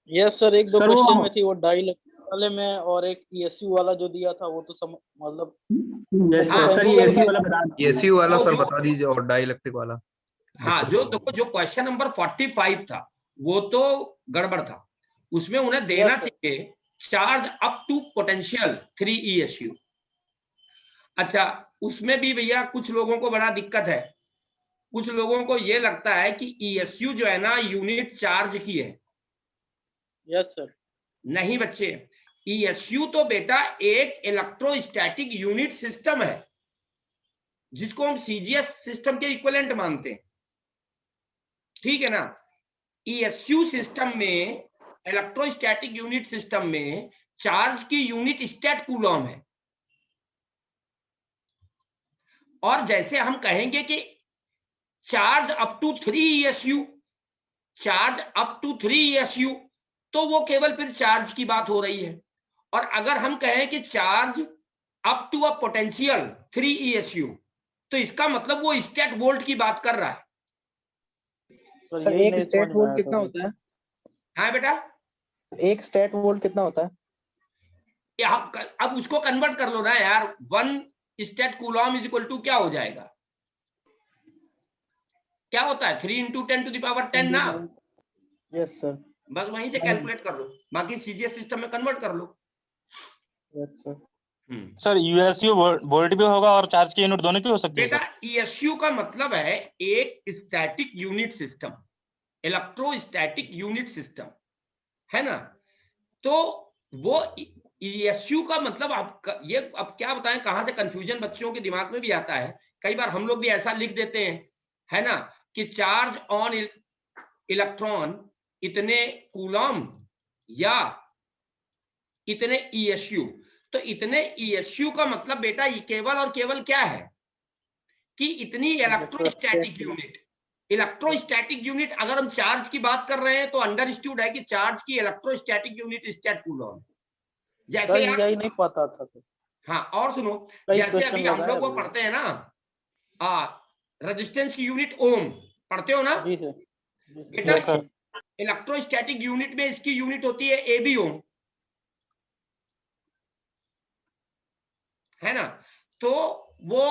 Yes sir, एक दो sir question वो में थी वो डाइलेक्ट्रिक वाले में, और एक ईएसयू वाला जो दिया था वो तो मतलब यस वो सर, तो सर एनुअल ये एसी होता वाला है। बता एसी वाला तो सर जो बता दीजिए और डाइलेक्ट्रिक वाला हाँ दिक्कत जो क्या देखो होगी। जो क्वेश्चन नंबर 45 था वो तो गड़बड़ था। उसमें उन्हें देना यस सर। चाहिए charge up to potential 3 ESU। अच्छा, उसमें भी भैया कुछ लोगों को बड़ा दिक्कत है। कुछ लोगों को ये लगता है कि ESU जो है ना यूनिट चार्ज की है। Yes sir. नहीं बच्चे, ESU तो बेटा एक इलेक्ट्रोस्टैटिक यूनिट सिस्टम है जिसको हम CGS सिस्टम के इक्विवेलेंट मानते हैं, ठीक है ना। ESU सिस्टम में, इलेक्ट्रोस्टैटिक यूनिट सिस्टम में चार्ज की यूनिट स्टैट कूलॉम है। और जैसे हम कहेंगे कि charge up to 3 ESU, charge up to 3 ESU, तो वो केवल फिर चार्ज की बात हो रही है। और अगर हम कहें कि charge up to a potential 3 ESU, तो इसका मतलब वो स्टैट वोल्ट की बात कर रहा है। सर सर यही एक नहीं समझ स्टेट में वोल्ट आया कितना था। होता है? हाँ बेटा, एक स्टेट वोल्ट कितना होता है? अब उसको कन्वर्ट कर लो ना यार। 1 stat coulomb is equal to क्या हो जाएगा? क्या होता है? 3 × 10⁻10 ना। Yes sir. बस वहीं से कैलकुलेट कर लो, बाकी CGS सिस्टम में कन्वर्ट कर लो। Yes sir. सर यूएसयू वोल्ट भी होगा और चार्ज की यूनिट दोनों की हो सकती है बेटा सर। ESU का मतलब है एक static unit system, electrostatic unit system, है ना। तो वो ESU का मतलब आप ये अब क्या बताएं, कहां से कंफ्यूजन बच्चों के दिमाग में भी आता है। कई बार हम लोग भी ऐसा लिख देते हैं, है ना, कि चार्ज ऑन इलेक्ट्रॉन इतने कूलॉम या इतने ESU। तो इतने ESU का मतलब बेटा ये केवल और केवल क्या है कि इतनी इलेक्ट्रोस्टैटिक यूनिट। इलेक्ट्रोस्टैटिक यूनिट अगर हम चार्ज की बात कर रहे हैं तो अंडरस्टूड है कि चार्ज की इलेक्ट्रोस्टैटिक यूनिट स्टैट कूलॉम। जैसे सर यही नहीं पता था तो। हाँ, और सुनो, कई जैसे क्वेश्चन अभी हम लगाए लोग वो अभी। पढ़ते हैं ना, रेजिस्टेंस की यूनिट ओम पढ़ते हो ना जी सर। बेटा। Yes sir. इलेक्ट्रोस्टैटिक यूनिट में इसकी यूनिट होती है AB ओम, है ना। तो वो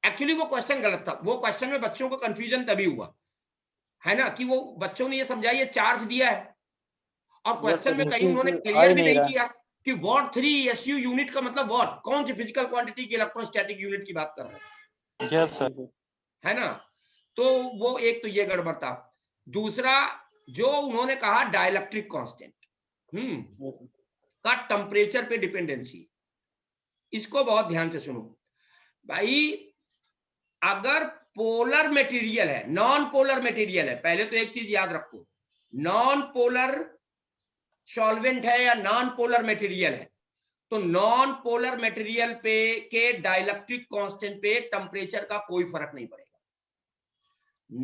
एक्चुअली वो क्वेश्चन गलत था। वो क्वेश्चन में बच्चों को कंफ्यूजन तभी हुआ, है ना, कि वो बच्चों ने ये समझा ये चार्ज दिया है और क्वेश्चन में कहीं उन्होंने आ क्लियर ही भी नहीं नहीं रहा। किया कि व्हाट 3 ESU यूनिट का मतलब व्हाट, कौन सी फिजिकल क्वांटिटी की इलेक्ट्रोस्टैटिक यूनिट की बात कर रहे हैं, यस सर। है ना। तो वो एक तो ये गड़बड़ था। दूसरा, जो उन्होंने कहा डाइलेक्ट्रिक कांस्टेंट का टेम्परेचर पे डिपेंडेंसी, इसको बहुत ध्यान से सुनो भाई। अगर पोलर मटेरियल है, नॉन पोलर मटेरियल है, पहले तो एक चीज याद रखो, नॉन पोलर सॉल्वेंट है या नॉन पोलर मटेरियल है, तो नॉन पोलर मटेरियल पे के डाइलेक्ट्रिक कांस्टेंट पे टेम्परेचर का कोई फर्क नहीं पड़ेगा।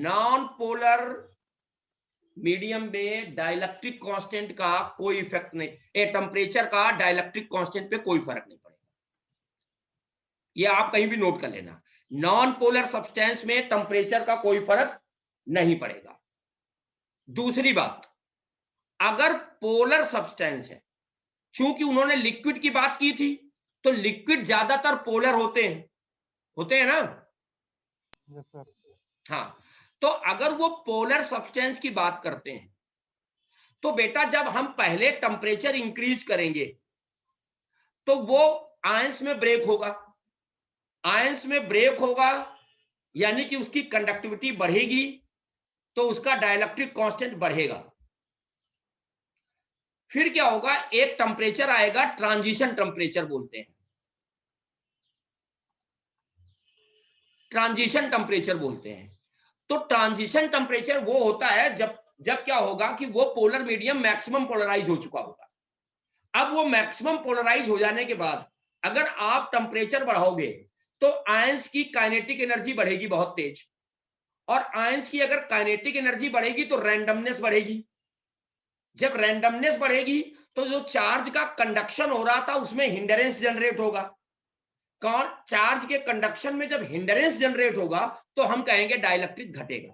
नॉन पोलर मीडियम में डाइलेक्ट्रिक कांस्टेंट का कोई इफेक्ट नहीं, टेम्परेचर का डाइलेक्ट्रिक कांस्टेंट पे कोई फर्क नहीं पड़ेगा। ये आप कहीं भी नोट कर लेना, नॉन पोलर सब्सटेंस में टेम्परेचर का कोई फर्क नहीं पड़ेगा। दूसरी बात, अगर पोलर सब्सटेंस है, चूंकि उन्होंने लिक्विड की बात की थी, तो लिक्विड ज्यादातर पोलर होते हैं ना। Yes sir. हाँ, तो अगर वो पोलर सब्सटेंस की बात करते हैं तो बेटा जब हम पहले टेम्परेचर इंक्रीज करेंगे तो वो आयंस में ब्रेक होगा, आयंस में ब्रेक होगा यानी कि उसकी कंडक्टिविटी बढ़ेगी, तो उसका डाइलेक्ट्रिक कांस्टेंट बढ़ेगा। फिर क्या होगा, एक टेम्परेचर आएगा, ट्रांजिशन टेम्परेचर बोलते हैं, ट्रांजिशन टेम्परेचर बोलते हैं। तो ट्रांजिशन टेम्परेचर वो होता है जब क्या होगा कि वो पोलर मीडियम मैक्सिमम पोलराइज हो चुका होगा। अब वो मैक्सिमम पोलराइज हो जाने के बाद अगर आप टेम्परेचर बढ़ाओगे तो आयंस की काइनेटिक एनर्जी बढ़ेगी बहुत तेज, और आयंस की अगर काइनेटिक एनर्जी बढ़ेगी तो रैंडमनेस बढ़ेगी। जब रैंडमनेस बढ़ेगी तो जो चार्ज का कंडक्शन हो रहा था उसमें हिंडरेंस जनरेट होगा। चार्ज के कंडक्शन में जब हिंडरेंस जनरेट होगा तो हम कहेंगे डाइलेक्ट्रिक घटेगा।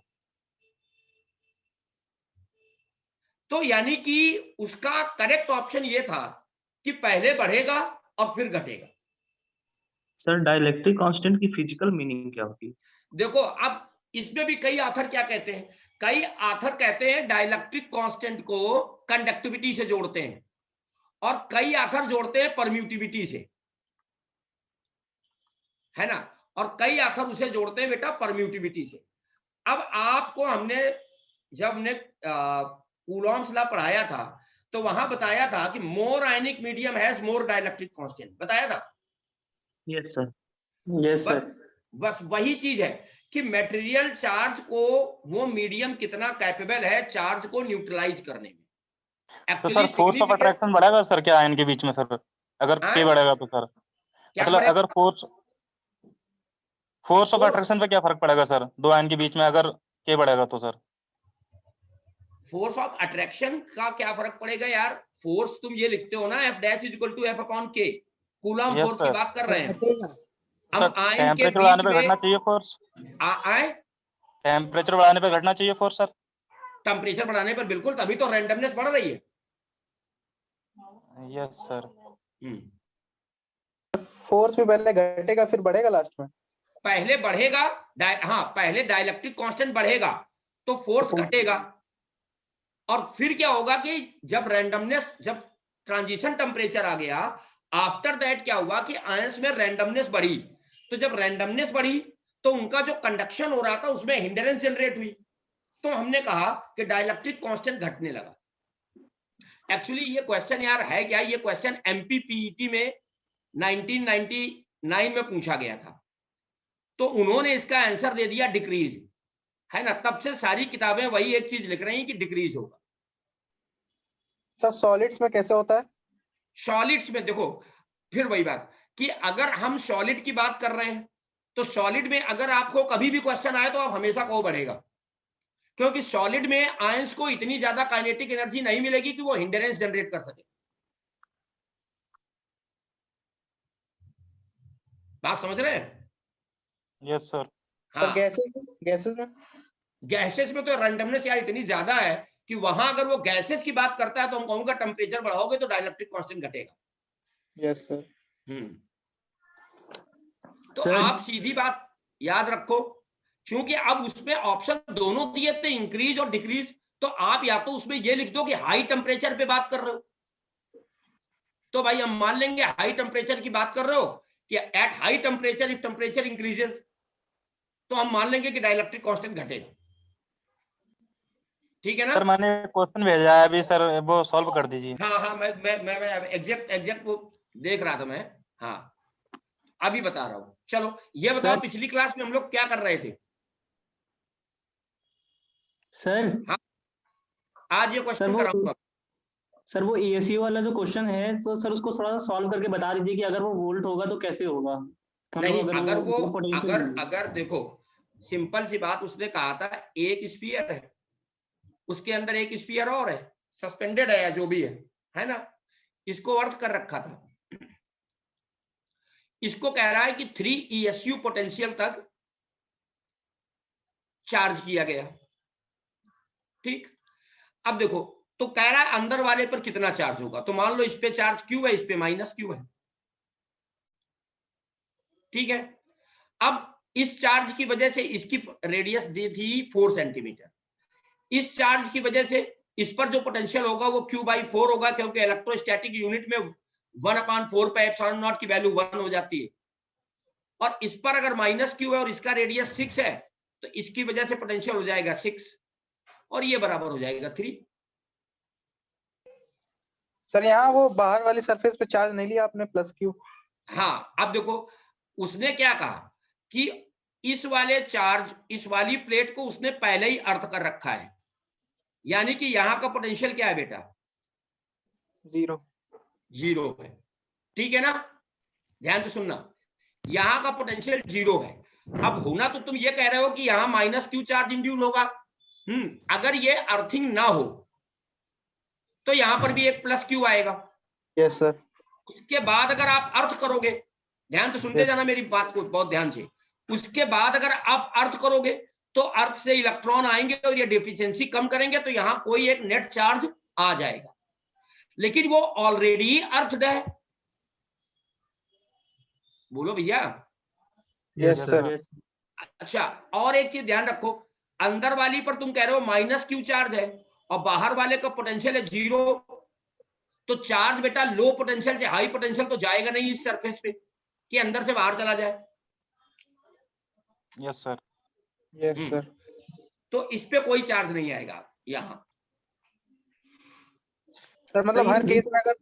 तो यानी कि उसका करेक्ट ऑप्शन ये था कि पहले बढ़ेगा और फिर घटेगा। सर डाइलेक्ट्रिक कांस्टेंट की फिजिकल मीनिंग क्या होती है? देखो अब इसमें भी कई आथर क्या कहते हैं, कई आथर कहते हैं डाइलेक्ट्रिक कांस्टेंट को कंडक्टिविटी से जोड़ते हैं और कई आथर जोड़ते हैं परम्यूटिविटी से, है ना, और कई आथर उसे जोड़ते हैं बेटा परम्यूटिविटी से। अब आपको हमने जब हमने कूलॉम्स लॉ पढ़ाया था तो वहां बताया था कि more ionic medium has more dielectric constant, बताया था। Yes sir. Yes sir. बस वही चीज है कि मटेरियल चार्ज को वो मीडियम कितना कैपेबल है चार्ज को न्यूट्रलाइज करने में। तो सर फोर्स ऑफ अट्रैक्शन बढ़ेगा सर क्या आयन के बीच में सर, अगर के बढ़ेगा तो सर, मतलब अगर फोर्स ऑफ अट्रैक्शन पे क्या फर्क पड़ेगा सर दो आयन के बीच में अगर के बढ़ेगा तो सर? फोर्स ऑफ अट्रैक्शन का क्या फर्क पड़ेगा यार, फोर्स तुम ये लिखते हो ना F dash equal to F upon K, coulomb force की बात कर रहे हैं। अब आयन के बीच में घटना चाहिए फोर्स, टेम्परेचर बढ़ाने पे घटना चाहिए फोर्स सर, टेम्परेचर बढ़ाने पर बिल्कुल, तभी तो रैंडमनेस बढ़ रही है। Yes sir. फोर्स भी पहले घटेगा फिर बढ़ेगा लास्ट में? पहले बढ़ेगा, हाँ पहले डाइलेक्ट्रिक कांस्टेंट बढ़ेगा तो फोर्स घटेगा, और फिर क्या होगा कि जब रैंडमनेस, जब ट्रांजिशन टेम्परेचर आ गया, आफ्टर दैट क्या हुआ कि आयंस में रैंडमनेस बढ़ी, तो जब रैंडमनेस बढ़ी तो उनका जो कंडक्शन हो रहा था उसमें हिंडरेंस जनरेट हुई, तो हमने कहा कि डाइलेक्ट्रिक कांस्टेंट घटने लगा। एक्चुअली ये क्वेश्चन यार है क्या, ये क्वेश्चन एमपीपीईटी में 1999 में पूछा गया था, तो उन्होंने इसका आंसर दे दिया डिक्रीज, है ना, तब से सारी किताबें वही एक चीज लिख रही हैं कि डिक्रीज होगा। सर सॉलिड्स में कैसे होता है? सॉलिड्स में देखो फिर वही बात कि अगर हम सॉलिड की बात कर रहे हैं तो सॉलिड में अगर आपको कभी भी क्वेश्चन आए तो आप हमेशा को बढ़ेगा, क्योंकि सॉलिड में आयंस को इतनी ज्यादा काइनेटिक एनर्जी नहीं मिलेगी कि वो हिंडरेंस जनरेट कर सके। बात समझ रहे हैं? Yes sir. हाँ, गैसेस में तो रैंडमनेस यार इतनी ज्यादा है कि वहां अगर वो गैसेस की बात करता है तो हम कहूंगा टेम्परेचर बढ़ाओगे तो डाइलेक्ट्रिक कांस्टेंट घटेगा। Yes sir. तो आप सीधी बात याद रखो, क्योंकि अब उसमें ऑप्शन दोनों दिए थे, इंक्रीज और डिक्रीज, तो आप या तो उसमें ये लिख दो कि हाई टेम्परेचर पे बात कर रहे हो, तो भाई हम मान लेंगे हाई टेम्परेचर की बात कर रहे हो कि at high temperature if temperature increases, तो हम मान लेंगे कि डाइलेक्ट्रिक कांस्टेंट घटेगा। ठीक है ना सर? मैंने क्वेश्चन भेजा है अभी सर, वो सॉल्व कर दीजिए। हाँ मैं एग्जैक्ट वो देख रहा था मैं, हाँ अभी बता रहा हूं। चलो ये बताओ पिछली क्लास में हम लोग क्या कर रहे थे सर? हाँ, आज ये क्वेश्चन कराऊंगा सर। वो ESU वाला जो क्वेश्चन है तो सर उसको थोड़ा सा सॉल्व करके बता दीजिए कि अगर वो वोल्ट होगा तो कैसे होगा। नहीं, अगर देखो सिंपल सी बात, उसने कहा था एक स्फीयर है, उसके अंदर एक स्फीयर और है, सस्पेंडेड है जो भी है ना, इसको अर्थ कर रखा था, इसको कह रहा है कि 3 ESU पोटेंशियल तक चार्ज किया गया। ठीक, अब देखो तो कह रहा है अंदर वाले पर कितना चार्ज होगा, तो मान लो इस पे चार्ज क्यू है, इस पे माइनस क्यू है। ठीक है, अब इस चार्ज की वजह से इसकी रेडियस दी थी 4 सेंटीमीटर, इस चार्ज की वजह से इस पर जो पोटेंशियल होगा वो Q/4 होगा, क्योंकि इलेक्ट्रोस्टैटिक यूनिट में 1/4 पे एप्सिलॉन नॉट की वैल्यू 1 हो जाती है, और इस पर अगर माइनस क्यू है और इसका रेडियस 6 है तो इसकी वजह से पोटेंशियल हो जाएगा 6, और ये बराबर हो जाएगा 3। सर यहाँ वो बाहर वाली सरफेस पे चार्ज नहीं लिया आपने, प्लस क्यू। हाँ, अब देखो उसने क्या कहा कि इस वाले चार्ज, इस वाली प्लेट को उसने पहले ही अर्थ कर रखा है, यानी कि यहां का पोटेंशियल क्या है बेटा? 0 है। ठीक है ना, ध्यान से सुनना, यहां का पोटेंशियल 0 है। अब होना तो तुम ये कह रहे हो कि यहां माइनस क्यू चार्ज इंड्यूस होगा, अगर ये अर्थिंग ना हो तो यहां पर भी एक प्लस क्यू आएगा। Yes sir. उसके बाद अगर आप अर्थ करोगे, ध्यान से सुनते जाना मेरी बात को बहुत ध्यान से, उसके बाद अगर आप अर्थ करोगे तो अर्थ से इलेक्ट्रॉन आएंगे और ये डिफिशियंसी कम करेंगे, तो यहां कोई एक नेट चार्ज आ जाएगा, लेकिन वो ऑलरेडी अर्थड है। बोलो भैया। Yes sir. यस अच्छा, और एक चीज ध्यान रखो, अंदर वाली पर तुम कह रहे हो माइनस क्यू चार्ज है और बाहर वाले का पोटेंशियल है 0, तो चार्ज बेटा लो पोटेंशियल से हाई पोटेंशियल तो जाएगा नहीं इस सरफेस पे कि अंदर से बाहर चला जाए। Yes sir. Yes sir. तो इस पे कोई चार्ज नहीं आएगा यहां। सर मतलब सही हर है। केस में अगर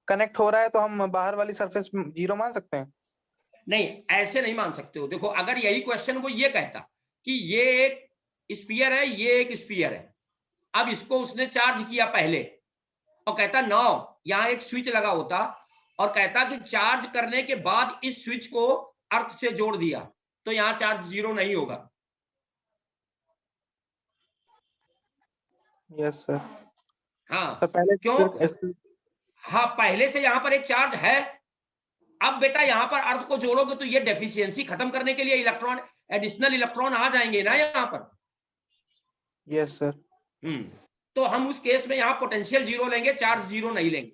कनेक्ट हो रहा है तो हम बाहर वाली सरफेस 0 मान सकते हैं? नहीं, ऐसे नहीं मान सकते हो। देखो, अगर यही क्वेश्चन वो ये कहता कि ये एक स्फीयर है, ये एक स्फीयर है, अब इसको उसने चार्ज किया पहले और कहता 9, यहां एक स्विच लगा होता और कहता कि चार्ज करने के बाद इस स्विच को अर्थ से जोड़ दिया, तो यहां चार्ज 0 नहीं होगा। Yes sir. हाँ, सर पहले क्यों? हाँ, पहले से यहां पर एक चार्ज है। अब बेटा यहां पर अर्थ को जोड़ोगे तो ये डेफिशिएंसी खत्म करने के लिए इलेक्ट्रॉन, एडिशनल इलेक्ट्रॉन आ जाएंगे ना यहां पर। Yes sir. तो हम उस केस में यहां पोटेंशियल 0 लेंगे, चार्ज 0 नहीं लेंगे।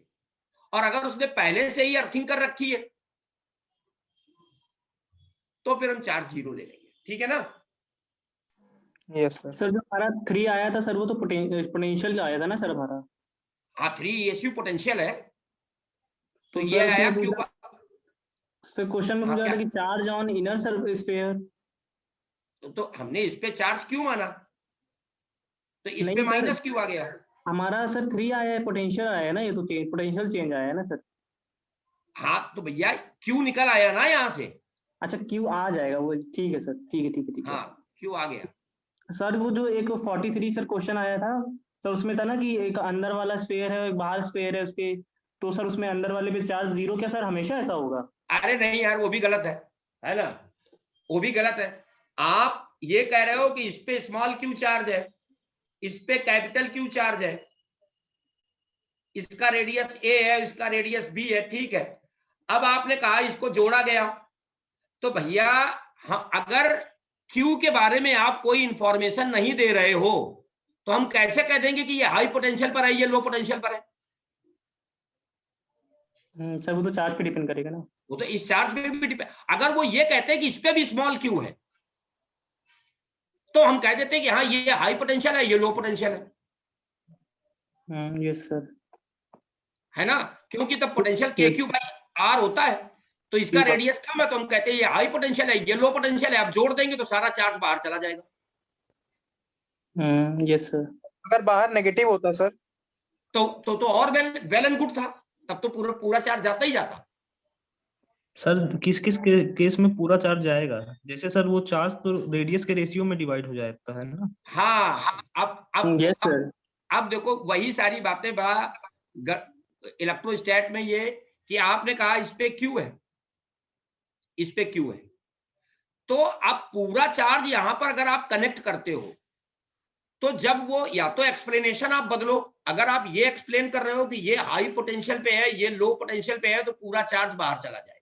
और अगर उसने पहले से ही अर्थिंग कर रखी है तो फिर हम चार्ज 0 ले लेंगे। ठीक है ना? Yes sir. सर जो हमारा 3 आया था सर, वो तो पोटेंशियल आया था ना सर हमारा? हाँ, 3 ESU पोटेंशियल है, तो तो ये सर आया उसमें क्यों? सर क्वेश्चन में हाँ, पूछा था क्या? कि चार्ज ऑन इनर स्फीयर। तो हमने इस पे चार्ज क्यों माना? तो इस नहीं पे सर, माइनस क्यों आ गया? हमारा सर 3 आया है, पोटेंशियल आया है ना, ये तो पोटेंशियल चेंज आया है ना सर। हाँ, तो भैया क्यों निकल आया ना यहां से। अच्छा क्यू आ जाएगा वो, ठीक है सर, ठीक है ठीक है ठीक है। हाँ, क्यों आ गया? सर वो जो एक 43 सर क्वेश्चन आया था सर, उसमें था ना कि एक अंदर वाला स्फीयर है एक बाहर स्फीयर है उसके, तो सर उसमें अंदर वाले पे चार्ज 0, क्या सर हमेशा ऐसा होगा? अरे नहीं यार, वो भी गलत है ना? वो भी गलत है। आप ये कह रहे हो कि इस पे स्मॉल क्यू चार्ज है, इस पे कैपिटल क्यू चार्ज है, इसका रेडियस A है, इसका रेडियस B है, ठीक है। अब आपने कहा इसको जोड़ा गया, तो भैया हाँ, अगर Q के बारे में आप कोई इंफॉर्मेशन नहीं दे रहे हो तो हम कैसे कह देंगे कि ये हाई पोटेंशियल पर है, ये लो पोटेंशियल पर है? सर वो तो चार्ज पे डिपेंड करेगा ना। वो तो इस चार्ज पे भी डिपेंड। अगर वो ये कहते हैं कि इस पे भी स्मॉल क्यू है तो हम कह देते हैं कि हाँ ये हाई पोटेंशियल है, ये लो पोटेंशियल है। Yes sir. है ना? क्योंकि तब पोटेंशियल KQ/R होता है, तो इसका रेडियस कम है तो हम कहते हैं ये हाई पोटेंशियल है, ये लो पोटेंशियल है। आप जोड़ देंगे तो सारा चार्ज बाहर चला जाएगा। Yes sir. अगर बाहर नेगेटिव होता सर तो और वेल एंड गुड था, तब तो पूरा चार्ज जाता ही जाता। सर किस किस केस में पूरा चार्ज जाएगा? जैसे सर वो चार्ज तो रेडियस के रेशियो में डिवाइड हो जाता है ना? हाँ, अब यस सर। अब देखो वही सारी बातें बड़ा इलेक्ट्रोस्टैट में ये कि आपने कहा इस पे क्यू है, इस पे क्यू है, तो अब पूरा चार्ज यहां पर अगर आप कनेक्ट करते हो तो जब वो या तो एक्सप्लेनेशन आप बदलो। अगर आप ये एक्सप्लेन कर रहे हो कि ये हाई पोटेंशियल पे है, ये लो पोटेंशियल पे है, तो पूरा चार्ज बाहर चला जाएगा,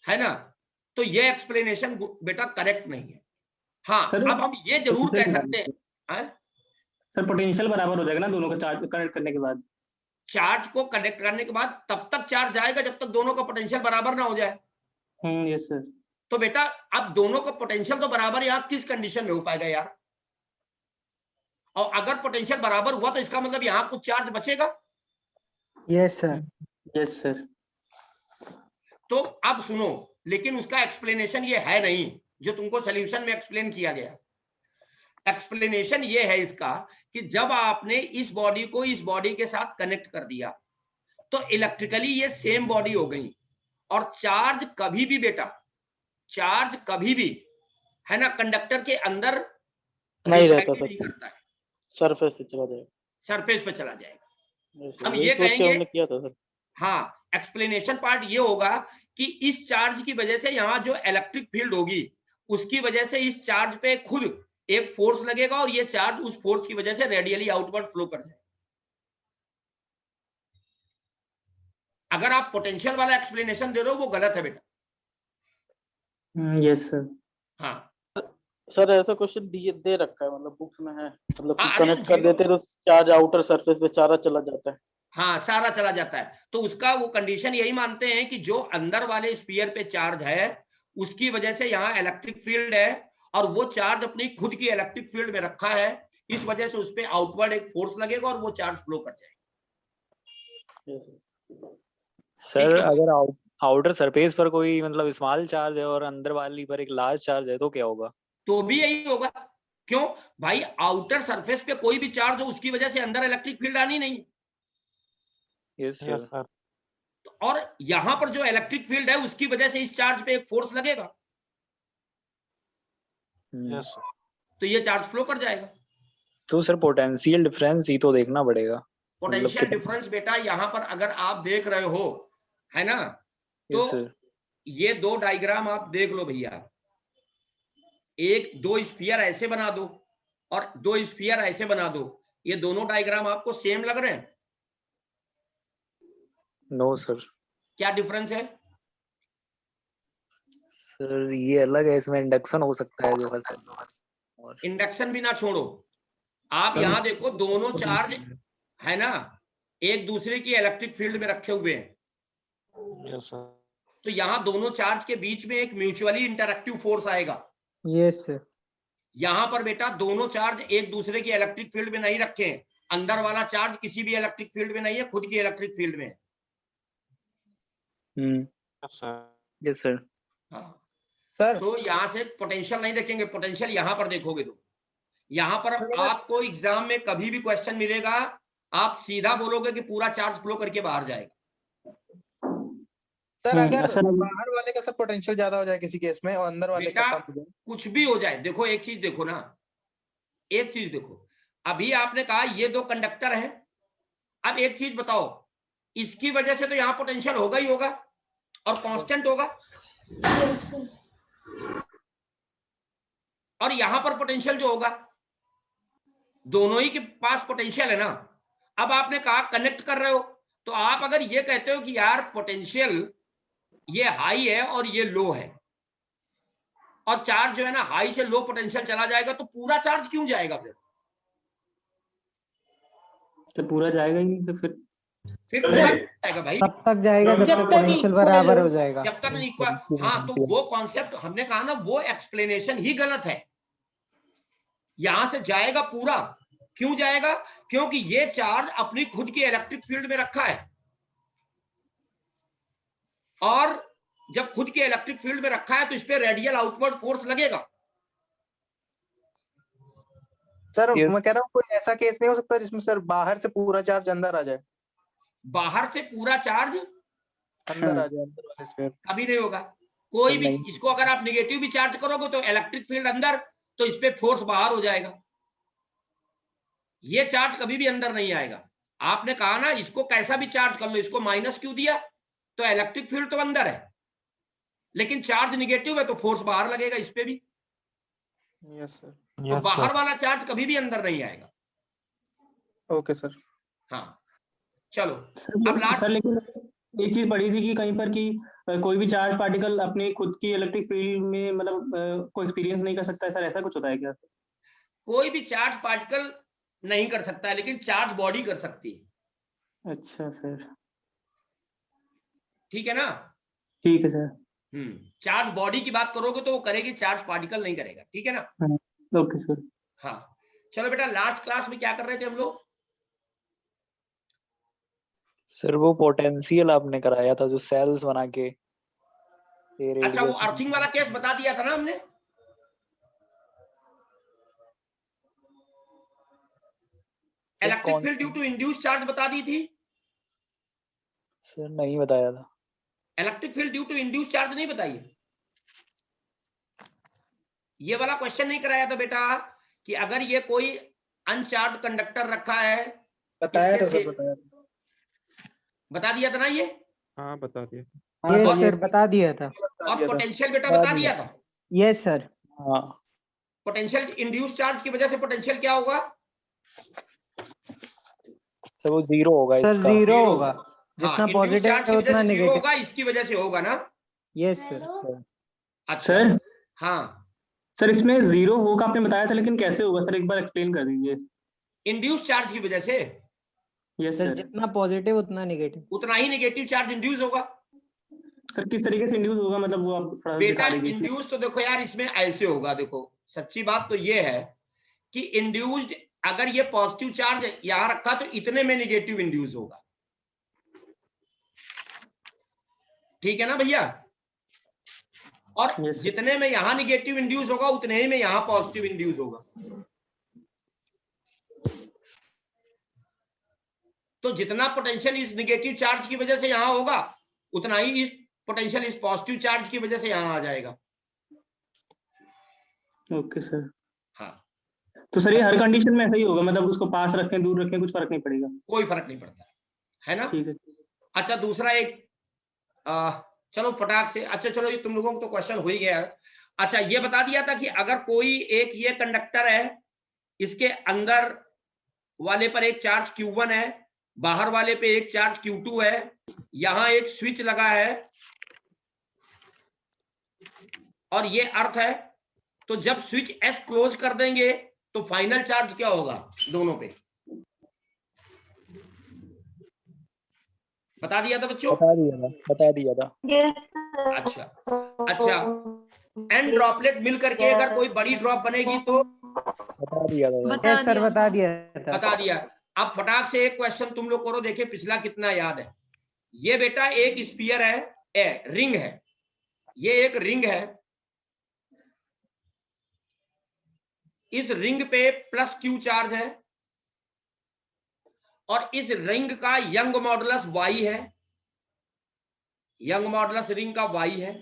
है ना? तो ये एक्सप्लेनेशन बेटा करेक्ट नहीं है। हाँ सर अब हम ये जरूर कह सकते हैं सर पोटेंशियल बराबर हो जाएगा ना दोनों का चार्ज कनेक्ट करने के बाद? चार्ज को कनेक्ट करने के बाद तब तक चार्ज जाएगा जब तक दोनों का पोटेंशियल बराबर ना हो जाए। Yes sir. तो बेटा अब दोनों का पोटेंशियल तो बराबर यार किस कंडीशन में हो पाएगा यार? और अगर पोटेंशियल बराबर हुआ तो इसका मतलब यहां कुछ चार्ज बचेगा। Yes sir. Yes sir. तो अब सुनो, लेकिन उसका एक्सप्लेनेशन ये है नहीं जो तुमको सॉल्यूशन में एक्सप्लेन किया गया। एक्सप्लेनेशन ये है इसका कि जब आपने इस बॉडी को इस बॉडी के साथ कनेक्ट कर दिया तो इलेक्ट्रिकली ये सेम बॉडी हो गई, और चार्ज कभी भी बेटा, चार्ज कभी भी है ना कंडक्टर के अंदर नहीं रहता recycle नहीं सर, करता है, सरफेस पे चला जाएगा। सरफेस पे चला जाएगा। यस सर, हम यही ये सोच के कहेंगे, हमने किया था सर। हाँ, एक्सप्लेनेशन पार्ट ये होगा कि इस चार्ज की वजह से यहाँ जो इलेक्ट्रिक फील्ड होगी उसकी वजह से इस चार्ज पे खुद एक फोर्स लगेगा और ये चार्ज उस फोर्स की वजह से रेडियली आउटवर्ड फ्लो कर जाए। अगर आप पोटेंशियल वाला एक्सप्लेनेशन दे रहे हो वो गलत है बेटा। Yes sir. हाँ, सर ऐसा क्वेश्चन दिए दे रखा है, मतलब बुक्स में है, मतलब हाँ, अरे कनेक्ट कर जीरो, देते हैं तो चार्ज आउटर सरफेस पे सारा चला जाता है। हाँ सारा चला जाता है। तो उसका वो कंडीशन यही मानते हैं कि जो अंदर वाले स्फीयर पे चार्ज है उसकी वजह से यहाँ इलेक्ट्रिक फील्ड है, और वो चार्ज अपनी खुद की इलेक्ट्रिक फील्ड में रखा है, इस वजह से उस पर आउटवर्ड एक फोर्स लगेगा और वो चार्ज फ्लो कर जाएगा। सर अगर आउटर सरफेस पर कोई मतलब स्मॉल चार्ज है और अंदर वाली पर एक लार्ज चार्ज है तो क्या होगा? तो भी यही होगा। क्यों भाई? आउटर सरफेस पे कोई भी चार्ज हो उसकी वजह से अंदर इलेक्ट्रिक फील्ड आनी नहीं। Yes sir. और यहां पर जो इलेक्ट्रिक फील्ड है उसकी वजह से इस चार्ज पे एक फोर्स लगेगा, तो ये चार्ज फ्लो कर जाएगा। तो सर पोटेंशियल डिफरेंस ही तो देखना पड़ेगा। पोटेंशियल डिफरेंस बेटा यहाँ पर अगर आप देख रहे हो, है ना, तो ये दो डायग्राम आप देख लो भैया, एक दो स्फीयर ऐसे बना दो और दो स्फीयर ऐसे बना दो, ये दोनों डायग्राम आपको सेम लग रहे हैं? No sir. क्या डिफरेंस है? सर ये अलग है, इसमें इंडक्शन हो सकता है जो है। और इंडक्शन भी ना छोड़ो, आप यहाँ देखो दोनों चार्ज है ना एक दूसरे की इलेक्ट्रिक फील्ड में रखे हुए हैं। Yes sir. तो यहाँ दोनों चार्ज के बीच में एक म्यूचुअली इंटरएक्टिव फोर्स आएगा। Yes sir. यहाँ पर बेटा दोनों चार्ज एक दूसरे की इलेक्ट्रिक फील्ड में नहीं रखे हैं, अंदर वाला चार्ज किसी भी इलेक्ट्रिक फील्ड में नहीं है, खुद की इलेक्ट्रिक फील्ड में है। Yes sir. हाँ सर तो यहाँ से पोटेंशियल नहीं देखेंगे, पोटेंशियल यहाँ पर देखोगे। तो यहाँ पर आपको एग्जाम में कभी भी क्वेश्चन मिलेगा, आप सीधा बोलोगे कि पूरा चार्ज फ्लो करके बाहर जाएगा। सर अगर बाहर वाले का सब पोटेंशियल ज्यादा हो जाए किसी केस में और अंदर वाले का कम हो जाए, कुछ भी हो जाए, देखो एक चीज देखो ना, एक चीज देखो, अभी आपने कहा ये दो कंडक्टर हैं, अब एक चीज बताओ, इसकी वजह से तो यहाँ पोटेंशियल होगा ही होगा और कांस्टेंट होगा, और यहां पर पोटेंशियल जो होगा, दोनों ही के पास पोटेंशियल है ना। अब आपने कहा कनेक्ट कर रहे हो, तो आप अगर ये कहते हो कि यार पोटेंशियल ये हाई है और ये लो है, और चार्ज जो है ना हाई से लो पोटेंशियल चला जाएगा, तो पूरा चार्ज क्यों जाएगा? तो पूरा जाएगा ही नहीं, तो फिर जाएगा भाई, तब तक जाएगा जब तक पोटेंशियल बराबर हो जाएगा, जब तक नहीं। हाँ तो वो कॉन्सेप्ट हमने कहा ना, वो एक्सप्लेनेशन ही गलत है। यहां से जाएगा पूरा, क्यों जाएगा? क्योंकि ये चार्ज अपनी खुद की इलेक्ट्रिक फील्ड में रखा है, और जब खुद की इलेक्ट्रिक फील्ड में रखा है तो इस पे रेडियल आउटवर्ड फोर्स लगेगा। सर मैं कह रहा हूँ कोई ऐसा केस नहीं हो सकता जिसमें सर बाहर से पूरा चार्ज अंदर आ जाए? बाहर से पूरा चार्ज अंदर आ जाए, अंदर वाले स्फीयर। कभी नहीं होगा। कोई भी इसको अगर आप निगेटिव भी चार्ज करोगे तो इलेक्ट्रिक फील्ड अंदर, तो इस पे फोर्स बाहर हो जाएगा, ये चार्ज कभी भी अंदर नहीं आएगा। आपने कहा ना इसको कैसा भी चार्ज कर लो, इसको माइनस क्यों दिया? तो इलेक्ट्रिक फील्ड तो अंदर है, लेकिन चार्ज निगेटिव है तो फोर्स बाहर लगेगा इस पे भी। Yes sir. तो बाहर वाला चार्ज कभी भी अंदर नहीं आएगा। Okay sir. हाँ चलो अब लास्ट। सर लेकिन एक चीज पढ़ी थी कि कहीं पर कि कोई भी चार्ज पार्टिकल अपनी खुद की इलेक्ट्रिक फील्ड में मतलब कोई एक्सपीरियंस नहीं कर सकता है, सर ऐसा कुछ होता है क्या? कोई भी चार्ज पार्टिकल नहीं कर सकता है, लेकिन चार्ज बॉडी कर सकती है। अच्छा सर, ठीक है ना? ठीक है सर। चार्ज बॉडी की बात करोगे तो वो करेगी, चार्ज पार्टिकल नहीं करेगा। ठीक है ना? Okay sir. हाँ चलो बेटा, लास्ट क्लास में क्या कर रहे थे हम लोग? सर वो पोटेंशियल आपने कराया था जो सेल्स बना के। अच्छा वो अर्थिंग वाला केस बता दिया था ना हमने? Electric field due to induced charge बता दी थी? सर नहीं बताया था। Electric field due to induced charge नहीं बताइए? ये वाला क्वेश्चन नहीं कराया था बेटा कि अगर ये कोई अनचार्ज कंडक्टर रखा है? बताया था सर, बताया था। बता दिया था ना ये? हाँ बता दिया। हाँ सर बता दिया था। और पोटेंशियल बेटा बता दिया था? Yes sir. हाँ पोटेंशियल इंड्यूस्ड चार्ज की वजह से पोटेंशियल क्या होगा? सर वो जीरो होगा सर, इसका। जीरो होगा, जितना पॉजिटिव पॉजिटिव उतना नेगेटिव होगा, इसकी वजह से होगा ना? Yes sir. अच्छा सर। हाँ सर इसमें 0 होगा आपने बताया था, लेकिन कैसे होगा सर, एक बार एक्सप्लेन कर दीजिए। इंड्यूस चार्ज की वजह से यस सर सर। जितना पॉजिटिव उतना नेगेटिव। उतना ही नेगेटिव चार्ज इंड्यूस होगा। सर किस तरीके से इंड्यूस होगा, मतलब वो आप थोड़ा बेटा दिखा दीजिए। इंड्यूस तो देखो यार, इसमें ऐसे होगा, देखो सच्ची बात तो ये है कि इंड्यूस्ड, अगर ये पॉजिटिव चार्ज यहां रखा तो इतने में नेगेटिव इंड्यूस होगा, ठीक है ना भैया? और Yes, sir. जितने में यहां नेगेटिव इंड्यूस होगा उतने ही में यहां पॉजिटिव इंड्यूस होगा। तो जितना पोटेंशियल इस नेगेटिव चार्ज की वजह से यहां होगा उतना ही इस पोटेंशियल इस पॉजिटिव चार्ज की वजह से यहां आ जाएगा। Okay sir. हाँ, तो सर ये हर कंडीशन में ऐसा ही होगा, मतलब उसको पास रखें दूर रखें कुछ फर्क नहीं पड़ेगा? कोई फर्क नहीं पड़ता है ना? ठीक है। अच्छा दूसरा एक चलो फटाक से, अच्छा चलो ये तुम लोगों को तो क्वेश्चन हो ही गया है। अच्छा ये बता दिया था कि अगर कोई एक ये कंडक्टर है, इसके अंदर वाले पर एक चार्ज Q1 है, बाहर वाले पे एक चार्ज Q2 है, यहां एक स्विच लगा है और ये अर्थ है, तो जब स्विच S क्लोज कर देंगे तो फाइनल चार्ज क्या होगा दोनों पे? बता दिया था बच्चों? बता दिया था। अच्छा अच्छा, एन ड्रॉपलेट मिल करके अगर कोई बड़ी ड्रॉप बनेगी तो बता दिया था। यस सर बता दिया था। बता दिया। अब फटाक से एक क्वेश्चन तुम लोग करो, देखे पिछला कितना याद है। ये बेटा एक स्फीयर है, रिंग है, ये एक रिंग है, इस रिंग पे प्लस Q चार्ज है और इस रिंग का यंग मॉडुलस Y है, यंग मॉडुलस रिंग का Y है,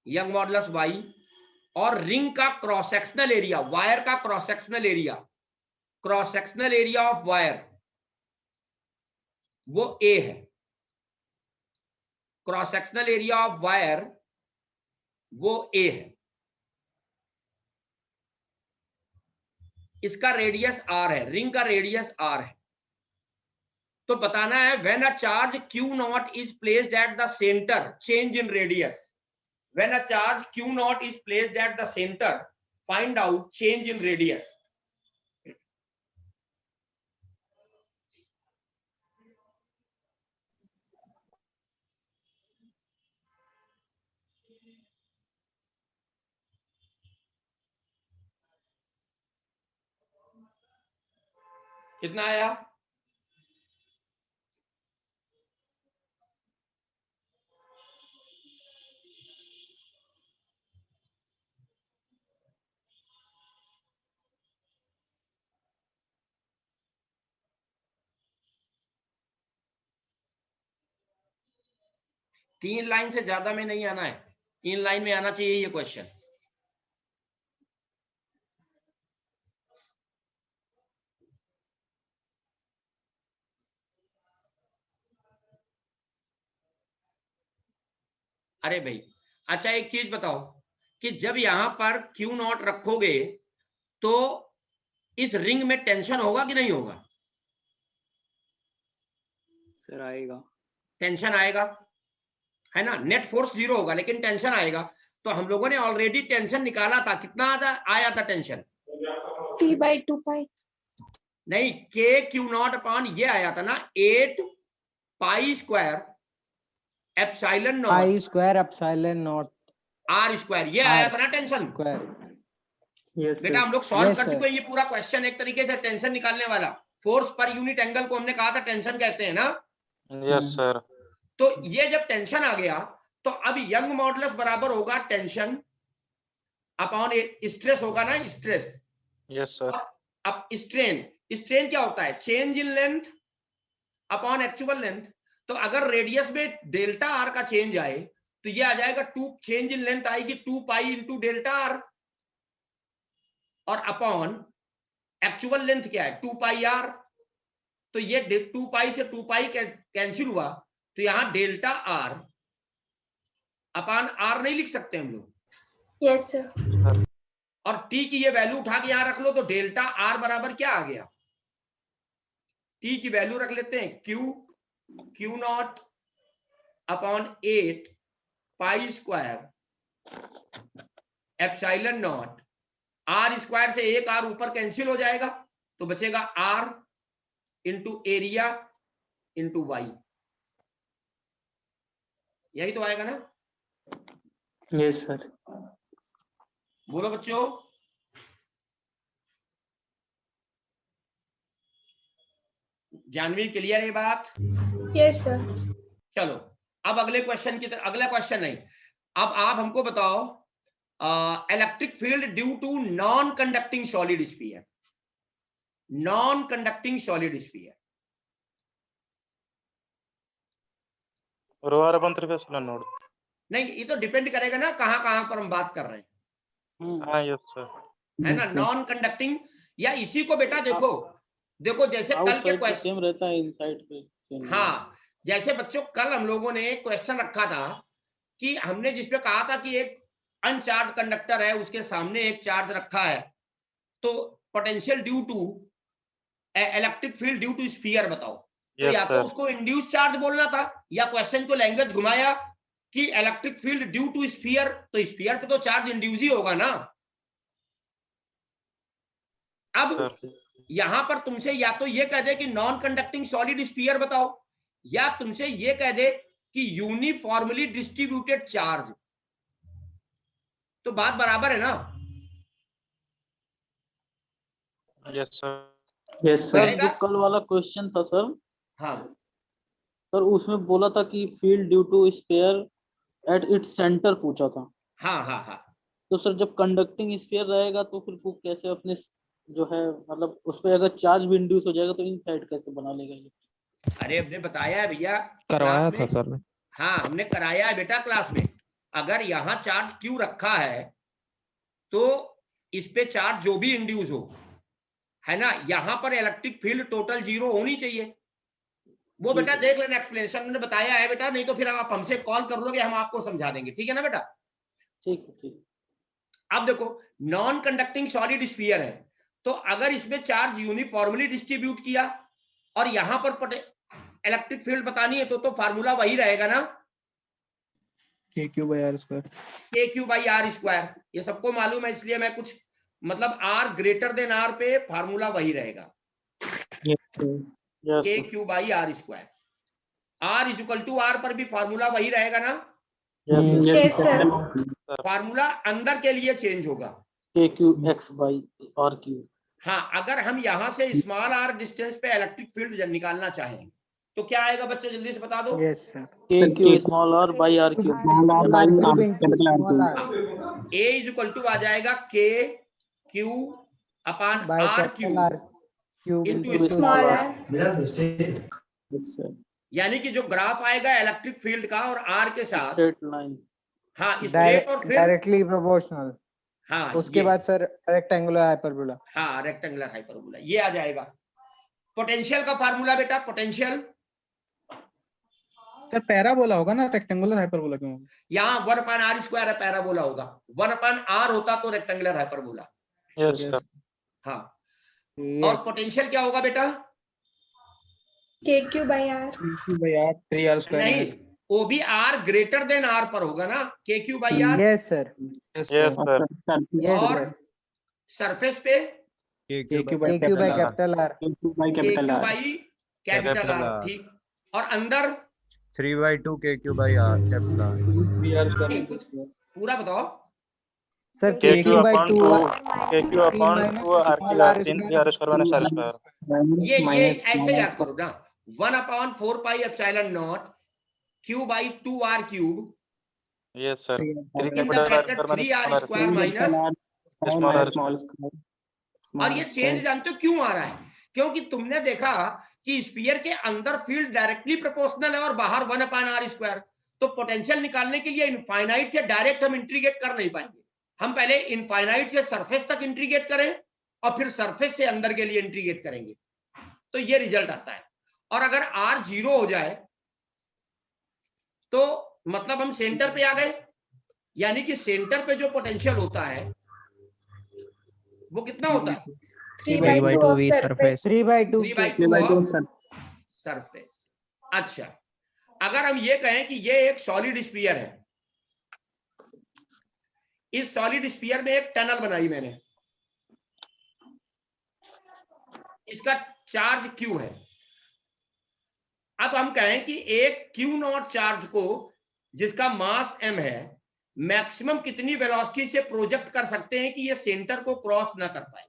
यंग मॉडुलस Y, और रिंग का क्रॉस सेक्शनल एरिया, वायर का cross sectional area of wire वो A है, cross sectional area of wire वो A है, इसका रेडियस R है, रिंग का रेडियस R है। तो बताना है when a charge Q0 is placed at the centre, change in radius. When a charge Q0 is placed at the centre, find out change in radius. कितना आया? तीन line से ज्यादा में नहीं आना है, 3 लाइन में आना चाहिए ये क्वेश्चन। अरे भाई अच्छा एक चीज बताओ कि जब यहां पर Q0 रखोगे तो इस रिंग में टेंशन होगा कि नहीं होगा? सर आएगा। टेंशन आएगा है ना, नेट फोर्स 0 होगा लेकिन टेंशन आएगा। तो हम लोगों ने ऑलरेडी टेंशन निकाला था, कितना आया था टेंशन? T/2π। नहीं, K/Q0 अपॉन ये आया था ना 8 pi square epsilon not pi square epsilon not R square, ये आया था ना टेंशन। यस बेटा हम लोग सॉल्व Yes, कर sir. चुके हैं ये पूरा क्वेश्चन, एक तरीके से टेंशन निकालने वाला। फोर्स पर यूनिट एंगल को हमने कहा था टेंशन कहते हैं ना। Yes sir. तो ये जब टेंशन आ गया तो अब यंग मॉडुलस बराबर होगा टेंशन अपॉन स्ट्रेस होगा ना, स्ट्रेस। Yes sir. अब स्ट्रेन, स्ट्रेन क्या होता है? Change in length upon actual length. तो अगर रेडियस में डेल्टा आर का चेंज आए तो ये आ जाएगा 2, चेंज इन लेंथ आएगी 2 पाई इंटू डेल्टा आर, और अपॉन एक्चुअल लेंथ क्या है 2 पाई आर। तो ये 2 पाई से 2 पाई कैंसिल हुआ, तो यहां डेल्टा आर अपॉन आर नहीं लिख सकते हम लोग? Yes sir. और टी की ये वैल्यू उठा के यहां रख लो, तो डेल्टा आर बराबर क्या आ गया? टी की वैल्यू रख लेते हैं Q0 upon 8 pi square epsilon not R square से एक आर ऊपर कैंसिल हो जाएगा तो बचेगा R into area into Y, यही तो आएगा ना? Yes sir. बोलो बच्चों। जानवी क्लियर है ये बात? Yes sir. चलो अब अगले क्वेश्चन की तरफ। अगला क्वेश्चन नहीं, अब आप हमको बताओ electric field due to non conducting solid sphere. Non conducting solid sphere rho R upon 3 epsilon not. नहीं, ये तो डिपेंड करेगा ना कहां कहां पर हम बात कर रहे हैं। हाँ यस सर, है ना, नॉन कंडक्टिंग। या इसी को बेटा देखो, देखो जैसे कल के क्वेश्चन सेम रहता है, इनसाइड पे। हाँ, जैसे बच्चों कल हम लोगों ने क्वेश्चन रखा था कि हमने जिसपे कहा था कि एक अनचार्ज कंडक्टर है, उसके सामने एक चार्ज रखा है, तो potential due to electric field due to sphere बताओ। तो Yes, या तो sir. उसको इंड्यूस चार्ज बोलना था, या क्वेश्चन को लैंग्वेज घुमाया कि electric field due to sphere, तो स्फीयर पे तो चार्ज इंड्यूस ही होगा ना। अब Sir. यहां पर तुमसे या तो ये कह दे कि नॉन कंडक्टिंग सॉलिड स्फीयर बताओ, या तुमसे ये कह दे कि यूनिफॉर्मली डिस्ट्रीब्यूटेड चार्ज, तो बात बराबर है ना? Yes sir. Yes sir sir. रहेगा? जो कल वाला क्वेश्चन था सर, हाँ सर उसमें बोला था कि field due to sphere at its centre पूछा था। हाँ हाँ हाँ। तो सर जब कंडक्टिंग स्फीयर रहेगा तो फिर वो कैसे अपने जो है, मतलब उस पे अगर चार्ज भी इंड्यूस हो जाएगा तो इनसाइड कैसे बना लेगा ये? अरे हमने बताया है भैया, करवाया क्लास था में। सर ने। हाँ हमने कराया है बेटा क्लास में। अगर यहाँ चार्ज क्यू रखा है तो इस पे चार्ज जो भी इंड्यूस हो, है ना, यहाँ पर इलेक्ट्रिक फील्ड टोटल 0 होनी चाहिए। वो बेटा देख लेना, एक्सप्लेनेशन में बताया है बेटा, नहीं तो फिर आप हमसे कॉल कर लोगे, हम आपको समझा देंगे। ठीक है ना बेटा? ठीक है, ठीक। अब देखो, नॉन कंडक्टिंग सॉलिड स्फीयर है, तो अगर इसमें चार्ज यूनिफॉर्मली डिस्ट्रीब्यूट किया और यहां पर इलेक्ट्रिक फील्ड बतानी है तो फार्मूला वही रहेगा ना, KQ/R²। KQ/R²। ये सबको मालूम है, इसलिए मैं कुछ मतलब R ग्रेटर देन R पे फार्मूला वही रहेगा, KQ/R²। R equal to R पर भी फार्मूला वही रहेगा ना? Yes sir. फार्मूला अंदर के लिए चेंज होगा, KQ/R3। हाँ। अगर हम यहां से स्मॉल r डिस्टेंस पे इलेक्ट्रिक फील्ड निकालना चाहें तो क्या आएगा बच्चों, जल्दी से बता दो। Yes sir. KQ/R/R3। A is equal to आ जाएगा KQ/R³ इंटू स्मॉल आर। यानी कि जो ग्राफ आएगा इलेक्ट्रिक फील्ड का और R के साथ, स्ट्रेट लाइन। हाँ स्ट्रेट, और फिर डायरेक्टली प्रोपोर्शनल। हाँ उसके बाद सर रेक्टेंगुलर हाइपरबोला। हाँ रेक्टेंगुलर हाइपरबोला, ये आ जाएगा। पोटेंशियल का फार्मूला बेटा, पोटेंशियल सर पैराबोला होगा ना, रेक्टेंगुलर हाइपरबोला क्यों होगा? यहाँ 1/r² है, पैराबोला होगा। 1/r होता तो रेक्टेंगुलर हाइपरबोला। Yes sir. हाँ, और पोटेंशियल क्या होगा बेटा? KQ/R। KQ/R 3R² नहीं, वो भी R ग्रेटर देन R पर होगा ना, KQ/R। Yes sir. Yes sir. और सरफेस पे KQ/R। KQ/R, ठीक। और अंदर 3/2 KQ/R कैपिटल। ठीक, कुछ पूरा बताओ। Sir KQ/2 R3R²। ये ऐसे याद करो ना, 1/4πε0 Q/2R³ yes sir. In the bracket 3R² minus. और ये चेंज जानते हो क्यों आ रहा है? क्योंकि तुमने देखा कि स्फीयर के अंदर फील्ड डायरेक्टली प्रोपोर्शनल है और बाहर 1/r²। तो पोटेंशियल निकालने के लिए इनफाइनाइट से डायरेक्ट हम इंटीग्रेट कर नहीं पाएंगे। हम पहले इनफाइनाइट से सरफेस तक इंटीग्रेट करें और फिर सरफेस से अंदर के लिए इंटीग्रेट करेंगे, तो ये रिजल्ट आता है। और अगर R 0 हो जाए तो मतलब हम सेंटर पे आ गए, यानी कि सेंटर पे जो पोटेंशियल होता है वो कितना होता है? 3/2 of surface। 3/2 of surface. अच्छा, अगर हम ये कहें कि ये एक सॉलिड स्फीयर है, इस सॉलिड स्फीयर में एक टनल बनाई मैंने, इसका चार्ज Q है। अब हम कहें कि एक Q0 चार्ज को, जिसका मास m है, मैक्सिमम कितनी वेलोसिटी से प्रोजेक्ट कर सकते हैं कि ये सेंटर को क्रॉस ना कर पाए।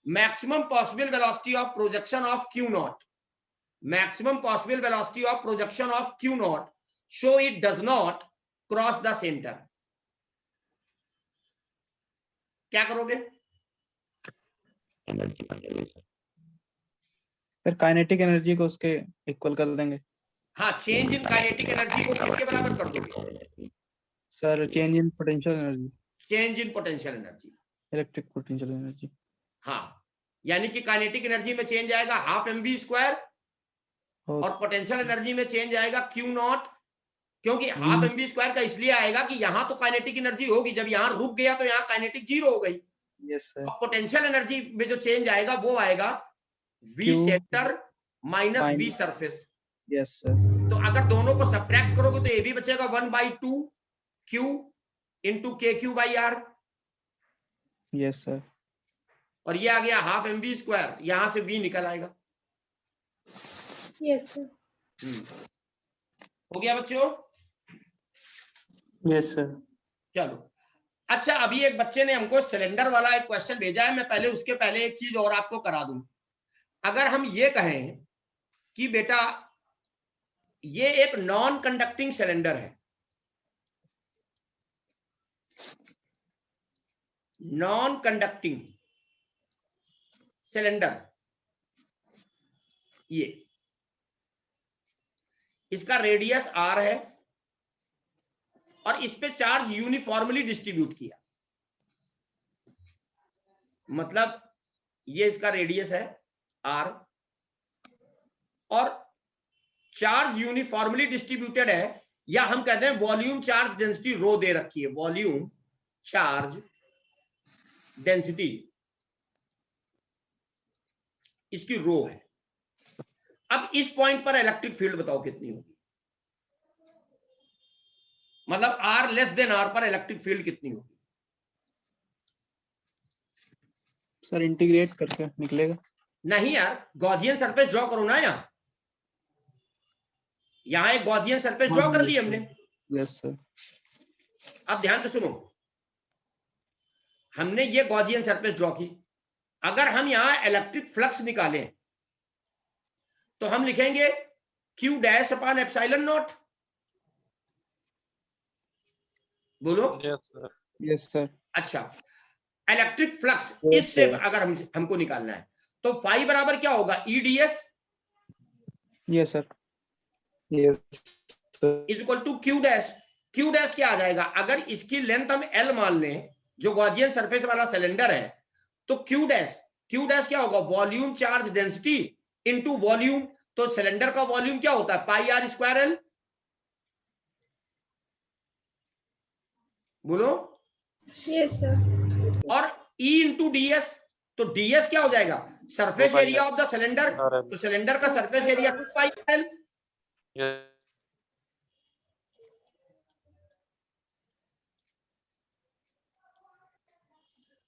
Maximum possible velocity of projection of Q0, maximum possible velocity of projection of Q0 show it does not cross the centre. क्या करोगे? सर काइनेटिक एनर्जी को उसके इक्वल कर देंगे। हाँ, चेंज इन काइनेटिक एनर्जी को किसके बराबर कर दोगे? Sir change in potential energy, change in potential energy, electric potential energy. हाँ, यानी कि काइनेटिक एनर्जी में चेंज आएगा हाफ mv² और पोटेंशियल एनर्जी में चेंज आएगा Q0, क्योंकि हाफ mv² का इसलिए आएगा कि यहां तो काइनेटिक एनर्जी होगी, जब यहां रुक गया तो यहां काइनेटिक 0 हो गई। Yes sir. और पोटेंशियल एनर्जी में जो चेंज आएगा वो आएगा v centre minus v surface. Yes sir. तो अगर दोनों को सब्ट्रैक्ट करोगे तो ये भी बचेगा 1/2 Q into KQ/R। Yes sir. और ये आ गया हाफ mv², यहां से v निकल आएगा। Yes sir. हो गया बच्चों? Yes sir. चलो, अच्छा, अभी एक बच्चे ने हमको सिलेंडर वाला एक क्वेश्चन भेजा है। मैं पहले उसके पहले एक चीज और आपको करा दूं। अगर हम ये कहें कि बेटा ये एक नॉन कंडक्टिंग सिलेंडर है, नॉन कंडक्टिंग सिलेंडर, ये इसका रेडियस r है और इस पे चार्ज यूनिफॉर्मली डिस्ट्रीब्यूट किया, मतलब ये इसका रेडियस है r और चार्ज यूनिफॉर्मली डिस्ट्रीब्यूटेड है, या हम कहते हैं वॉल्यूम चार्ज डेंसिटी रो दे रखी है, वॉल्यूम चार्ज डेंसिटी इसकी रो है। अब इस पॉइंट पर इलेक्ट्रिक फील्ड बताओ कितनी होगी, मतलब r लेस देन r पर इलेक्ट्रिक फील्ड कितनी होगी? सर इंटीग्रेट करके निकलेगा। नहीं यार, गॉसियन सरफेस ड्रॉ करो ना। यहां एक गॉसियन सरफेस ड्रॉ कर ली हमने। Yes sir. अब ध्यान से सुनो, हमने ये गॉसियन सरफेस ड्रॉ की। अगर हम यहां इलेक्ट्रिक फ्लक्स निकालें तो हम लिखेंगे Q'/ε0। बोलो। Yes sir. अच्छा, इलेक्ट्रिक फ्लक्स इससे अगर हमको निकालना है तो फाई बराबर क्या होगा? EDS। Yes sir. Yes is equal to Q'। Q' क्या आ जाएगा? अगर इसकी लेंथ हम L मान लें, जो गॉसियन सरफेस वाला सिलेंडर है, तो Q' क्या होगा? Volume charge density into volume. तो सिलेंडर का वॉल्यूम क्या होता है? πr²L। बोलो। Yes sir. और E इंटू DS, तो DS क्या हो जाएगा? Surface area of the cylinder. तो सिलेंडर का सरफेस एरिया 2πl।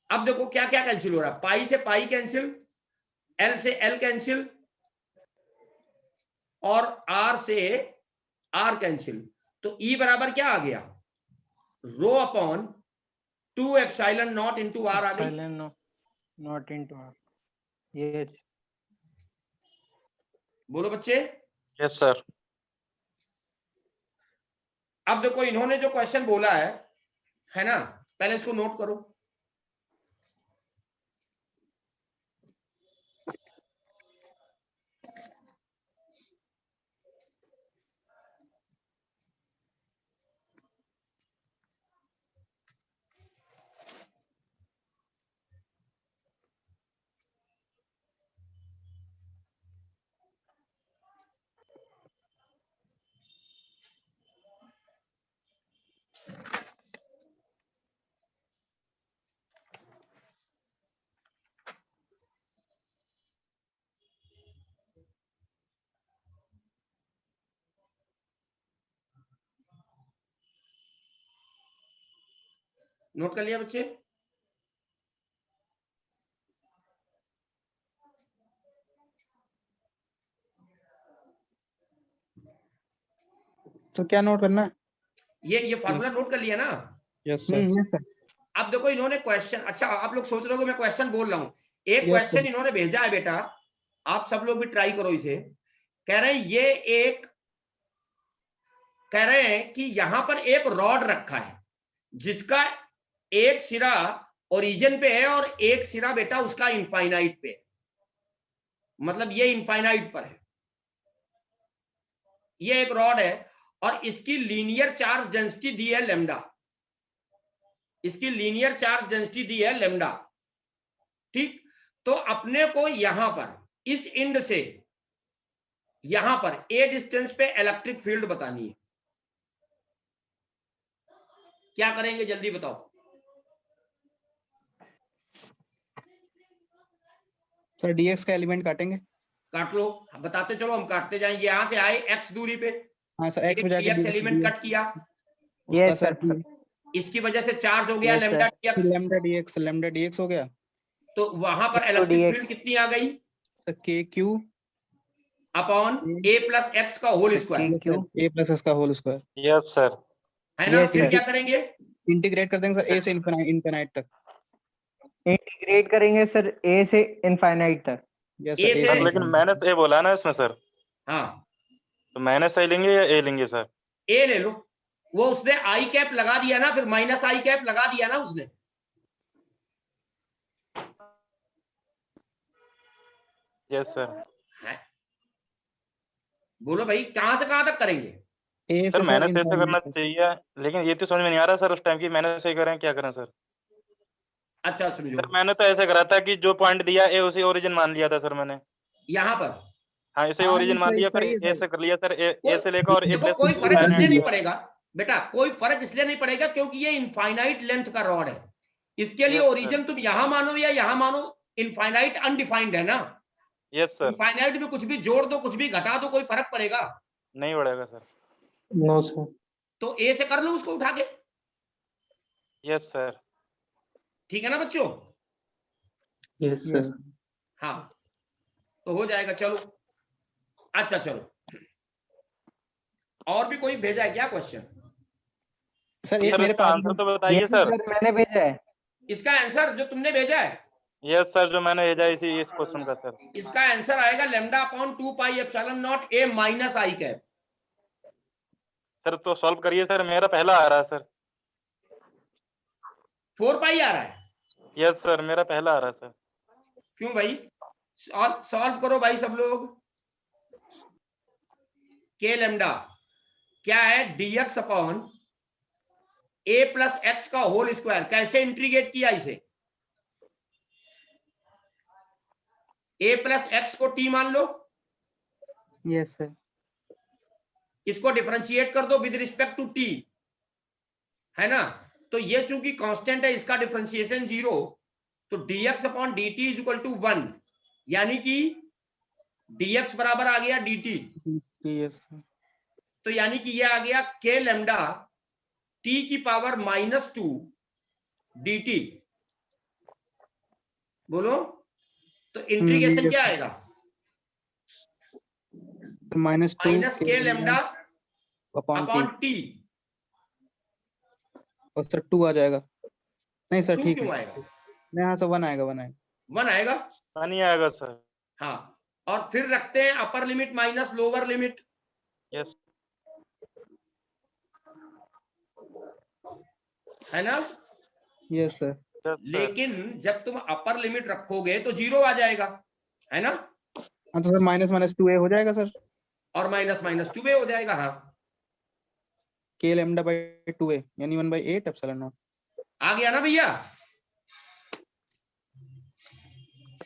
अब देखो क्या क्या कैंसिल हो रहा है। पाई से पाई कैंसिल, L से L कैंसिल और R से R कैंसिल। तो E बराबर क्या आ गया? रो अपॉन 2ε0 इंटू R आ गई। Not into R. यस। बोलो बच्चे। Yes sir. अब देखो इन्होंने जो क्वेश्चन बोला है ना, पहले इसको नोट करो। नोट कर लिया बच्चे? तो क्या नोट करना है? ये फार्मूला नोट कर लिया ना? Yes sir. Yes sir. अब देखो इन्होंने क्वेश्चन, अच्छा आप लोग सोच रहे हो मैं क्वेश्चन बोल रहा हूं, एक Yes, क्वेश्चन sir. इन्होंने भेजा है बेटा, आप सब लोग भी ट्राई करो इसे। कह रहे हैं कह रहे हैं कि यहां पर एक रॉड रखा है जिसका एक सिरा ओरिजिन पे है और एक सिरा बेटा उसका इनफाइनाइट पे है, मतलब ये इनफाइनाइट पर है, ये एक रॉड है और इसकी लीनियर चार्ज डेंसिटी दी है लेमडा, इसकी लीनियर चार्ज डेंसिटी दी है लेमडा, ठीक। तो अपने को यहां पर इस एंड से यहां पर ए डिस्टेंस पे इलेक्ट्रिक फील्ड बतानी है, क्या करेंगे जल्दी बताओ? सर डीएक्स का एलिमेंट काटेंगे। काट लो, बताते चलो, हम काटते जाएंगे। यहां से आए एक्स दूरी पे, हाँ सर, एक्स बजा के डीएक्स एलिमेंट कट किया, उसका सर इसकी वजह से चार्ज हो गया लेमडा डीएक्स, लेमडा डीएक्स हो गया। तो वहां पर इलेक्ट्रिक फील्ड कितनी आ गई? के Q upon A plus x का होल स्क्वायर, ए प्लस एक्स का होल स्क्वायर। Yes sir. है ना? फिर क्या करेंगे? इंटीग्रेट कर देंगे सर ए से इनफिनाइट तक। इंटीग्रेट करेंगे सर ए से इनफाइनाइट तक। यस ए सर। से, लेकिन मैंने तो ए बोला ना इसमें सर, हाँ तो मैंने सही लेंगे या ए लेंगे सर? ए ले लो, वो उसने आई कैप लगा दिया ना, फिर माइनस आई कैप लगा दिया ना उसने। Yes sir. बोलो भाई कहां से कहां तक करेंगे? सर मैंने तो ऐसे करना चाहिए, लेकिन ये तो समझ में नहीं आ रहा सर उस टाइम की मैंने सही करें क्या करें सर? अच्छा समझो, सर मैंने तो ऐसे करा था कि जो पॉइंट दिया ए उसी ओरिजिन मान लिया था सर मैंने। यहाँ पर हाँ इसे ओरिजिन मान लिया, फिर ए से कर लिया सर, ए से लेकर और ए देखो प्लस कोई फर्क इसलिए नहीं पड़ेगा बेटा, कोई फर्क इसलिए नहीं पड़ेगा क्योंकि ये इनफाइनाइट लेंथ का रॉड है, इसके लिए ओरिजिन तुम यहां मानो या यहां मानो, इनफाइनाइट अनडिफाइंड है ना। Yes sir. इनफाइनाइट में कुछ भी जोड़ दो कुछ भी घटा दो, कोई फर्क पड़ेगा? नहीं पड़ेगा सर। No sir. तो ए से कर लो उसको उठा के। Yes sir. ठीक है ना बच्चों? Yes sir. हाँ तो हो जाएगा, चलो। अच्छा चलो, और भी कोई भेजा है क्या क्वेश्चन? सर ये मेरे पास आंसर तो बताइए सर। मैंने भेजा है इसका आंसर जो तुमने भेजा है, यस सर, जो मैंने भेजा इसी इस क्वेश्चन का सर। इसका आंसर आएगा lambda upon 2 pi epsilon not a minus I cap. Sir तो सॉल्व करिए सर, मेरा पहला आ रहा है सर। 4 पाई आ रहा है? यस सर, मेरा पहला आ रहा है सर। क्यों भाई? सॉल्व करो भाई सब लोग। के लेमडा क्या है? dx upon A plus x का होल स्क्वायर। कैसे इंटीग्रेट किया इसे? ए प्लस एक्स को t मान लो, यस सर। इसको डिफरेंशिएट कर दो विद रिस्पेक्ट टू t, है ना? तो ये चूंकि कांस्टेंट है, इसका डिफरेंशिएशन 0, तो dx upon dt is equal to 1, यानी कि dx बराबर आ गया dt। यस। तो यानी कि ये आ गया k लेमडा t की पावर -2 dt। बोलो तो इंटीग्रेशन क्या आएगा? Minus k lambda upon t। और सर 2 आ जाएगा। नहीं सर 2 ठीक क्यों है। आएगा? नहीं हाँ सर 1 आएगा 1 आएगा। नहीं आएगा सर। हाँ, और फिर रखते हैं upper limit minus lower limit. Yes. है ना? Yes sir. लेकिन जब तुम अपर लिमिट रखोगे तो 0 आ जाएगा, है ना? हाँ तो सर -2a हो जाएगा सर। और -2a हो जाएगा। हाँ, k lambda by 2a यानी 1/8 एप्सिलॉन नॉट। आ गया ना भैया?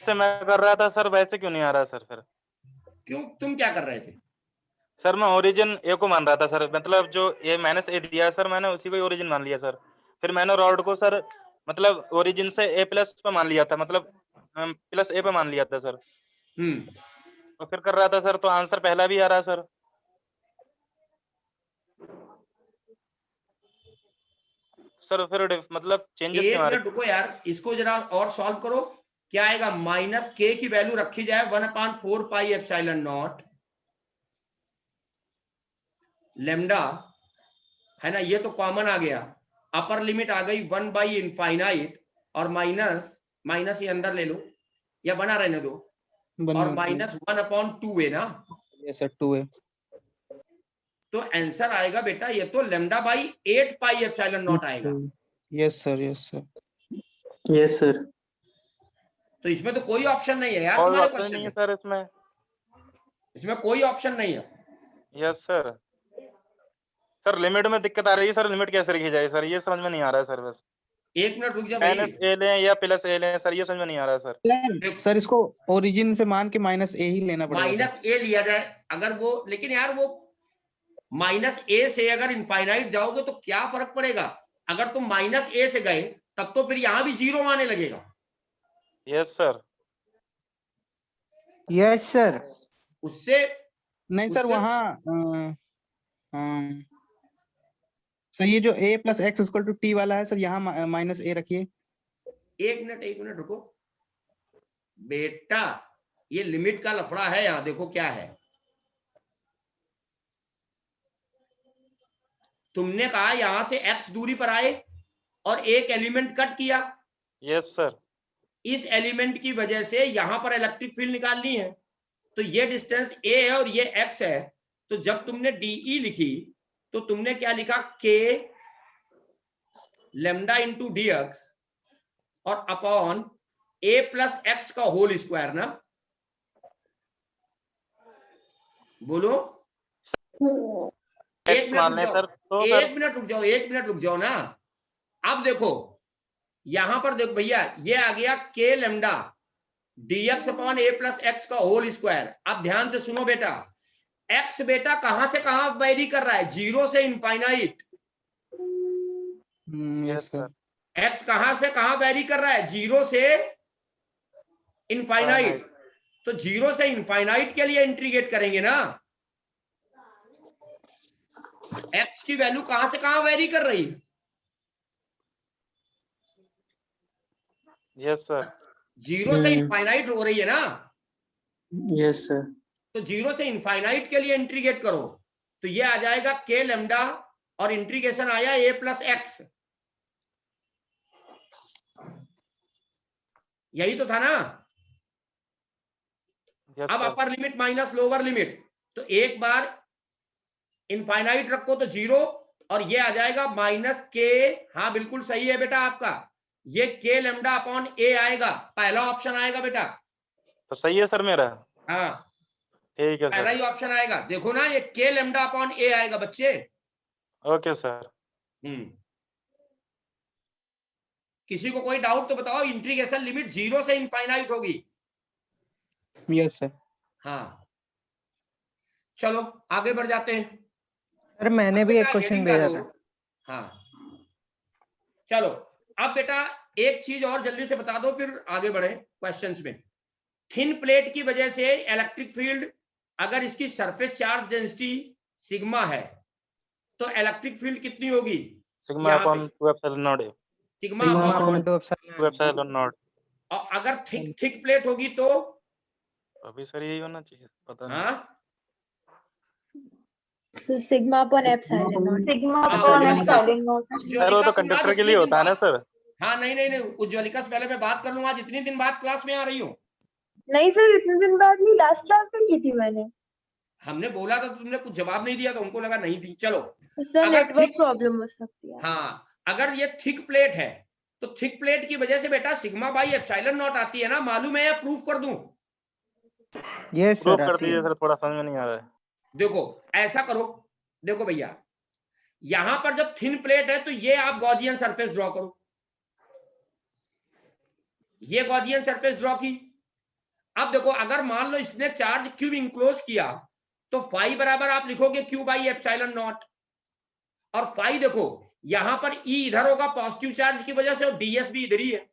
से मैं कर रहा था सर, वैसे क्यों नहीं आ रहा सर? फिर क्यों, तुम क्या कर रहे थे? सर मैं ओरिजिन ए को मान रहा था सर, मतलब जो ए माइनस ए दिया है सर, मैंने उसी को ओरिजिन मान लिया सर। फिर मैंने रॉड को सर मतलब ओरिजिन से ए प्लस पे मान लिया था, मतलब प्लस ए पे मान लिया था सर। और फिर कर रहा था सर, तो आंसर पहला भी आ रहा है सर। सर फिर मतलब चेंजेस एक क्यों आ रहे मिनट रुको यार, इसको जरा और सॉल्व करो। क्या आएगा? माइनस के की वैल्यू रखी जाए 1/4 पाई एप्सिलॉन नॉट लेमडा, है ना, ये तो कॉमन आ गया। अपर लिमिट आ गई 1/इनफाइनाइट और माइनस ये अंदर ले लो या बना रहने दो, और माइनस 1/2 ना। Yes sir 2a। तो आंसर आएगा बेटा ये तो lambda by 8 pi epsilon not आएगा। Yes sir yes sir yes sir. तो इसमें तो कोई ऑप्शन नहीं है यार कोई तुम्हारे ऑप्शन क्वेश्चन नहीं है में, सर इसमें। इसमें कोई ऑप्शन नहीं है। Yes sir. सर लिमिट में दिक्कत आ रही है सर, लिमिट कैसे रखी जाए सर, ये समझ में नहीं आ रहा है सर। बस एक मिनट रुक जा भाई। माइनस ए लें या प्लस ए लें सर, ये समझ में नहीं आ रहा है सर। सर इसको ओरिजिन से मान के माइनस ए ही लेना पड़ेगा माइनस ए लिया जाए अगर वो, लेकिन यार वो माइनस ए से अगर इनफाइनाइट जाओगे तो क्या फर्क पड़ेगा? अगर तुम माइनस ए से गए तब तो फिर यहां भी 0 आने लगेगा। Yes sir. Yes sir. उससे नहीं सर वहाँ सर ये जो a plus X equal to T वाला है सर, यहाँ माइनस ए रखिए। एक मिनट रुको बेटा, ये लिमिट का लफड़ा है। यहां देखो क्या है, तुमने कहा यहां से x दूरी पर आए और एक एलिमेंट कट किया। Yes sir. इस एलिमेंट की वजह से यहां पर इलेक्ट्रिक फील्ड निकालनी है, तो ये डिस्टेंस a है और ये x है। तो जब तुमने de लिखी तो तुमने क्या लिखा? k लेमडा इंटू dx और अपॉन a प्लस एक्स का होल स्क्वायर ना। बोलो। एक मिनट रुक जाओ ना। अब देखो यहां पर देखो भैया, ये आ गया k lambda dx upon a plus x का होल स्क्वायर। अब ध्यान से सुनो बेटा, x बेटा कहां से कहां वेरी कर रहा है? 0 से इनफाइनाइट। Yes sir. x कहां से कहां वेरी कर रहा है? 0 से इनफाइनाइट। तो 0 से इनफाइनाइट के लिए इंटीग्रेट करेंगे ना। x की वैल्यू कहां से कहां वेरी कर रही है? Yes sir. 0 से इनफाइनाइट हो रही है ना। Yes sir. तो 0 से इनफाइनाइट के लिए इंटीग्रेट करो तो ये आ जाएगा k लेमडा और इंटीग्रेशन आया a प्लस एक्स। यही तो था ना। अब upper limit minus lower limit, तो एक बार इनफाइनाइट रखो तो 0 और ये आ जाएगा माइनस के। हाँ बिल्कुल सही है बेटा आपका, ये के लेमडा अपॉन ए आएगा, पहला ऑप्शन आएगा बेटा। तो सही है सर मेरा। हाँ ठीक है पहला सर। ही ऑप्शन आएगा। देखो ना, ये के लेमडा अपॉन ए आएगा बच्चे। Okay sir. किसी को कोई डाउट तो बताओ, इंटीग्रेशन लिमिट 0 से इनफाइनाइट होगी। Yes sir. हाँ चलो आगे बढ़ जाते हैं। सर मैंने भी एक क्वेश्चन भेजा था। हाँ चलो अब बेटा एक चीज और जल्दी से बता दो फिर आगे बढ़े क्वेश्चंस में। थिन प्लेट की वजह से इलेक्ट्रिक फील्ड, अगर इसकी सरफेस चार्ज डेंसिटी सिग्मा है तो इलेक्ट्रिक फील्ड कितनी होगी? Sigma upon 2 epsilon not. Sigma upon 2 epsilon not. और अगर थिक प्लेट होगी तो अभी सर यही होना चाहिए, पता नहीं। हाँ sigma upon epsilon not. Sigma upon epsilon not. Sir वो तो कंडक्टर के लिए होता है ना सर। हाँ नहीं उज्ज्वलिका से पहले मैं बात कर लूँ। आज इतने दिन बाद क्लास में आ रही हूँ। नहीं सर इतने दिन बाद नहीं, लास्ट क्लास में की थी मैंने। हमने बोला था, तुमने कुछ जवाब नहीं दिया तो उनको लगा नहीं दी। चलो सर नेटवर्क प्रॉब्लम हो सकती है। हाँ अगर ये थिक प्लेट है तो थिक प्लेट की वजह से बेटा सिग्मा बाई एप्सिलॉन नॉट आती है ना। मालूम है या प्रूफ कर दूं? यस प्रूफ सर कर दीजिए सर, थोड़ा समझ में नहीं आ रहा है। देखो ऐसा करो, देखो भैया यहां पर जब थिन प्लेट है तो ये आप गॉसियन सरफेस ड्रॉ करो। ये गॉसियन सरफेस ड्रॉ की। अब देखो अगर मान लो इसने चार्ज क्यूब इंक्लोज किया तो फाई बराबर आप लिखोगे क्यू बाई एप्सिलॉन नॉट। और फाई देखो यहां पर ई इधर होगा पॉजिटिव चार्ज की वजह से और डीएस भी इधर ही है।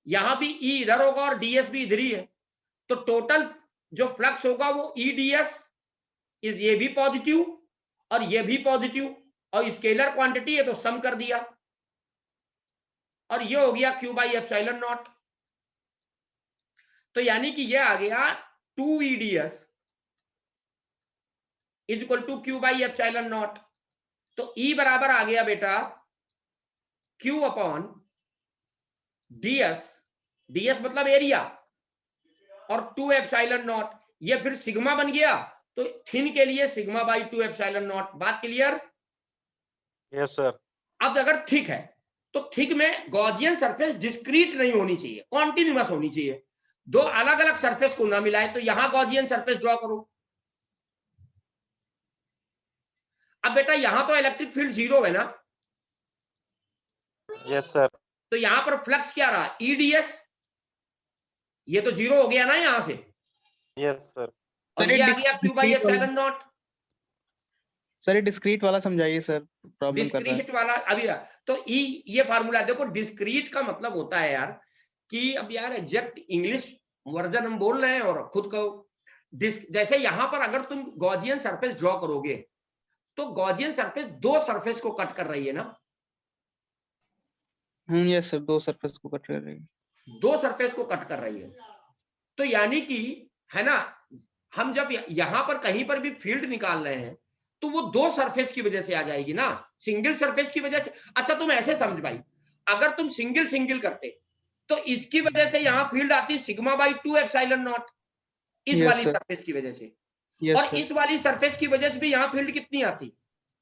यहां भी ई इधर होगा और डीएस भी इधर ही है। तो टोटल जो फ्लक्स होगा वो ई डीएस इस, ये भी पॉजिटिव और ये भी पॉजिटिव और स्केलर क्वांटिटी है तो सम कर दिया। और ये हो गया Q बाई एप्सिलॉन नॉट। तो यानी कि ये आ गया 2 EDS is equal to Q by epsilon not. तो E बराबर आ गया बेटा Q अपॉन DS, DS मतलब एरिया, और 2 एप्सिलॉन नॉट, ये फिर सिग्मा बन गया। तो थिन के लिए सिग्मा बाई 2 एप्सिलॉन नॉट। बात क्लियर? Yes sir. अब अगर थिक है तो थिक में गॉसियन सरफेस डिस्क्रीट नहीं होनी चाहिए, कॉन्टिन्यूअस होनी चाहिए। दो अलग अलग सरफेस को ना मिलाए। तो यहां गॉसियन सरफेस ड्रॉ करो। अब बेटा यहां तो इलेक्ट्रिक फील्ड 0 है ना, यस सर। तो यहां पर फ्लक्स क्या रहा? EDS, ये तो 0 हो गया ना यहां से। Yes sir. और ये आ गया Q by epsilon not. Sir ये डिस्क्रीट वाला समझाइए सर, प्रॉब्लम कर रहा है। डिस्क्रीट वाला अभी तो ये फार्मूला देखो। डिस्क्रीट का मतलब होता है यार कि अब यार एग्जैक्ट इंग्लिश वर्जन हम बोल रहे हैं और खुद को जैसे यहां पर अगर तुम गॉसियन सरफेस ड्रॉ करोगे तो गॉसियन सरफेस दो सरफेस को कट कर रही है ना। यस सर, दो सरफेस को कट कर रही है, दो सरफेस को कट कर रही है। तो यानी कि है ना, हम जब यहां पर कहीं पर भी फील्ड निकाल रहे हैं तो वो दो सरफेस की वजह से आ जाएगी ना, सिंगल सरफेस की वजह से। अच्छा तुम ऐसे समझ भाई, अगर तुम सिंगल सिंगल करते तो इसकी वजह से यहां फील्ड आती सिग्मा बाई 2 एप्सिलॉन नॉट, इस Yes, वाली sir. सरफेस की वजह से। Yes, और sir. इस वाली सरफेस की वजह से भी यहां फील्ड कितनी आती?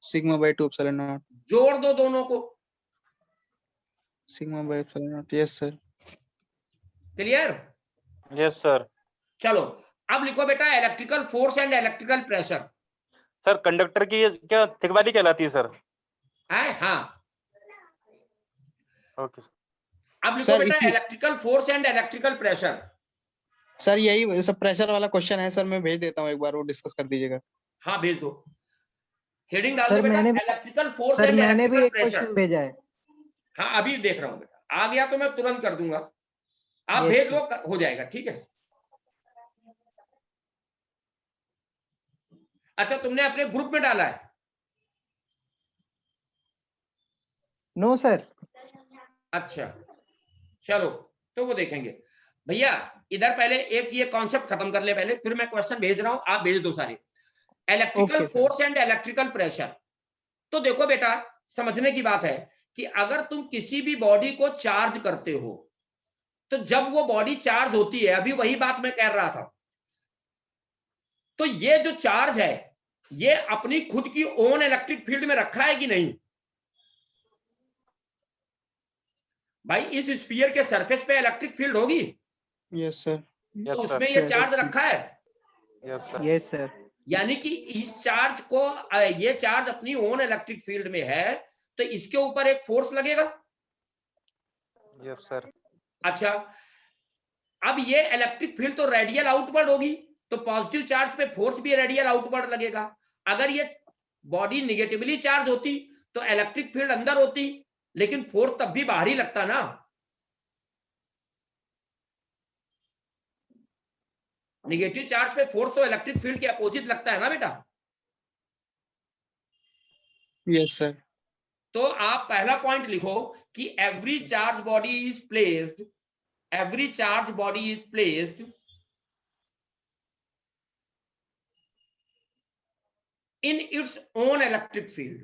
Sigma by 2 epsilon not. जोड़ दो दोनों को। Sigma by epsilon not. Yes sir. Clear? Yes sir. चलो अब लिखो बेटा electrical force and electrical pressure. Sir conductor की ये क्या थिक वाली कहलाती है सर? हाँ ओके सर। अब लिखो बेटा electrical force and electrical pressure. Sir यही सब प्रेशर वाला क्वेश्चन है सर, मैं भेज देता हूँ, एक बार वो डिस्कस कर दीजिएगा। हाँ भेज दो, हेडिंग डाल सर दो बेटा मैंने भी इलेक्ट्रिकल फोर्स सर एंड मैंने भी इलेक्ट्रिकल एक प्रेशर। क्वेश्चन भेजा है। हाँ अभी देख रहा हूँ बेटा, आ गया तो मैं तुरंत कर दूंगा। आप Yes, भेज sir. दो, हो जाएगा। ठीक है। अच्छा तुमने अपने ग्रुप में डाला है? No sir. अच्छा चलो तो वो देखेंगे भैया। इधर पहले एक ये कॉन्सेप्ट खत्म कर ले पहले, फिर मैं क्वेश्चन भेज रहा हूं, आप भेज दो सारे। Electrical Okay, sir. Force and electrical pressure. तो देखो बेटा समझने की बात है कि अगर तुम किसी भी बॉडी को चार्ज करते हो तो जब वो बॉडी चार्ज होती है, अभी वही बात मैं कह रहा था, तो ये जो चार्ज है ये अपनी खुद की ओन इलेक्ट्रिक फील्ड में रखा है कि नहीं? भाई इस स्फीयर के सरफेस पे इलेक्ट्रिक फील्ड होगी। Yes sir. तो उसमें ये चार्ज रखा है। Yes sir. Yes sir. यानी कि इस चार्ज को, ये चार्ज अपनी ओन इलेक्ट्रिक फील्ड में है तो इसके ऊपर एक फोर्स लगेगा। Yes sir. अच्छा अब ये इलेक्ट्रिक फील्ड तो रेडियल आउटवर्ड होगी, तो पॉजिटिव चार्ज पे फोर्स भी रेडियल आउटवर्ड लगेगा। अगर ये बॉडी निगेटिवली चार्ज होती तो इलेक्ट्रिक फील्ड अंदर होती, लेकिन फोर्स तब भी बाहर ही लगता ना। निगेटिव चार्ज पे फोर्स तो इलेक्ट्रिक फील्ड के अपोजिट लगता है ना बेटा। Yes sir. तो आप पहला पॉइंट लिखो कि every charge body is placed in its own electric field.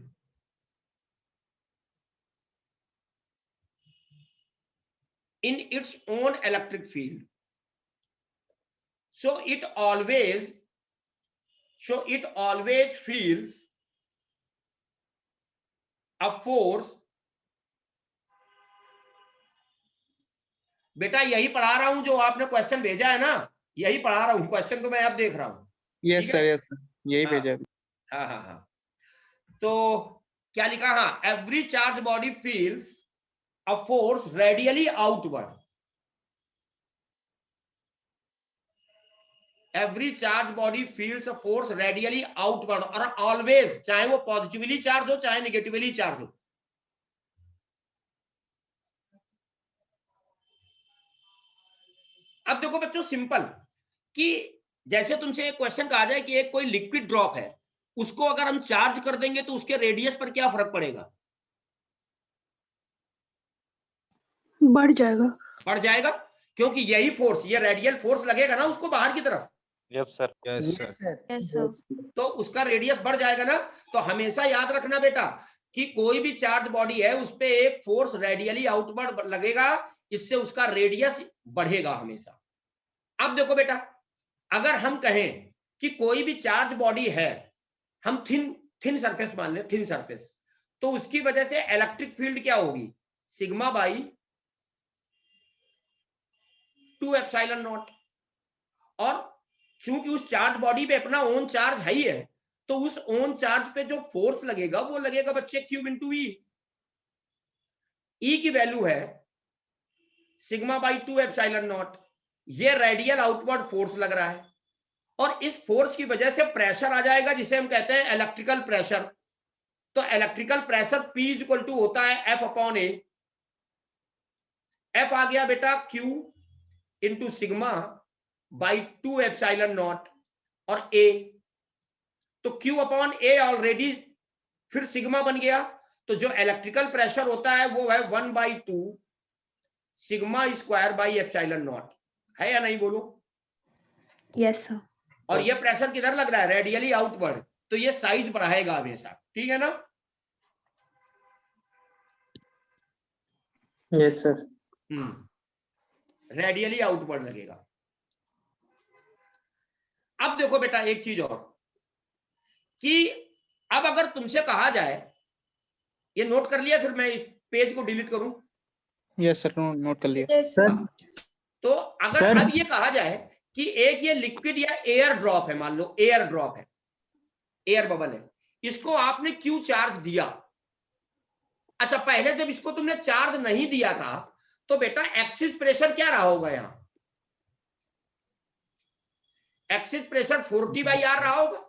In its own electric field. So it always feels a force. बेटा यही पढ़ा रहा हूं जो आपने क्वेश्चन भेजा है ना, यही पढ़ा रहा हूं क्वेश्चन, तो मैं अब देख रहा हूं। यस सर, यस सर, यही भेजा। हाँ तो क्या लिखा? हाँ every charge body feels a force radially outward. Every charge body feels a force radially outward और ऑलवेज, चाहे वो पॉजिटिवली चार्ज हो चाहे निगेटिवली चार्ज हो। अब देखो बच्चों सिंपल, कि जैसे तुमसे एक क्वेश्चन कहा जाए कि एक कोई लिक्विड ड्रॉप है, उसको अगर हम चार्ज कर देंगे तो उसके रेडियस पर क्या फर्क पड़ेगा? बढ़ जाएगा। बढ़ जाएगा, क्योंकि यही फोर्स, ये रेडियल फोर्स लगेगा ना उसको बाहर की तरफ, यस सर। तो उसका रेडियस बढ़ जाएगा ना। तो हमेशा याद रखना बेटा कि कोई भी चार्ज बॉडी है उस पे एक फोर्स रेडियली आउटवर्ड लगेगा, इससे उसका रेडियस बढ़ेगा हमेशा। अब देखो बेटा, अगर हम कहें कि कोई भी चार्ज बॉडी है, हम थिन सरफेस मान ले, थिन सरफेस, तो उसकी वजह से इलेक्ट्रिक फील्ड क्या होगी, सिग्मा बाई 2 एप्सिलॉन नॉट। और चूंकि उस चार्ज बॉडी पे अपना ओन चार्ज है ही है, तो उस ओन चार्ज पे जो फोर्स लगेगा वो लगेगा बच्चे क्यूब इंटू ई। ई की वैल्यू है सिग्मा बाई 2 एप्सिलॉन नॉट। ये रेडियल आउटवर्ड फोर्स लग रहा है, और इस फोर्स की वजह से प्रेशर आ जाएगा जिसे हम कहते हैं इलेक्ट्रिकल प्रेशर। तो electrical pressure P equal to होता है F अपॉन ए। F आ गया बेटा Q into sigma by 2 epsilon not, और A तो Q अपॉन ए ऑलरेडी फिर सिग्मा बन गया। तो जो इलेक्ट्रिकल प्रेशर होता है वो है 1/2 sigma square by epsilon not, है या नहीं बोलो? Yes sir. और ये प्रेशर किधर लग रहा है, रेडियली आउटवर्ड, तो ये साइज बढ़ाएगा हमेशा, ठीक है ना? Yes sir. रेडियली आउटवर्ड लगेगा। अब देखो बेटा एक चीज और, कि अब अगर तुमसे कहा जाए, ये नोट कर लिया, फिर मैं इस पेज को डिलीट करूं? यस सर, नोट कर लिया। Yes sir. तो अगर अब ये कहा जाए कि एक ये लिक्विड या एयर ड्रॉप है, मान लो एयर ड्रॉप है, एयर बबल है, इसको आपने क्यू चार्ज दिया। अच्छा, पहले जब इसको तुमने चार्ज नहीं दिया था तो बेटा एक्सिस प्रेशर क्या रहा होगा, यहां एक्सिस प्रेशर 40/R रहा होगा।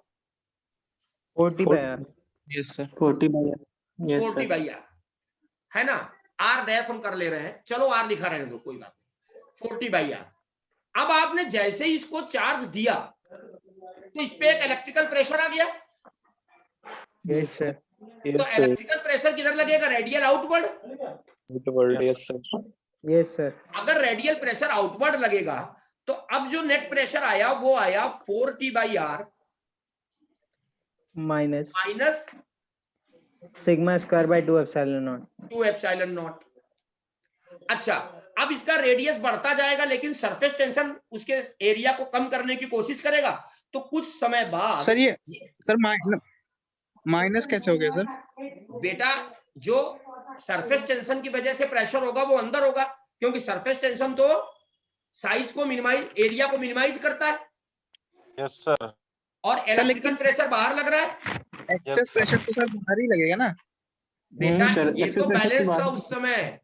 40/R। Yes sir. 40/R। Yes sir. 40/R है ना। R डैश हम कर ले रहे हैं, चलो R लिखा रहने दो, कोई बात नहीं, 40/R। अब आपने जैसे ही इसको चार्ज दिया तो इस पे एक इलेक्ट्रिकल प्रेशर आ गया। Yes sir. तो इलेक्ट्रिकल प्रेशर किधर लगेगा, radial outward. Yes sir. Yes sir. अगर रेडियल प्रेशर आउटवर्ड लगेगा तो अब जो नेट प्रेशर आया वो आया 40/R minus minus sigma square by 2 epsilon not. 2 epsilon not. अच्छा, अब इसका रेडियस बढ़ता जाएगा, लेकिन सरफेस टेंशन उसके एरिया को कम करने की कोशिश करेगा। तो कुछ समय बाद सर ये सर माइनस कैसे हो गया सर? बेटा जो सरफेस टेंशन की वजह से प्रेशर होगा वो अंदर होगा, क्योंकि सरफेस टेंशन तो साइज को मिनिमाइज, एरिया को मिनिमाइज करता है। Yes sir. और इलेक्ट्रिकल प्रेशर बाहर लग रहा है। एक्सेस प्रेशर तो सर बाहर ही लगेगा ना बेटा ये तो बैलेंस था उस समय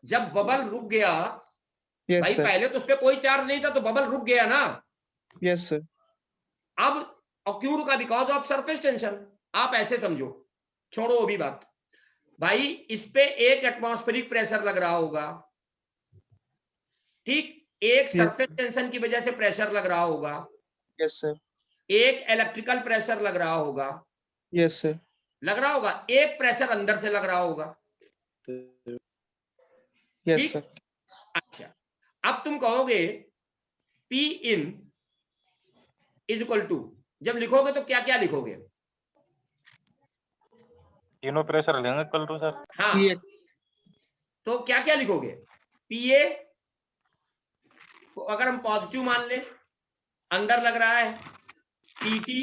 जब बबल रुक गया। भाई पहले तो उस पर कोई चार्ज नहीं था तो बबल रुक गया ना। Yes sir. अब और क्यों रुका, बिकॉज ऑफ सरफेस टेंशन। आप ऐसे समझो, छोड़ो वो भी बात। भाई इस पे एक एटमॉस्फेरिक प्रेशर लग रहा होगा, ठीक, एक सरफेस टेंशन की वजह से प्रेशर लग रहा होगा। Yes sir. एक इलेक्ट्रिकल प्रेशर लग रहा होगा। Yes sir. लग रहा होगा, एक प्रेशर अंदर से लग रहा होगा। Yes sir. अच्छा, अब तुम कहोगे P in is equal to, जब लिखोगे तो क्या क्या लिखोगे? तीनों प्रेशर लेंगे कल टू सर। हाँ, तो क्या क्या लिखोगे? PA को अगर हम पॉजिटिव मान लें, अंदर लग रहा है। PT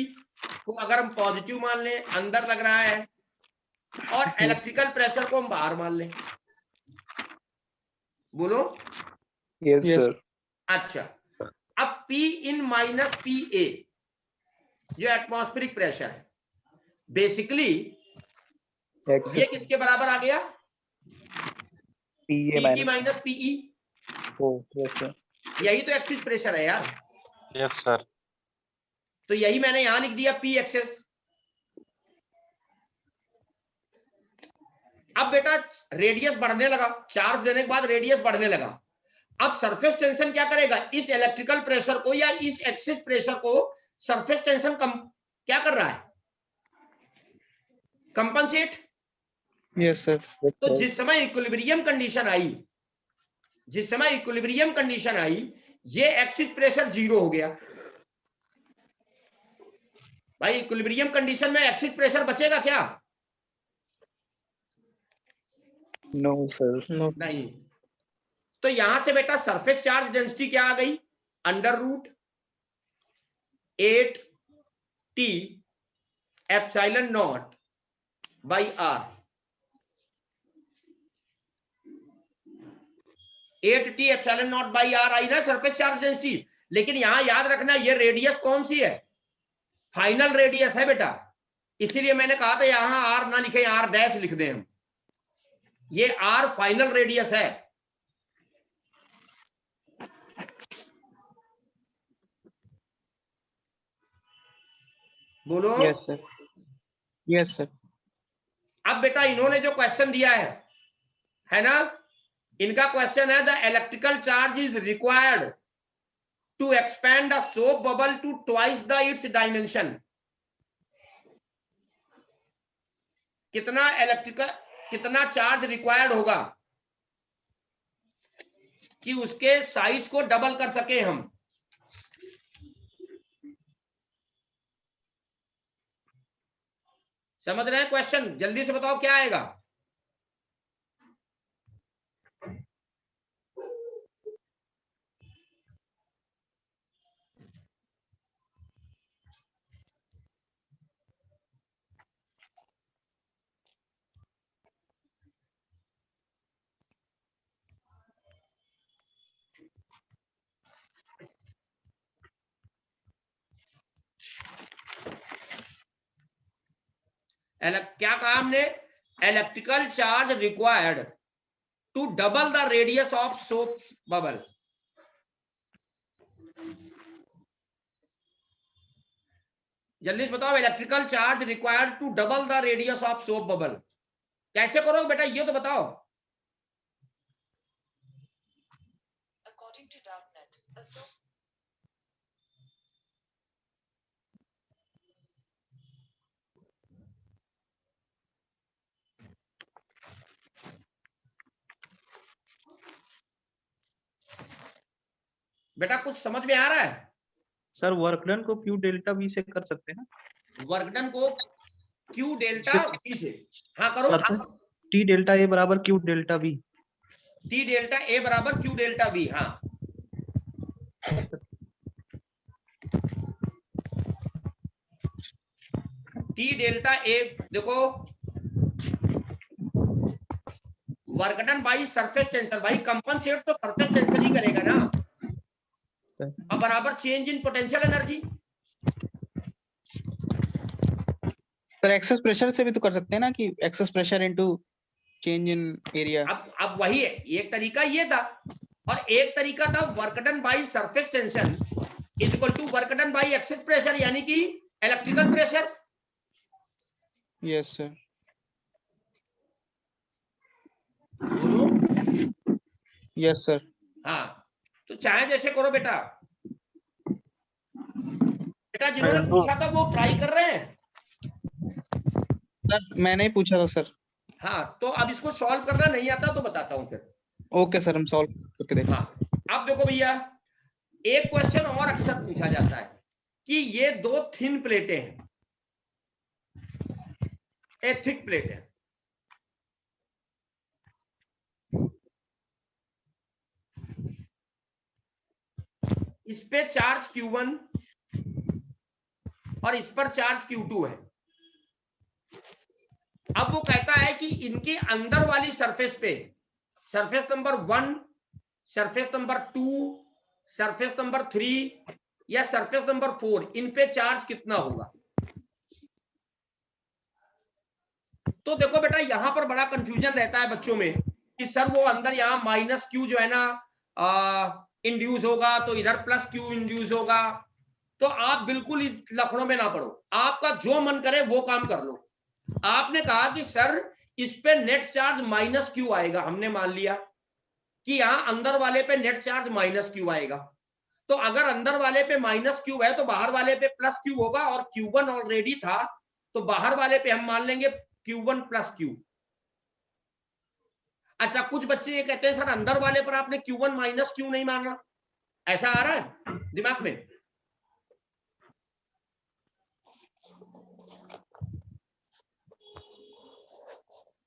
को अगर हम पॉजिटिव मान लें, अंदर लग रहा है। और इलेक्ट्रिकल प्रेशर को हम बाहर मान लें। बोलो। Yes sir. अच्छा, अब P in माइनस PA जो एटमॉस्फेरिक प्रेशर है, बेसिकली ये किसके बराबर आ गया? PT minus PE। Yes sir. यही तो एक्सिस प्रेशर है यार। Yes sir. तो यही मैंने यहां लिख दिया P एक्सेस। अब बेटा रेडियस बढ़ने लगा, चार्ज देने के बाद रेडियस बढ़ने लगा। अब सरफेस टेंशन क्या करेगा, इस इलेक्ट्रिकल प्रेशर को या इस एक्सिस प्रेशर को सरफेस टेंशन क्या कर रहा है, कंपनसेट। Yes sir. तो जिस समय इक्विलिब्रियम कंडीशन आई जिस समय इक्विलिब्रियम कंडीशन आई, ये एक्सिस प्रेशर 0 हो गया। भाई इक्विलिब्रियम कंडीशन में एक्सिस प्रेशर बचेगा क्या? No sir, no. नहीं। तो यहां से बेटा सरफेस चार्ज डेंसिटी क्या आ गई? Under root 8t epsilon not by r। 8t epsilon not by r आई ना सरफेस चार्ज डेंसिटी। लेकिन यहां याद रखना ये रेडियस कौन सी है? फाइनल रेडियस है बेटा, इसीलिए मैंने कहा था यहां r ना लिखे, r डैश लिख दें हम। ये r फाइनल रेडियस है। बोलो। Yes sir, yes sir. अब बेटा इन्होंने जो क्वेश्चन दिया है ना, इनका क्वेश्चन है the electrical charge is required to expand the soap bubble to twice the its dimension. कितना चार्ज रिक्वायर्ड होगा कि उसके साइज को डबल कर सके हम? समझ रहे हैं क्वेश्चन? जल्दी से बताओ क्या आएगा। क्या कहा हमने? Electrical charge required to double the radius of soap bubble. जल्दी से बताओ, electrical charge required to double the radius of soap bubble कैसे करोगे बेटा, ये तो बताओ। According to Darknet, a soap बेटा कुछ समझ में आ रहा है? सर वर्क डन को क्यू डेल्टा वी से कर सकते हैं ना? वर्क डन को क्यू डेल्टा वी से, हाँ करो। सर टी डेल्टा ए बराबर Q delta V. T delta A बराबर क्यू डेल्टा वी, हाँ। टी डेल्टा ए देखो, work done by surface tension. भाई कंपनसेट तो सरफेस टेंशन ही करेगा ना, अब बराबर change in potential energy. Sir excess pressure से भी तो कर सकते हैं ना, कि excess pressure into change in area. अब वही है, एक तरीका ये था और एक तरीका था work done by surface tension is equal to work done by excess pressure, यानी कि इलेक्ट्रिकल प्रेशर। Yes sir. बोलो। Yes sir. हाँ, तो चाहे जैसे करो बेटा। बेटा जिन्होंने पूछा था वो ट्राई कर रहे हैं? सर मैंने ही पूछा था सर। हाँ, तो अब इसको सॉल्व करना नहीं आता तो बताता हूँ फिर। ओके सर, हम सॉल्व करके देखते हैं। हाँ, अब देखो भैया, एक क्वेश्चन और अक्सर पूछा जाता है कि ये दो थिन प्लेटें हैं, एक थिक प्लेट है। इस पे चार्ज Q1 और इस पर चार्ज Q2 है। अब वो कहता है कि इनके अंदर वाली सरफेस पे, surface number 1, surface number 2, surface number 3 या सरफेस नंबर 4, इन पे चार्ज कितना होगा। तो देखो बेटा, यहां पर बड़ा कंफ्यूजन रहता है बच्चों में कि सर वो अंदर यहाँ माइनस Q जो है ना इंड्यूस होगा, तो इधर प्लस Q इंड्यूस होगा। तो आप बिल्कुल लफड़ों में ना पड़ो, आपका जो मन करे वो काम कर लो। आपने कहा कि सर इस पे नेट चार्ज माइनस Q आएगा, हमने मान लिया कि यहां अंदर वाले पे नेट चार्ज माइनस Q आएगा। तो अगर अंदर वाले पे माइनस Q है तो बाहर वाले पे प्लस Q होगा, और Q1 ऑलरेडी था तो बाहर वाले पे हम मान लेंगे Q1 प्लस Q। अच्छा, कुछ बच्चे ये कहते हैं सर अंदर वाले पर आपने Q1 माइनस क्यू नहीं मानना, ऐसा आ रहा है दिमाग में?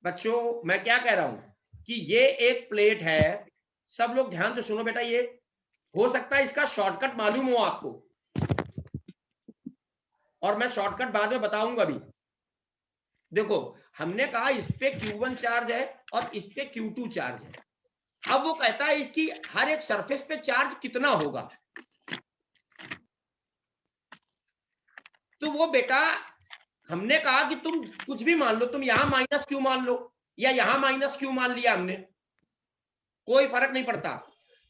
बच्चों मैं क्या कह रहा हूं कि ये एक प्लेट है, सब लोग ध्यान से सुनो बेटा, ये हो सकता है इसका शॉर्टकट मालूम हो आपको, और मैं शॉर्टकट बाद में बताऊंगा भी। देखो हमने कहा इस पे Q1 चार्ज है और इस पे Q2 चार्ज है। अब वो कहता है इसकी हर एक सरफेस पे चार्ज कितना होगा, तो वो बेटा हमने कहा कि तुम कुछ भी मान लो, तुम यहां माइनस क्यू मान लो या यहां माइनस क्यू मान लिया हमने, कोई फर्क नहीं पड़ता।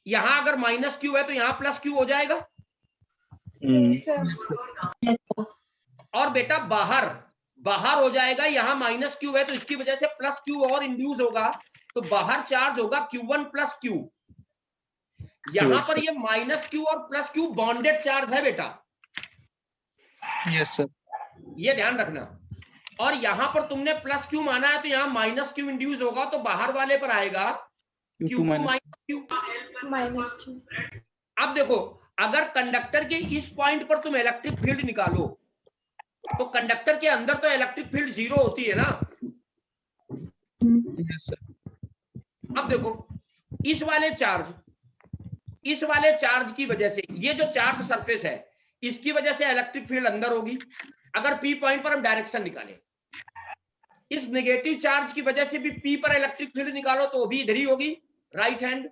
यहां अगर माइनस क्यू है तो यहां प्लस क्यू हो जाएगा। और बेटा बाहर बाहर हो जाएगा, यहां माइनस क्यू है तो इसकी वजह से प्लस क्यू और इंड्यूस होगा, तो बाहर चार्ज होगा Q1 प्लस क्यू। यहां पर ये माइनस क्यू और प्लस क्यू बॉन्डेड चार्ज है बेटा। Yes sir. ये ध्यान रखना। और यहां पर तुमने प्लस क्यू माना है तो यहां माइनस क्यू इंड्यूस होगा, तो बाहर वाले पर आएगा Q2 माइनस क्यू। अब देखो अगर कंडक्टर के इस पॉइंट पर तुम इलेक्ट्रिक फील्ड निकालो तो कंडक्टर के अंदर तो इलेक्ट्रिक फील्ड 0 होती है ना। Yes sir. अब देखो इस वाले चार्ज की वजह से ये जो चार्ज सरफेस है इसकी वजह से इलेक्ट्रिक फील्ड अंदर होगी। अगर P पॉइंट पर हम डायरेक्शन निकालें, इस नेगेटिव चार्ज की वजह से भी P पर इलेक्ट्रिक फील्ड निकालो तो भी इधर ही होगी, right hand.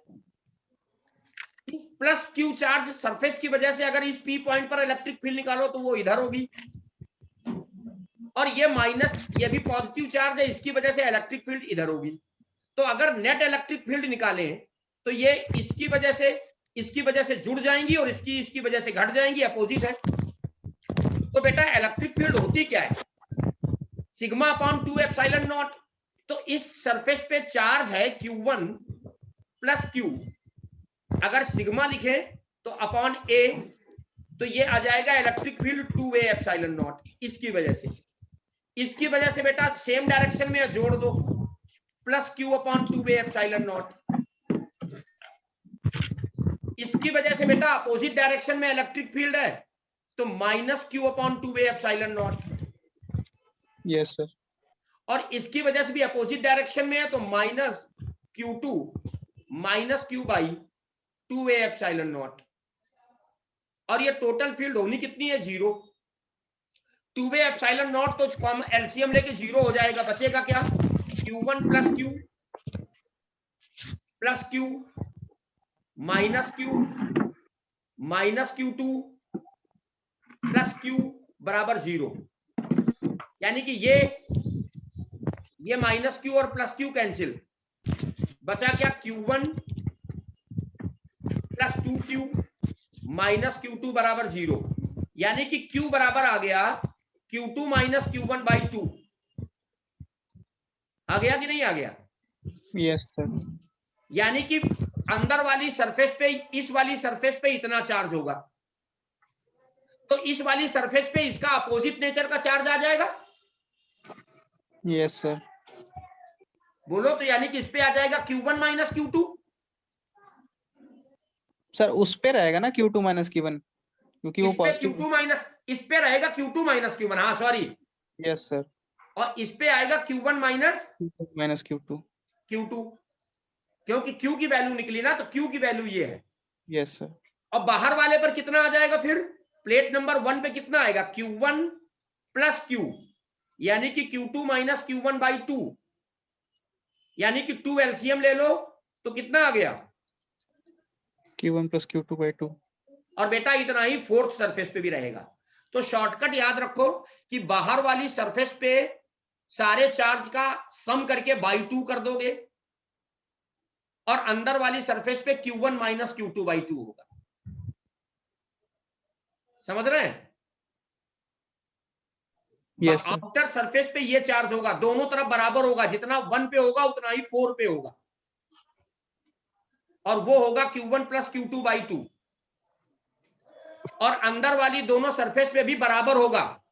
Plus Q charge surface की वजह से अगर इस P पॉइंट पर इलेक्ट्रिक फील्ड निकालो तो वो इधर होगी। और ये माइनस, ये भी पॉजिटिव चार्ज है, इसकी वजह से इलेक्ट्रिक फील्ड इधर होगी। तो अगर नेट इलेक्ट्रिक फील्ड निकालें तो ये इसकी वजह से जुड़ जाएंगी और इसकी वजह से घट जाएंगी, अपोजिट है। तो बेटा इलेक्ट्रिक फील्ड होती क्या है, सिग्मा अपॉन 2 एप्सिलॉन नॉट। तो इस सरफेस पे चार्ज है Q1 प्लस क्यू, अगर सिग्मा लिखे तो अपॉन ए, तो ये आ जाएगा electric field 2a epsilon not. इसकी वजह से बेटा सेम डायरेक्शन में जोड़ दो, plus Q upon 2a epsilon not. इसकी वजह से बेटा अपोजिट डायरेक्शन में इलेक्ट्रिक फील्ड है तो minus Q upon 2a epsilon not. Yes sir. और इसकी वजह से भी अपोजिट डायरेक्शन में है तो minus Q2 minus Q by 2a epsilon not. और ये टोटल फील्ड होनी कितनी है, 0। 2a एप्सिलॉन नॉट तो एलसीएम लेके 0 हो जाएगा, बचेगा क्या, Q1 plus Q minus Q2 plus Q बराबर 0। यानी कि ये माइनस क्यू और प्लस क्यू कैंसिल, बचा क्या Q1 plus 2Q minus Q2 बराबर 0। यानी कि Q बराबर आ गया Q2 माइनस Q1 बाई 2। आ गया कि नहीं आ गया? Yes sir. यानी कि अंदर वाली सरफेस पे, इस वाली सरफेस पे इतना चार्ज होगा, तो इस वाली सरफेस पे इसका अपोजिट नेचर का चार्ज आ जाएगा। Yes sir. बोलो तो, यानी कि इस पे आ जाएगा Q1 माइनस Q2। सर उस पे रहेगा ना Q2 माइनस Q1, क्योंकि वो पॉजिटिव। Q2 माइनस, इस पे रहेगा Q2 माइनस Q1, हाँ सॉरी। Yes sir. और इस पे आएगा Q1 माइनस Q2, क्योंकि Q की वैल्यू निकली ना, तो Q की वैल्यू ये है। Yes sir. और बाहर वाले पर कितना आ जाएगा फिर, प्लेट नंबर 1 पे कितना आएगा, Q1 प्लस Q, यानी कि Q2 माइनस Q1 बाई 2, यानी कि 2 एलसीएम ले लो तो कितना आ गया, Q1 प्लस Q2 बाई 2। और बेटा इतना ही फोर्थ सरफेस पे भी रहेगा। तो शॉर्टकट याद रखो कि बाहर वाली सरफेस पे सारे चार्ज का सम करके बाई 2 कर दोगे और अंदर वाली सरफेस पे Q1 माइनस Q2 बाई 2 होगा। समझ रहे हैं? यस आउटर सरफेस पे ये चार्ज होगा, दोनों तरफ बराबर होगा, जितना 1 पे होगा उतना ही 4 पे होगा, और वो होगा Q1 प्लस Q2 बाई 2। और अंदर वाली दोनों सरफेस पे भी बराबर होगा,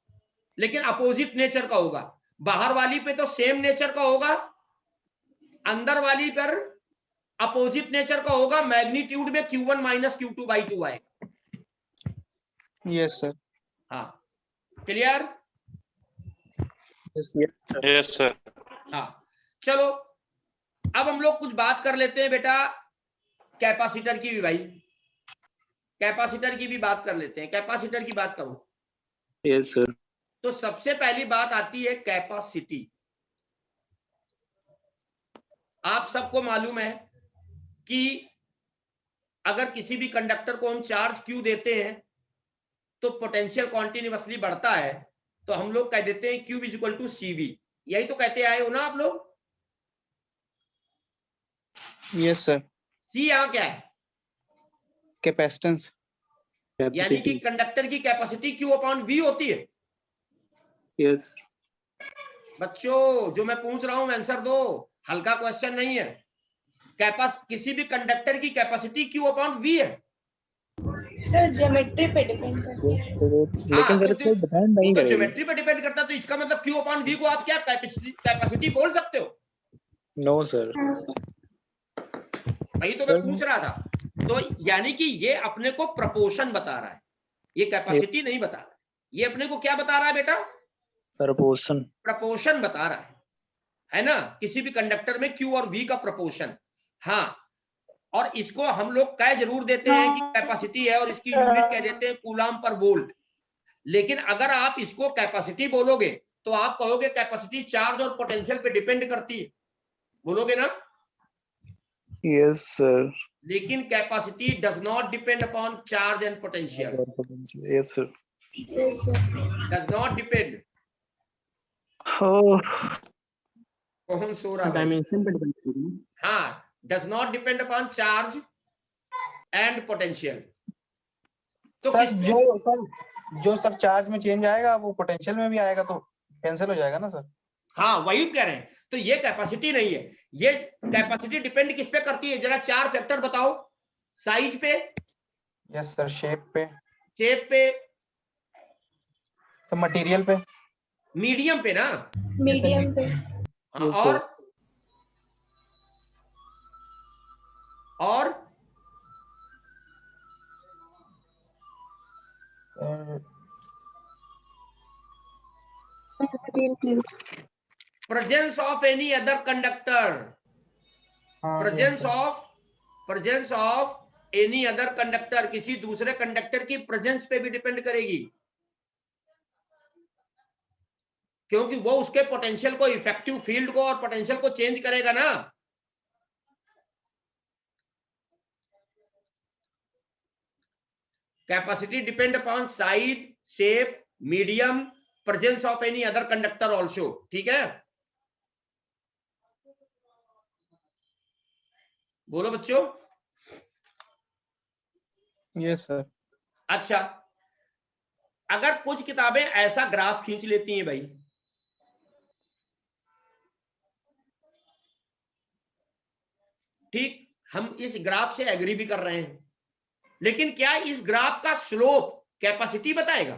लेकिन अपोजिट नेचर का होगा। बाहर वाली पे तो सेम नेचर का होगा, अंदर वाली पर अपोजिट नेचर का होगा, मैग्नीट्यूड में Q1 माइनस Q2/2 आएगा। Yes sir. हाँ क्लियर? Yes sir. हाँ चलो अब हम लोग कुछ बात कर लेते हैं बेटा कैपेसिटर की भी भाई, कैपेसिटर की भी बात कर लेते हैं। कैपेसिटर की बात करूं यस सर। तो सबसे पहली बात आती है कैपेसिटी। आप सबको मालूम है कि अगर किसी भी कंडक्टर को हम चार्ज Q देते हैं तो पोटेंशियल कॉन्टिन्यूअसली बढ़ता है, तो हम लोग कह देते हैं Q = CV। यही तो कहते आए हो ना आप लोग? Yes sir. C यहाँ क्या है? कैपेसिटेंस। यानी कि कंडक्टर की कैपेसिटी Q/V होती है। यस बच्चों जो मैं पूछ रहा हूं आंसर दो, हल्का क्वेश्चन नहीं है। किसी भी कंडक्टर की कैपेसिटी Q/V है। सर ज्योमेट्री पे डिपेंड करता है। लेकिन सर तो डिपेंड नहीं वो तो करेगी। ज्योमेट्री पे डिपेंड करता है, तो इसका मतलब Q/V को आप क्या कैपेसिटी बोल सकते हो? No sir. वही तो मैं पूछ रहा था। तो यानी कि ये अपने को प्रपोर्शन बता रहा है, ये कैपेसिटी नहीं बता रहा है। ये अपने को क्या बता रहा है बेटा? प्रपोर्शन। प्रपोर्शन बता रहा है ना, किसी भी कंडक्टर में Q और V का प्रपोर्शन। हाँ, और इसको हम लोग कह जरूर देते हैं कि कैपेसिटी है और इसकी यूनिट कह देते हैं कूलाम पर वोल्ट। लेकिन अगर आप इसको कैपेसिटी बोलोगे तो आप कहोगे कैपेसिटी चार्ज और पोटेंशियल पे डिपेंड करती है, बोलोगे ना? Yes sir. लेकिन capacity does not depend upon charge and potential. Yes sir. Does not depend. कौन सो रहा है? डायमेंशन पे डिपेंड करती है। हाँ, does not depend upon charge and potential. तो जो सर चार्ज में चेंज आएगा वो पोटेंशियल में भी आएगा, तो कैंसिल हो जाएगा ना सर। हाँ वही कह रहे हैं। तो ये कैपेसिटी नहीं है। ये कैपेसिटी डिपेंड किस पे करती है? जरा 4 फैक्टर बताओ। साइज पे? Yes sir. शेप पे? शेप पे? सर मटेरियल पे? मीडियम पे ना? मीडियम पे। हाँ, और presence of any other conductor. Presence of any other conductor, किसी दूसरे कंडक्टर की प्रेजेंस पे भी डिपेंड करेगी, क्योंकि वो उसके पोटेंशियल को, इफेक्टिव फील्ड को और पोटेंशियल को चेंज करेगा ना। Capacity depend upon size, shape, medium, presence of any other conductor also. ठीक है, बोलो बच्चों। Yes sir. अच्छा, अगर कुछ किताबें ऐसा ग्राफ खींच लेती हैं भाई, ठीक, हम इस ग्राफ से एग्री भी कर रहे हैं, लेकिन क्या इस ग्राफ का स्लोप कैपेसिटी बताएगा?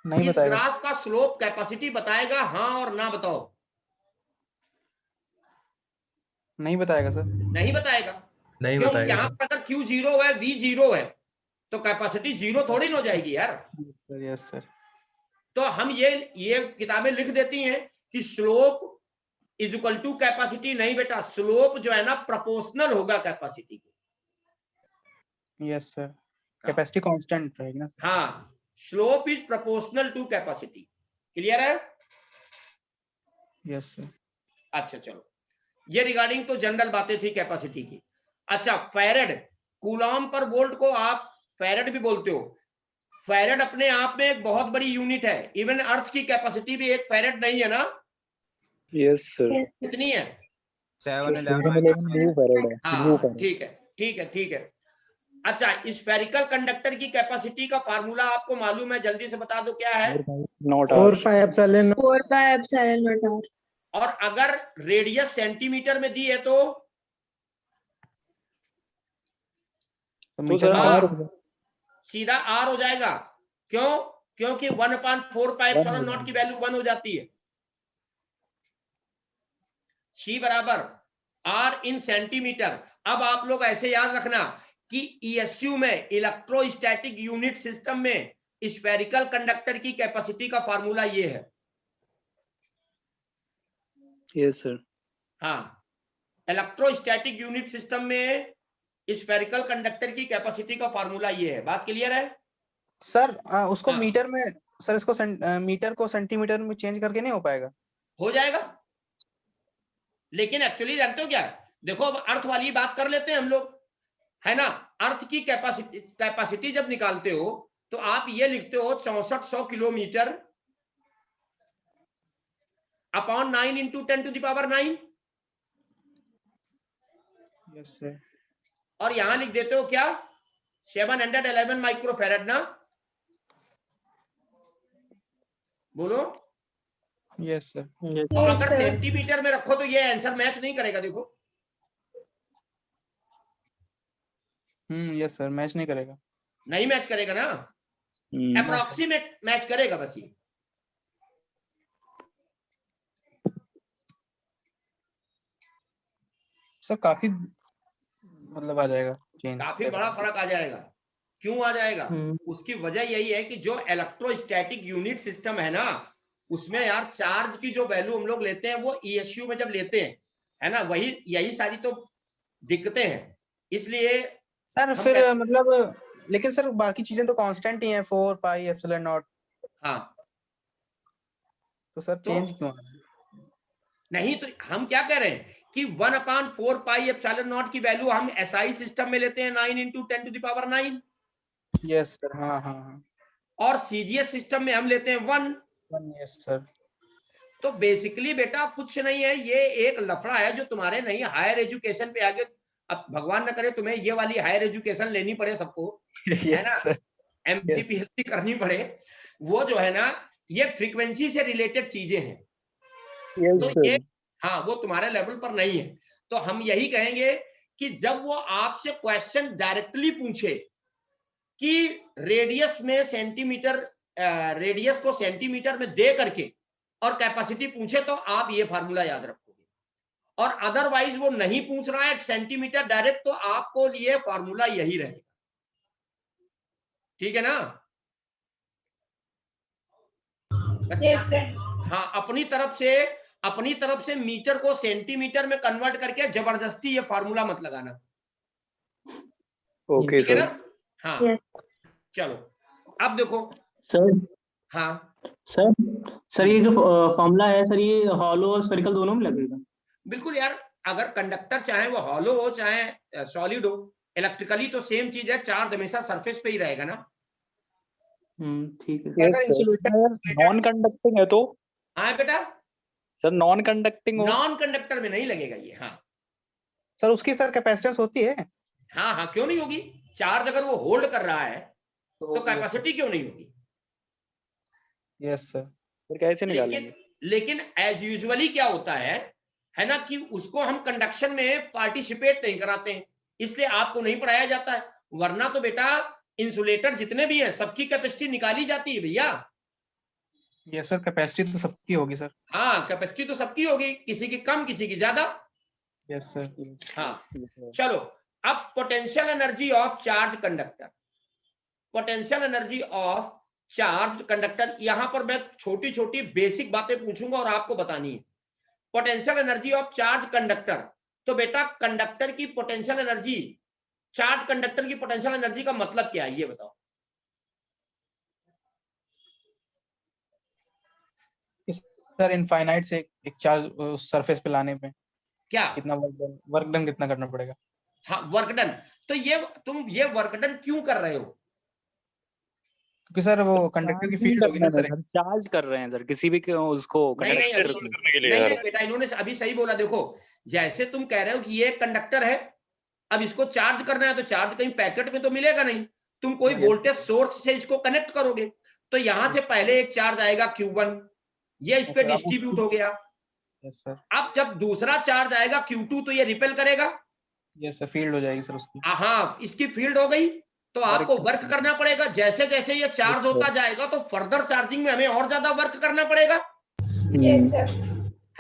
नहीं इस बताएगा। ग्राफ का स्लोप कैपेसिटी बताएगा? हाँ और ना बताओ। नहीं बताएगा सर। नहीं बताएगा। नहीं क्यों? बताएगा यहाँ पर अगर Q 0 है, V 0 है, तो कैपेसिटी 0 थोड़ी ना हो जाएगी यार। Yes sir. तो हम ये किताबें लिख देती हैं कि slope is equal to capacity. नहीं बेटा, स्लोप जो है ना प्रोपोर्शनल होगा कैपेसिटी के। Yes sir. कैपेसिटी कांस्टेंट रहेगी ना। हाँ, slope is proportional to capacity. Clear है? Yes sir. अच्छा चलो, ये रिगार्डिंग तो जनरल बातें थी कैपेसिटी की। अच्छा, फैरेड, कूलॉम पर वोल्ट को आप फैरेड भी बोलते हो। फैरेड अपने आप में एक बहुत बड़ी यूनिट है। इवन अर्थ की कैपेसिटी भी एक फैरेड नहीं है ना? Yes sir. कितनी है? 711 फैरेड है। हाँ ठीक है, ठीक है, ठीक है। अच्छा, स्फेरिकल कंडक्टर की कैपेसिटी का फार्मूला आपको मालूम है? जल्दी से बता दो क्या है? 4πε0 और अगर रेडियस सेंटीमीटर में दी है तो सर हाँ, सीधा R हो जाएगा। क्यों? क्योंकि 1/4 पाई एप्सिलॉन नॉट की वैल्यू 1 हो जाती है। C बराबर R इन सेंटीमीटर। अब आप लोग ऐसे याद रखना कि ESU में इलेक्ट्रोस्टैटिक यूनिट सिस्टम में स्फेरिकल कंडक्टर की कैपेसिटी का फार्मूला ये है। Yes sir. हाँ, इलेक्ट्रोस्टैटिक यूनिट सिस्टम में स्फेरिकल कंडक्टर की कैपेसिटी का फार्मूला ये है। बात क्लियर है सर? उसको हाँ। मीटर में सर, इसको मीटर को सेंटीमीटर में चेंज करके नहीं हो पाएगा? हो जाएगा, लेकिन एक्चुअली जानते हो क्या है, देखो अब अर्थ वाली बात कर लेते हैं हम लोग, है ना। अर्थ की कैपेसिटी जब निकालते हो तो आप ये लिखते हो 6400 kilometre upon 9 into 10⁹9। Yes sir. और यहां लिख देते हो क्या 711 माइक्रोफैराड ना, बोलो। Yes sir. तो अगर सेंटीमीटर में रखो तो ये आंसर मैच नहीं करेगा। देखो यस सर, मैच नहीं करेगा। नहीं मैच करेगा ना, अप्रोक्सीमेट मैच करेगा बस ये। सर काफी मतलब आ जाएगा चेंज, काफी बड़ा फर्क आ जाएगा। क्यों आ जाएगा? उसकी वजह यही है कि जो इलेक्ट्रोस्टैटिक यूनिट सिस्टम है ना, उसमें यार चार्ज की जो वैल्यू हम लोग लेते हैं वो ESU में जब लेते हैं, है ना, वही यही सारी तो दिक्कतें हैं। इसलिए सर फिर मतलब, लेकिन सर बाकी चीजें तो कांस्टेंट ही हैं, 4 पाई एप्सिलॉन नॉट। हाँ, तो सर चेंज क्यों आ रहा है? नहीं तो हम क्या कह रहे हैं कि 1/4 पाई एप्सिलॉन नॉट की वैल्यू हम SI सिस्टम में लेते हैं 9 इंटू 10⁹9। Yes sir. हाँ हाँ हाँ। और CGS सिस्टम में हम लेते हैं 1। Yes sir. तो बेसिकली बेटा कुछ नहीं है, ये एक लफड़ा है जो तुम्हारे नहीं हायर एजुकेशन पे आगे, अब भगवान न करे तुम्हें ये वाली हायर एजुकेशन लेनी पड़े सबको, है ना, MGPSC करनी पड़े, वो जो है ना ये फ्रीक्वेंसी से रिलेटेड चीजें हैं। तो ये हाँ वो तुम्हारे लेवल पर नहीं है। तो हम यही कहेंगे कि जब वो आपसे क्वेश्चन डायरेक्टली पूछे कि रेडियस में सेंटीमीटर, रेडियस को सेंटीमीटर में दे करके और कैपेसिटी पूछे, तो आप ये फार्मूला याद रखोगे। और अदरवाइज वो नहीं पूछ रहा है सेंटीमीटर डायरेक्ट, तो आपको लिए फार्मूला यही रहेगा। ठीक है ना? Yes sir. हाँ, अपनी तरफ से मीटर को सेंटीमीटर में कन्वर्ट करके जबरदस्ती ये फार्मूला मत लगाना। ओके ठीक है सर। ना? हाँ चलो अब देखो सर। हाँ सर ये जो फॉर्मूला है सर, ये हॉलो और स्फेरिकल दोनों में लगेगा? बिल्कुल यार, अगर कंडक्टर चाहे वो हॉलो हो चाहे सॉलिड हो, इलेक्ट्रिकली तो सेम चीज है, चार्ज हमेशा सरफेस पे ही रहेगा ना। ठीक है। नॉन कंडक्टिंग है तो? हाँ बेटा, सर नॉन कंडक्टिंग हो? नॉन कंडक्टर में नहीं लगेगा ये। हाँ सर उसकी सर कैपेसिटेंस होती है? हाँ हाँ, क्यों नहीं होगी? चार्ज अगर वो होल्ड कर रहा है तो कैपेसिटी क्यों नहीं होगी? Yes sir. सर कैसे निकालेंगे? लेकिन एज यूजुअली क्या होता है ना, कि उसको हम कंडक्शन में पार्टिसिपेट नहीं कराते हैं, इसलिए आपको नहीं पढ़ाया जाता है। वरना तो बेटा इंसुलेटर जितने भी हैं सबकी कैपेसिटी निकाली जाती है भैया। यस सर, कैपेसिटी तो सबकी होगी सर। हाँ, कैपेसिटी तो सबकी होगी, किसी की कम किसी की ज्यादा। Yes sir. हाँ चलो, अब potential energy of charge conductor, potential energy of charge conductor, यहां पर मैं छोटी छोटी बेसिक बातें पूछूंगा और आपको बतानी है। Potential energy of charge conductor, तो बेटा कंडक्टर की पोटेंशियल एनर्जी, चार्ज कंडक्टर की पोटेंशियल एनर्जी का मतलब क्या है ये बताओ। सर इनफाइनाइट से एक चार्ज सरफेस पे लाने में क्या कितना वर्क डन कितना करना पड़ेगा? हाँ वर्क डन, तो ये तुम ये वर्क डन क्यों कर रहे हो? क्योंकि सर वो कंडक्टर की फील्ड होगी ना सर, चार्ज कर रहे हैं सर किसी भी उसको कंडक्टर करने के लिए। नहीं बेटा, इन्होंने अभी सही बोला। देखो जैसे तुम कह रहे हो कि ये कंडक्टर है, अब इसको चार्ज करना है, तो चार्ज कहीं पैकेट में तो मिलेगा नहीं, तुम कोई वोल्टेज सोर्स से इसको कनेक्ट करोगे, तो यहां से पहले एक चार्ज आएगा Q1, ये इस पे डिस्ट्रीब्यूट हो गया। अब जब दूसरा चार्ज आएगा Q2, तो ये रिपेल करेगा। यस सर, फील्ड हो जाएगी सर उसकी। हाँ, इसकी फील्ड हो गई। तो आपको वर्क करना पड़ेगा। जैसे जैसे ये चार्ज होता जाएगा तो फर्दर चार्जिंग में हमें और ज्यादा वर्क करना पड़ेगा। Yes sir.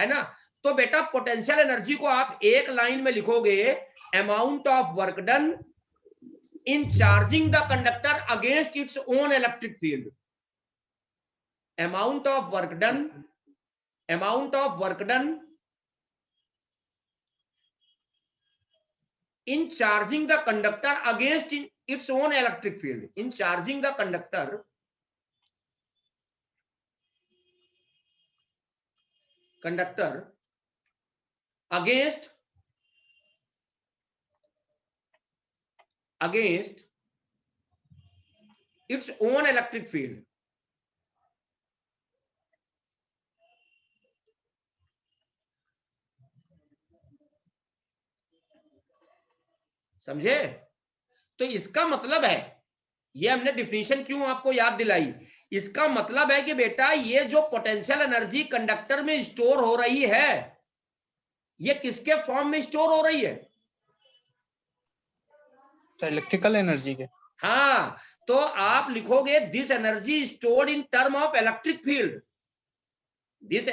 है ना। तो बेटा पोटेंशियल एनर्जी को आप एक लाइन में लिखोगे, amount of work done in charging the conductor against its own electric field. Amount of work done in charging the conductor against its own electric field. In charging the conductor against its own electric field. समझे। तो इसका मतलब है, ये हमने definition क्यों आपको याद दिलाई, इसका मतलब है कि बेटा ये जो पोटेंशियल एनर्जी कंडक्टर में स्टोर हो रही है, ये किसके फॉर्म में स्टोर हो रही है? इलेक्ट्रिकल एनर्जी के। हाँ, तो आप लिखोगे this energy stored in term of electric field. This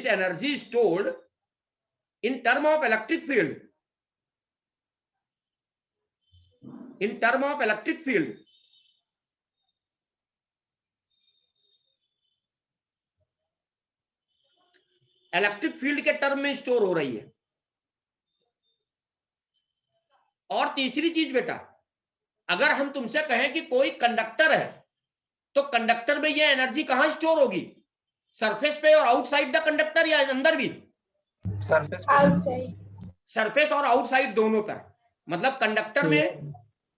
energy stored in term of electric field. Electric field के टर्म में स्टोर हो रही है। और तीसरी चीज बेटा, अगर हम तुमसे कहें कि कोई कंडक्टर है, तो कंडक्टर में ये एनर्जी कहां स्टोर होगी? सरफेस पे और आउटसाइड द कंडक्टर, या अंदर भी? सरफेस और आउटसाइड दोनों पर। मतलब कंडक्टर में,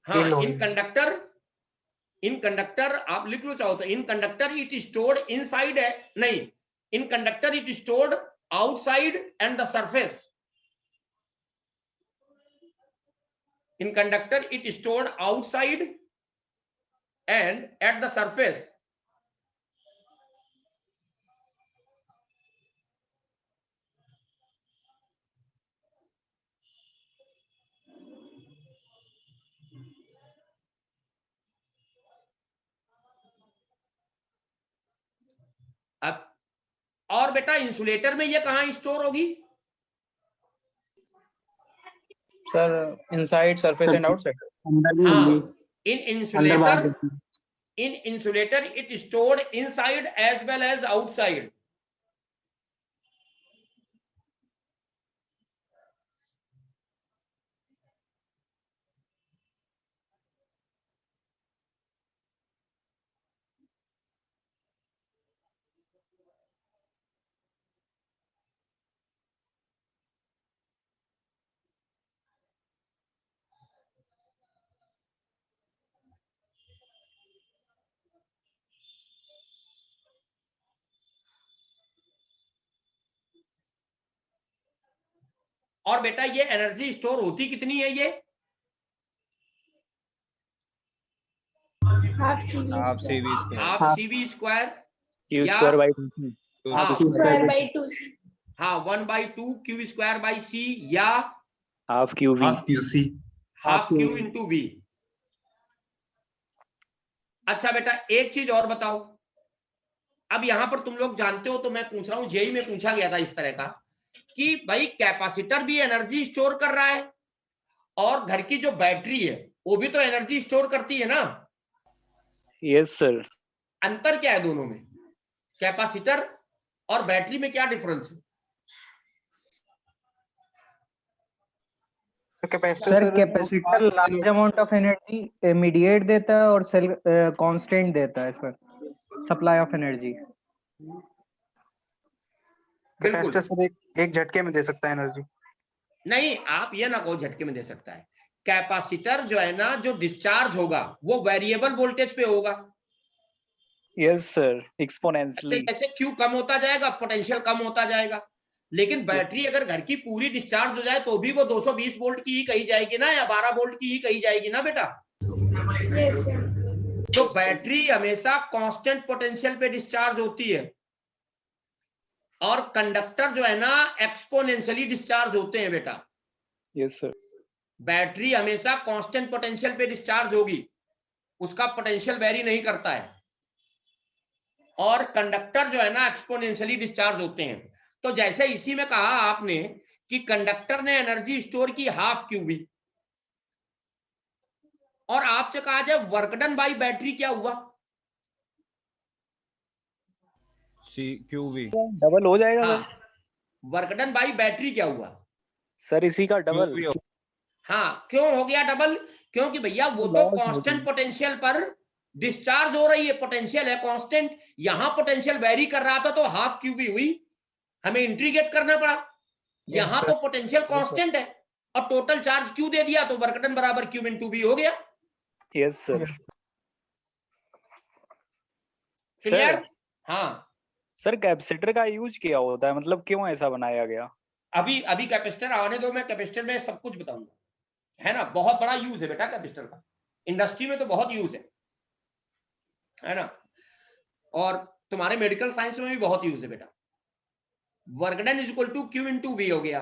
हाँ, इन कंडक्टर आप लिख लो चाहो तो, in conductor it stored inside है, नहीं, in conductor it stored outside and the surface. In conductor it stored outside and at the surface. अब और बेटा इंसुलेटर में ये कहां स्टोर होगी? Sir inside, surface and outside. In insulator it stored inside as well as outside. और बेटा ये एनर्जी स्टोर होती कितनी है? ये half CV square Q square by 2C। हाँ, 1/2 Q स्क्वायर बाई C, या half QV half Q into V। अच्छा बेटा एक चीज और बताओ, अब यहां पर तुम लोग जानते हो तो मैं पूछ रहा हूं, जेई में पूछा गया था इस तरह का कि भाई कैपेसिटर भी एनर्जी स्टोर कर रहा है और घर की जो बैटरी है वो भी तो एनर्जी स्टोर करती है ना? Yes sir. अंतर क्या है दोनों में? कैपेसिटर और बैटरी में क्या डिफरेंस है? Sir capacitor large amount of energy immediate देता है और सेल कांस्टेंट देता है sir, supply of energy. Capacitor sir एक झटके में दे सकता है एनर्जी। नहीं, आप ये ना कहो झटके में दे सकता है। कैपेसिटर जो है ना, जो डिस्चार्ज होगा वो वेरिएबल वोल्टेज पे होगा। Yes sir, exponentially. जैसे क्यू कम होता जाएगा पोटेंशियल कम होता जाएगा। लेकिन बैटरी अगर घर की पूरी डिस्चार्ज हो जाए तो भी वो 220 वोल्ट की ही कही जाएगी ना, या 12 वोल्ट की ही कही जाएगी ना बेटा? Yes sir. तो बैटरी हमेशा कांस्टेंट पोटेंशियल पे डिस्चार्ज होती है और कंडक्टर जो है ना एक्सपोनेंशियली डिस्चार्ज होते हैं बेटा। Yes sir. बैटरी हमेशा कांस्टेंट पोटेंशियल पे डिस्चार्ज होगी, उसका पोटेंशियल वेरी नहीं करता है, और कंडक्टर जो है ना एक्सपोनेंशियली डिस्चार्ज होते हैं। तो जैसे इसी में कहा आपने कि कंडक्टर ने एनर्जी स्टोर की हाफ क्यूबी, और आपसे कहा जाए वर्क डन बाई बैटरी क्या हुआ? क्यूवी डबल हो जाएगा हाँ, sir. Work done by battery क्या हुआ? सर इसी का डबल। हाँ, क्यों हो गया डबल? क्योंकि भैया वो तो कांस्टेंट पोटेंशियल पर डिस्चार्ज हो रही है, पोटेंशियल है कांस्टेंट, यहां पोटेंशियल वेरी कर रहा था तो हाफ क्यूबी हुई, हमें इंटीग्रेट करना पड़ा। यहां तो पोटेंशियल कांस्टेंट है और टोटल चार्ज क्यू दे दिया, तो वर्क डन बराबर क्यू इनटू बी हो गया। Yes sir. क्लियर? हाँ सर कैपेसिटर का यूज क्या होता है, मतलब क्यों ऐसा बनाया गया? अभी कैपेसिटर आने दो, मैं कैपेसिटर में सब कुछ बताऊंगा, है ना। बहुत बड़ा यूज है बेटा कैपेसिटर का, इंडस्ट्री में तो बहुत यूज है ना, और तुम्हारे मेडिकल साइंस में भी बहुत यूज है बेटा। Work done is equal to Q into V हो गया,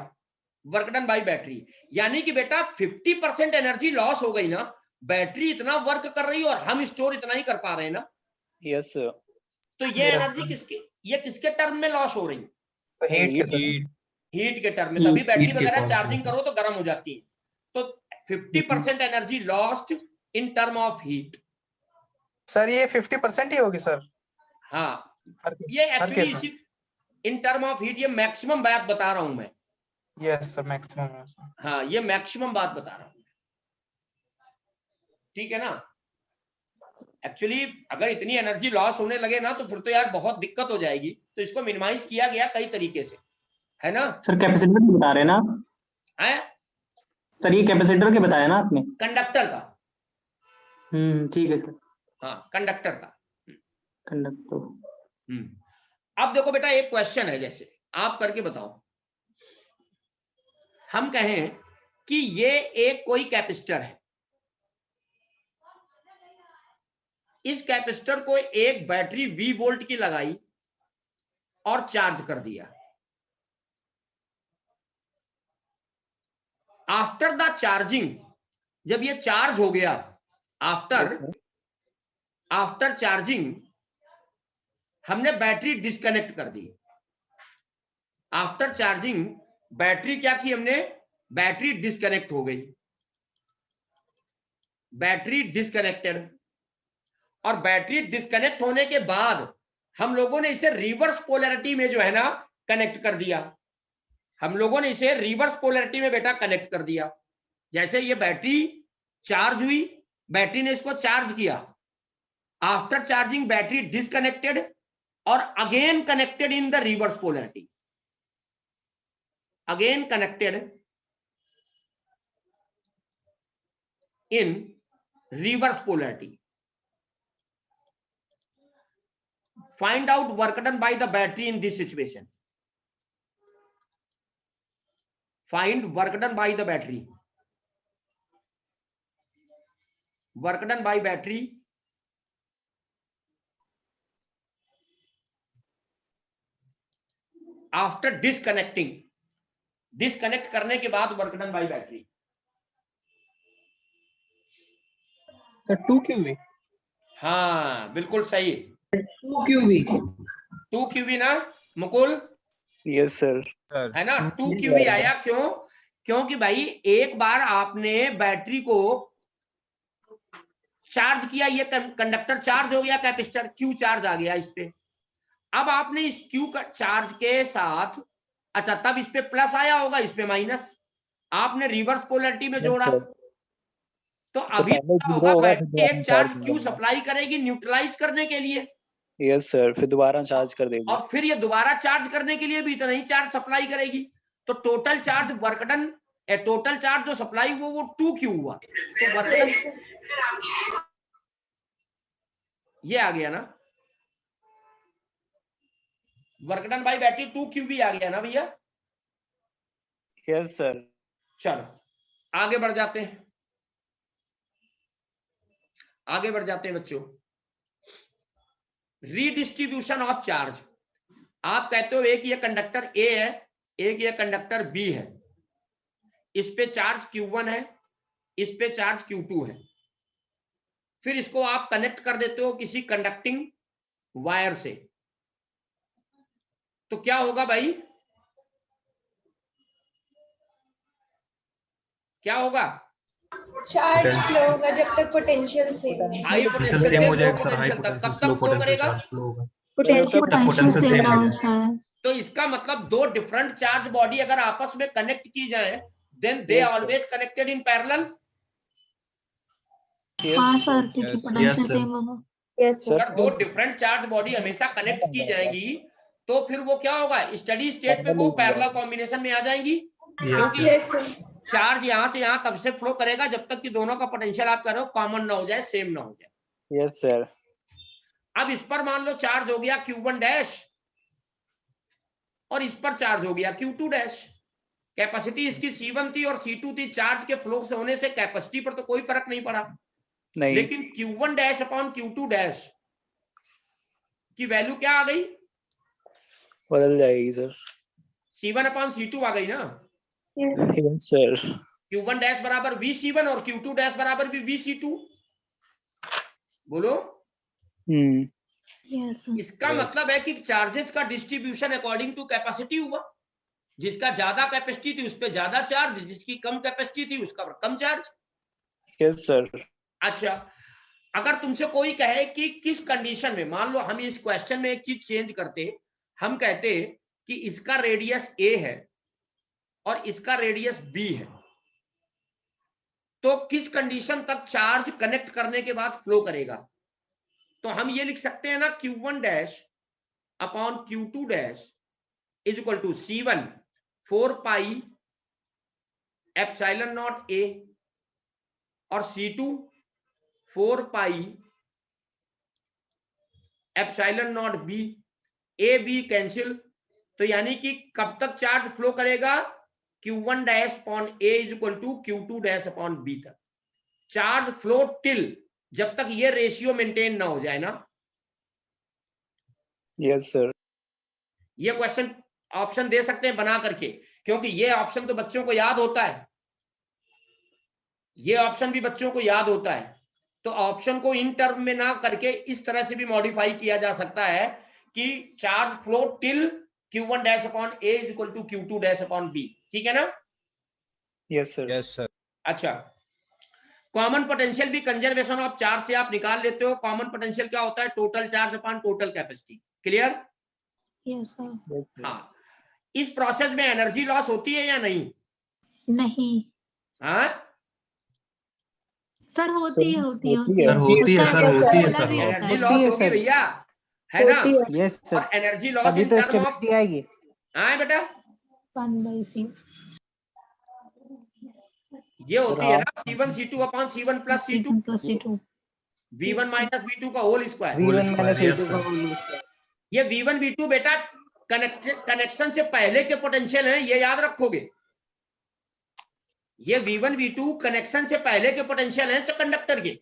वर्क डन बाई बैटरी। यानी कि बेटा 50% एनर्जी लॉस हो गई ना, बैटरी इतना वर्क कर रही है और हम स्टोर इतना ही कर पा रहे हैं ना। Yes sir. तो ये एनर्जी किसके टर्म में लॉस हो रही है? हीट के टर्म में। तभी बैटरी वगैरह चार्जिंग करो तो गर्म हो जाती है। तो 50% energy lost in term of heat. Sir ये 50% ही होगी सर? हाँ, ये एक्चुअली इसी इन टर्म ऑफ हीट, ये मैक्सिमम बात बता रहा हूं मैं। Yes sir, maximum. हाँ, ये मैक्सिमम बात बता रहा हूं, ठीक है ना। एक्चुअली अगर इतनी एनर्जी लॉस होने लगे ना तो फिर तो यार बहुत दिक्कत हो जाएगी। तो इसको मिनिमाइज किया गया कई तरीके से, है ना। सर कैपेसिटर बता रहे हैं ना? है सर, ये कैपेसिटर के बताया ना आपने? कंडक्टर का। ठीक है सर। हाँ, कंडक्टर का कंडक्टर। अब देखो बेटा, एक क्वेश्चन है, जैसे आप करके बताओ। हम कहें कि ये एक कोई कैपेसिटर है, इस कैपेसिटर को एक बैटरी V वोल्ट की लगाई और चार्ज कर दिया। आफ्टर द चार्जिंग, जब ये चार्ज हो गया, आफ्टर चार्जिंग हमने बैटरी डिस्कनेक्ट कर दी। आफ्टर चार्जिंग बैटरी क्या की हमने? बैटरी डिस्कनेक्ट हो गई, बैटरी डिस्कनेक्टेड। और बैटरी डिस्कनेक्ट होने के बाद हम लोगों ने इसे रिवर्स पोलैरिटी में जो है ना कनेक्ट कर दिया। हम लोगों ने इसे रिवर्स पोलैरिटी में बेटा कनेक्ट कर दिया। जैसे ये बैटरी चार्ज हुई, बैटरी ने इसको चार्ज किया, आफ्टर चार्जिंग बैटरी डिस्कनेक्टेड और again connected in the reverse polarity, again connected in reverse polarity. Find out work done by the battery in this situation. Find work done by the battery. Work done by battery after disconnecting. Disconnect करने के बाद work done by battery. Sir 2 QV। हाँ, बिल्कुल सही। 2 QV। 2 QV ना Mukul? Yes sir. है ना, 2 QV आया। क्यों? क्योंकि भाई एक बार आपने बैटरी को चार्ज किया, ये कंडक्टर चार्ज हो गया, कैपेसिटर Q चार्ज आ गया इस पे। अब आपने इस Q का चार्ज के साथ, अच्छा तब इस पे प्लस आया होगा, इस पे माइनस, आपने रिवर्स पोलैरिटी में जोड़ा। तो अभी होगा एक चार्ज Q सप्लाई करेगी न्यूट्रलाइज करने के लिए। यस सर, फिर दोबारा चार्ज कर देगी और फिर ये दोबारा चार्ज करने के लिए भी इतना ही चार्ज सप्लाई करेगी। तो total charge work done, total charge जो सप्लाई हुआ वो 2Q हुआ। तो वर्क डन ये आ गया ना, work done by battery 2Q भी आ गया ना भैया। Yes sir. चलो आगे बढ़ जाते हैं, आगे बढ़ जाते हैं बच्चों। Redistribution of charge. आप कहते हो एक ये कंडक्टर A है, एक ये कंडक्टर B है, इस पे चार्ज Q1 है, इस पे चार्ज Q2 है, फिर इसको आप कनेक्ट कर देते हो किसी कंडक्टिंग वायर से, तो क्या होगा भाई, क्या होगा? चार्ज फ्लो होगा जब तक पोटेंशियल सेम है। हाई पोटेंशियल से लो पोटेंशियल तक, कब तक फ्लो करेगा? पोटेंशियल सेम ना तो इसका मतलब दो डिफरेंट चार्ज बॉडी अगर आपस में कनेक्ट की जाए, then they always connected in parallel. हाँ सर, क्योंकि पोटेंशियल सेम होगा। अगर दो डिफरेंट चार्ज बॉडी हमेशा कनेक्ट की जाएंगी तो फिर वो क्या होगा, स्टडी स्टेट पे वो पैरेलल कॉम्बिनेशन में आ जाएंगी, क्योंकि चार्ज यहाँ से यहाँ तब से फ्लो करेगा जब तक कि दोनों का पोटेंशियल आप कह रहे हो कॉमन ना हो जाए, सेम ना हो जाए। Yes sir. अब इस पर मान लो चार्ज हो गया Q1 डैश और इस पर चार्ज हो गया Q2 डैश। कैपेसिटी इसकी C1 थी और C2 थी, चार्ज के फ्लो से होने से कैपेसिटी पर तो कोई फर्क नहीं पड़ा, नहीं। लेकिन Q1 dash upon Q2 dash की वैल्यू क्या आ गई? बदल जाएगी सर। C1 अपॉन C2 आ गई ना? Yes sir. Q1 डैश बराबर VC1 और Q2 डैश बराबर भी VC2। बोलो। इसका मतलब है कि चार्जेस का डिस्ट्रीब्यूशन अकॉर्डिंग टू कैपेसिटी हुआ, जिसका ज्यादा कैपेसिटी थी उस पर ज्यादा चार्ज, जिसकी कम कैपेसिटी थी उसका कम चार्ज। Yes sir. अच्छा, अगर तुमसे कोई कहे कि किस कंडीशन में, मान लो हम इस क्वेश्चन में एक चीज चेंज करते, हम कहते कि इसका रेडियस A है और इसका रेडियस B है, तो किस कंडीशन तक चार्ज कनेक्ट करने के बाद फ्लो करेगा? तो हम ये लिख सकते हैं ना, Q1 dash upon Q2 dash is equal to C1 4 pi epsilon not A और C2 4 pi epsilon not B। A B cancel, तो यानी कि कब तक चार्ज फ्लो करेगा? Q1 dash upon A is equal to Q2 dash upon B तक charge flow till, जब तक ये रेशियो मेंटेन ना हो जाए ना। Yes sir. ये क्वेश्चन ऑप्शन दे सकते हैं बना करके, क्योंकि ये ऑप्शन तो बच्चों को याद होता है, ये ऑप्शन भी बच्चों को याद होता है। तो ऑप्शन को इन टर्म में ना करके इस तरह से भी मॉडिफाई किया जा सकता है कि charge flow till Q1 dash upon A is equal to Q2 dash upon B। ठीक है ना? Yes sir. Yes sir. अच्छा, कॉमन पोटेंशियल भी कंजर्वेशन ऑफ चार्ज से आप निकाल लेते हो। कॉमन पोटेंशियल क्या होता है? Total charge upon total capacity. Clear? Yes sir. हाँ, इस प्रोसेस में एनर्जी लॉस होती है या नहीं? नहीं हाँ सर, होती है होती सर। एनर्जी लॉस होगी भैया, है ना? Yes sir. और एनर्जी लॉस अभी इन तो टर्म ऑफ, स्टेबिलिटी आएगी। हाँ बेटा 1/c ये होती है ना, C1 C2 upon C1 plus C2 V1 minus V2 का whole square. V1 minus V2 का होल स्क्वायर। ये V1 V2 बेटा कनेक्शन से पहले के पोटेंशियल है, ये याद रखोगे। ये V1 V2 कनेक्शन से पहले के पोटेंशियल है कंडक्टर के।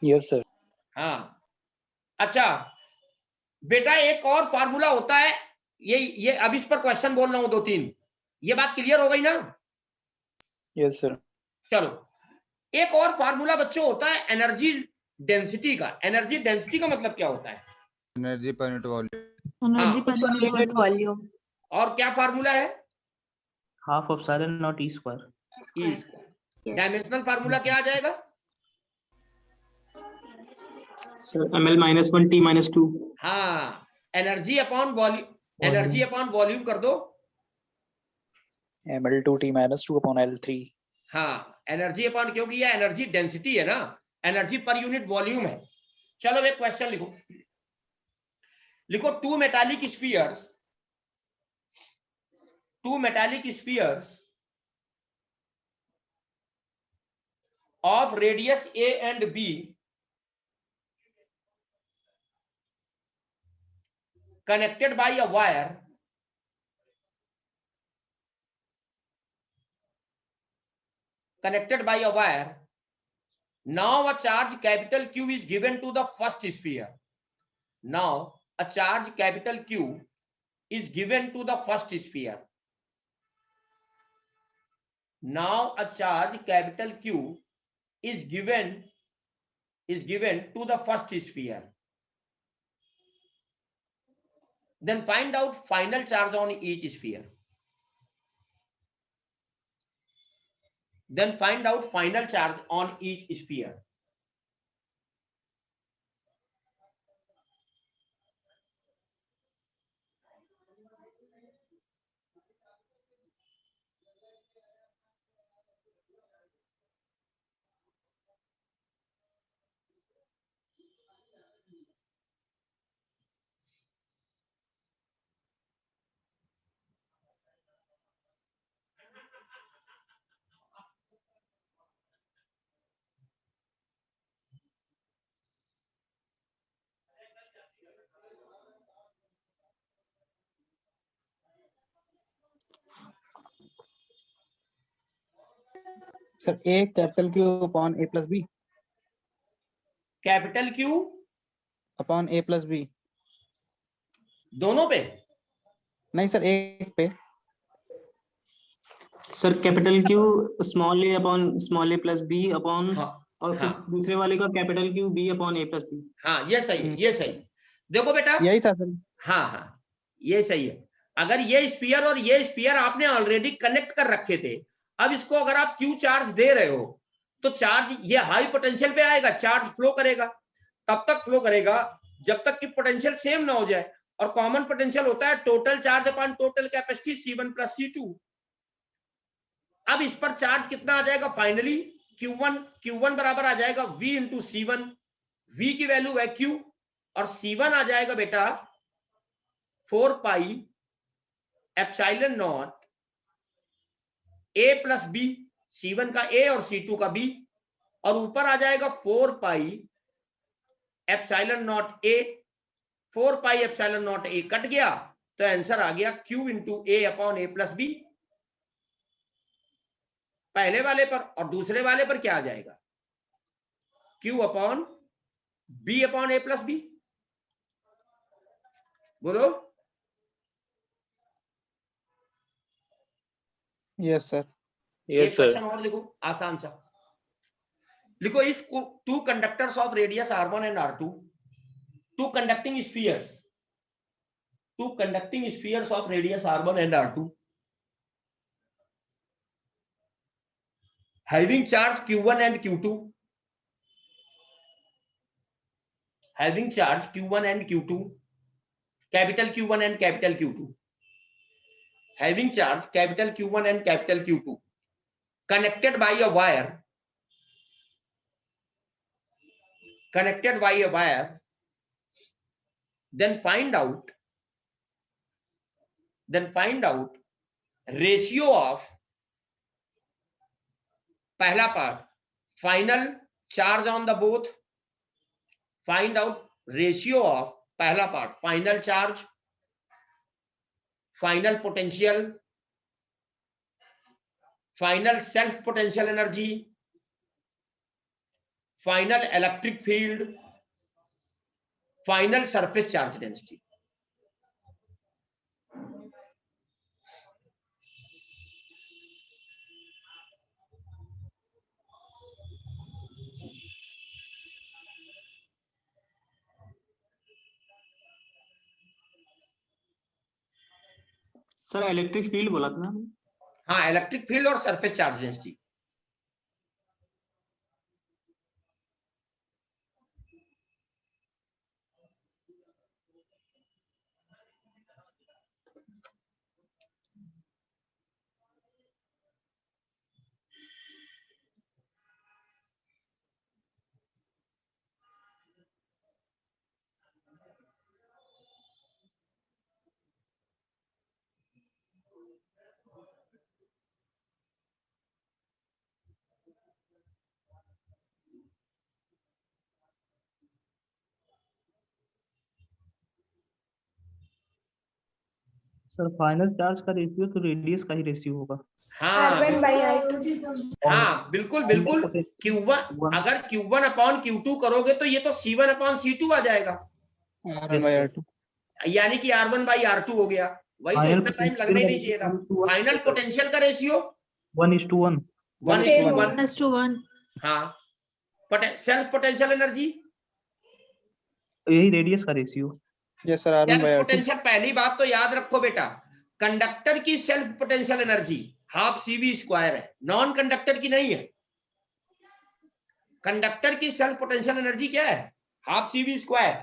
Yes sir. हाँ, अच्छा बेटा एक और फार्मूला होता है, ये अब इस पर क्वेश्चन बोल रहा हूं 2-3, ये बात क्लियर हो गई ना? Yes sir. चलो, एक और फार्मूला बच्चों होता है एनर्जी डेंसिटी का। एनर्जी डेंसिटी का मतलब क्या होता है? Energy per unit volume. Energy per unit volume. और क्या फार्मूला है? Half epsilon not E square. E square. Dimensional formula क्या आ जाएगा? ml-1 T-2। हाँ, energy upon volume, energy upon volume कर दो। ml2 T-2 upon L3। हाँ, एनर्जी अपॉन, क्योंकि ये एनर्जी डेंसिटी है ना, एनर्जी पर यूनिट वॉल्यूम है। चलो एक क्वेश्चन लिखो, लिखो two metallic spheres of radius A and B connected by a wire now a charge capital Q is given to the first sphere. Now a charge capital Q is given to the first sphere. Now a charge capital Q is given to the first sphere. Then find out final charge on each sphere. Then find out final charge on each sphere. Sir A capital Q upon A plus B, capital Q upon A plus B, दोनों पे? नहीं sir एक पे। Sir capital Q small A upon small A plus B upon, और हाँ। दूसरे वाले का capital Q B upon A plus B. हाँ ये सही है, ये सही। देखो बेटा यही था सर। हाँ हाँ ये सही है। अगर ये स्फीयर और ये स्फीयर आपने ऑलरेडी कनेक्ट कर रखे थे, अब इसको अगर आप क्यू चार्ज दे रहे हो तो चार्ज ये हाई पोटेंशियल पे आएगा, चार्ज फ्लो करेगा, तब तक फ्लो करेगा जब तक कि पोटेंशियल सेम ना हो जाए। और कॉमन पोटेंशियल होता है total charge upon total capacity C1 plus C2। अब इस पर चार्ज कितना आ जाएगा फाइनली? Q1 बराबर आ जाएगा V इंटू C1, V की वैल्यू है Q, और C1 आ जाएगा बेटा 4 pi epsilon not A plus B, C1 का A और C2 का B, और ऊपर आ जाएगा 4 pi epsilon not A। 4 pi epsilon not A cut गया तो आंसर आ गया Q into A upon A plus B पहले वाले पर, और दूसरे वाले पर क्या आ जाएगा? Q upon B upon A plus B। बोलो। Yes sir. एक क्वेश्चन और लिखो आसान सा, लिखो if two conductors of radius R1 and R2, two conducting spheres of radius R1 and R2 having charge Q1 and Q2, capital Q1 and capital Q2, having charge capital Q1 and capital Q2 connected by a wire, then find out ratio of, पहला part final charge on the both, find out ratio of पहला part final charge, final potential, final self potential energy, final electric field, final surface charge density. Sir electric field बोला था ना? हाँ electric field और surface charge density. Sir final charge का ratio तो radius का ही रेशियो होगा। हाँ बिल्कुल बिल्कुल। Q1 अगर Q1 अपॉन Q2 करोगे तो ये तो C1 अपॉन C2 आ जाएगा, यानी कि R1 बाई R2 हो गया। वही तो, इतना टाइम लगना ही नहीं चाहिए था। फाइनल पोटेंशियल का रेशियो 1:1 1:1 1:1 हाँ सेल्फ पोटेंशियल एनर्जी यही रेडियस का ratio. Yes sir, R1 by self R2। Potential पहली बात तो याद रखो बेटा, कंडक्टर की self potential energy half CV² है, नॉन कंडक्टर की नहीं है। कंडक्टर की सेल्फ पोटेंशियल एनर्जी क्या है? Half CV²।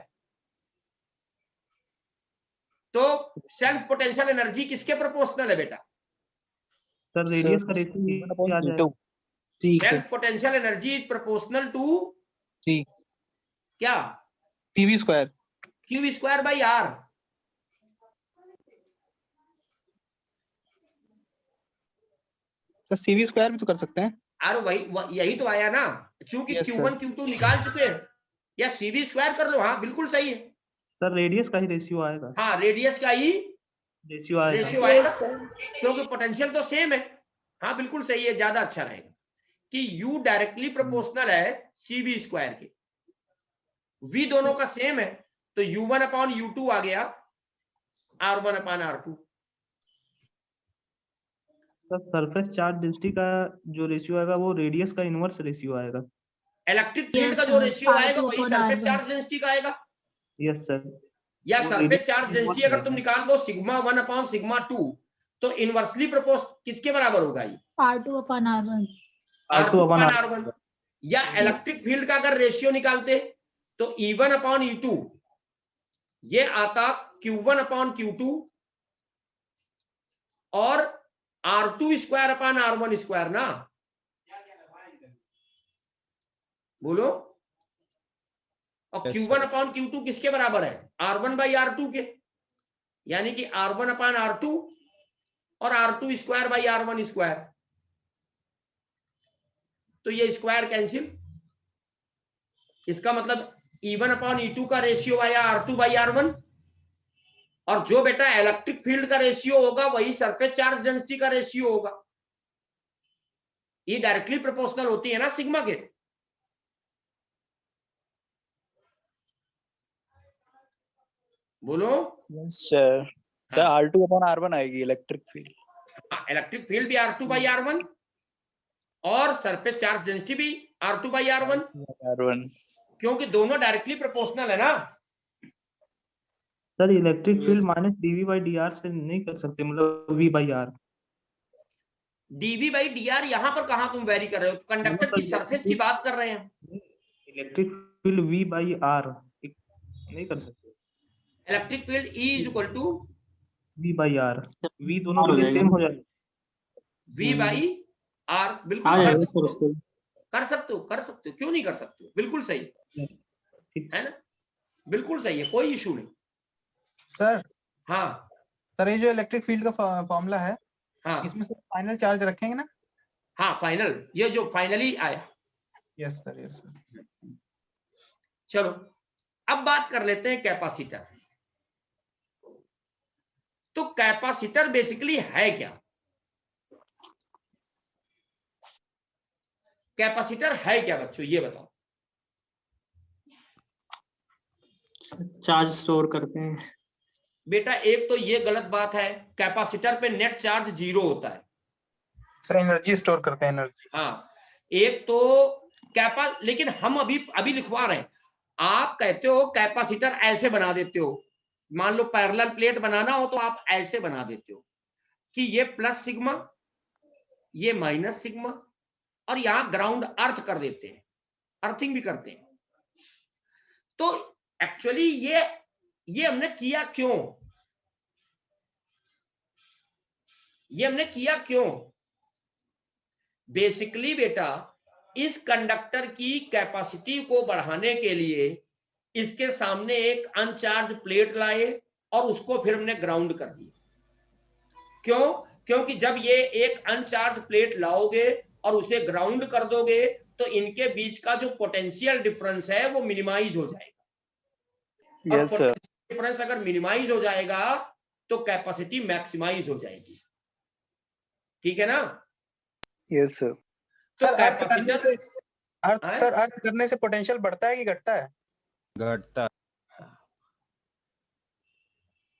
तो सेल्फ पोटेंशियल एनर्जी किसके प्रोपोर्शनल है बेटा? सर रेडियस का रेशियो आ जाएगा। Self potential energy is proportional to C क्या? CV²। Q² by R। तो CV² भी तो कर सकते हैं। अरे यही तो आया ना, क्योंकि Yes, Q1 Q2 निकाल चुके हैं, या CV² कर लो। हाँ बिल्कुल सही है सर रेडियस का ही रेशियो आएगा। हाँ रेडियस का ही रेशियो आएगा। रेशियो आएगा, क्योंकि पोटेंशियल तो सेम है। हाँ बिल्कुल सही है, ज्यादा अच्छा रहेगा कि U डायरेक्टली प्रोपोर्शनल है CV² के, V दोनों का सेम है, तो U1/U2 आ गया R1/R2। Sir surface charge density का जो रेशियो आएगा वो रेडियस का इनवर्स रेशियो आएगा। इलेक्ट्रिक फील्ड का जो रेशियो आएगा वही सरफेस चार्ज डेंसिटी का आएगा। Yes sir. या वो सरफेस radius चार्ज का डेंसिटी inverse अगर तुम निकाल दो σ1/σ2, तो इनवर्सली प्रोपोर्श किसके बराबर होगा? ये R2/R1 R2/R1। या इलेक्ट्रिक फील्ड का अगर रेशियो निकालते तो E1/E2 ये आता Q1/Q2 और R2²/R1² ना, बोलो। और Q1/Q2 किसके बराबर है? R1/R2 के, यानी कि R1/R2 और R2²/R1²। तो ये स्क्वायर कैंसिल, इसका मतलब E1/E2 का रेशियो आया R2/R1, और जो बेटा इलेक्ट्रिक फील्ड का रेशियो होगा वही सरफेस चार्ज डेंसिटी का रेशियो होगा। ये डायरेक्टली प्रोपोर्शनल होती है ना सिग्मा के। बोलो सर। सर R2/R1 आएगी इलेक्ट्रिक फील्ड। इलेक्ट्रिक फील्ड भी R2/R1 और सरफेस चार्ज डेंसिटी भी R2/R1, क्योंकि दोनों डायरेक्टली प्रोपोर्शनल है ना। Sir electric field minus dV/dr से नहीं कर सकते, मतलब V/R। dV/dr यहाँ पर कहाँ तुम वेरी कर रहे हो? कंडक्टर की सरफेस की बात कर रहे हैं। इलेक्ट्रिक फील्ड V/R नहीं कर सकते। Electric field E = V/R, V दोनों के लिए सेम हो जाएगा। V/R बिल्कुल कर सकते हो, कर सकते हो, क्यों नहीं कर सकते हो? बिल्कुल सही है ना, बिल्कुल सही है, कोई इशू नहीं। सर हाँ सर, ये जो इलेक्ट्रिक फील्ड का फॉर्मूला है, हाँ इसमें से फाइनल चार्ज रखेंगे ना? हाँ फाइनल, ये जो फाइनली आया। Yes sir, yes sir. चलो अब बात कर लेते हैं कैपेसिटर। तो कैपेसिटर बेसिकली है क्या? कैपेसिटर है क्या बच्चों, ये बताओ। चार्ज स्टोर करते हैं बेटा एक तो ये गलत बात है, कैपेसिटर पे नेट चार्ज 0 होता है। सर एनर्जी स्टोर करते हैं, एनर्जी। हाँ एक तो लेकिन हम अभी लिखवा रहे हैं। आप कहते हो कैपेसिटर ऐसे बना देते हो, मान लो पैरेलल प्लेट बनाना हो तो आप ऐसे बना देते हो कि ये प्लस सिग्मा, ये माइनस सिग्मा, और यहां ग्राउंड अर्थ कर देते हैं, अर्थिंग भी करते हैं। तो एक्चुअली ये हमने किया क्यों? ये हमने किया क्यों? बेसिकली बेटा इस कंडक्टर की कैपेसिटी को बढ़ाने के लिए इसके सामने एक अनचार्ज प्लेट लाए और उसको फिर हमने ग्राउंड कर दिया। क्यों? क्योंकि जब ये एक अनचार्ज प्लेट लाओगे और उसे ग्राउंड कर दोगे तो इनके बीच का जो पोटेंशियल डिफरेंस है वो मिनिमाइज हो जाएगा। Yes sir. डिफरेंस अगर मिनिमाइज हो जाएगा तो कैपेसिटी मैक्सिमाइज हो जाएगी। ठीक है ना? Yes sir. तो सर अर्थ करने से कैपेसिटर अर्थ करने से पोटेंशियल बढ़ता है कि घटता है? घटता।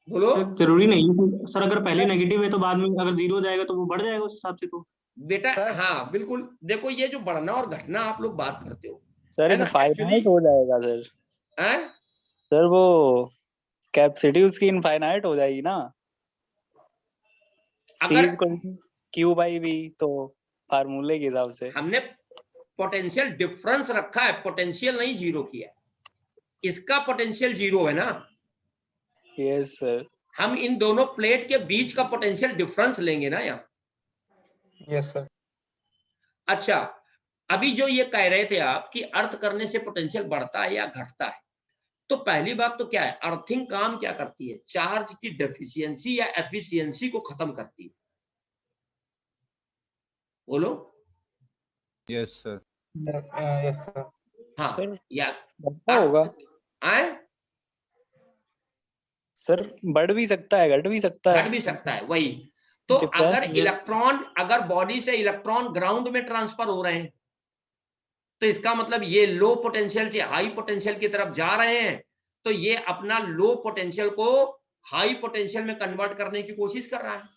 बोलो। जरूरी नहीं है सर, अगर पहले नेगेटिव है तो बाद में अगर 0 हो जाएगा तो वो बढ़ जाएगा उस हिसाब से। तो बेटा सर। हाँ बिल्कुल, देखो ये जो बढ़ना और घटना आप लोग बात करते हो सर है ना, इनफाइनाइट actually- हो जाएगा सर। हैं? सर वो कैपेसिटी उसकी इनफाइनाइट हो जाएगी ना, C अगर is equal to Q by V, तो फार्मूले के हिसाब से हमने पोटेंशियल डिफरेंस रखा है, पोटेंशियल नहीं जीरो किया है, इसका पोटेंशियल जीरो है ना, यस सर। हम इन दोनों प्लेट के बीच का पोटेंशियल डिफरेंस लेंगे ना यहाँ। Yes sir. अच्छा, अभी जो ये कह रहे थे आप कि अर्थ करने से पोटेंशियल बढ़ता है या घटता है, तो पहली बात तो क्या है, अर्थिंग काम क्या करती है, चार्ज की डेफिशिएंसी या एफिशिएंसी को खत्म करती है। बोलो। Yes sir. Yes sir. हाँ सर या बढ़ता होगा आए, सर, बढ़ भी सकता है, घट भी सकता है, घट भी सकता है, वही तो Different- अगर Yes. इलेक्ट्रॉन, अगर बॉडी से इलेक्ट्रॉन ग्राउंड में ट्रांसफर हो रहे हैं तो इसका मतलब ये लो पोटेंशियल से हाई पोटेंशियल की तरफ जा रहे हैं, तो ये अपना लो पोटेंशियल को हाई पोटेंशियल में कन्वर्ट करने की कोशिश कर रहा है,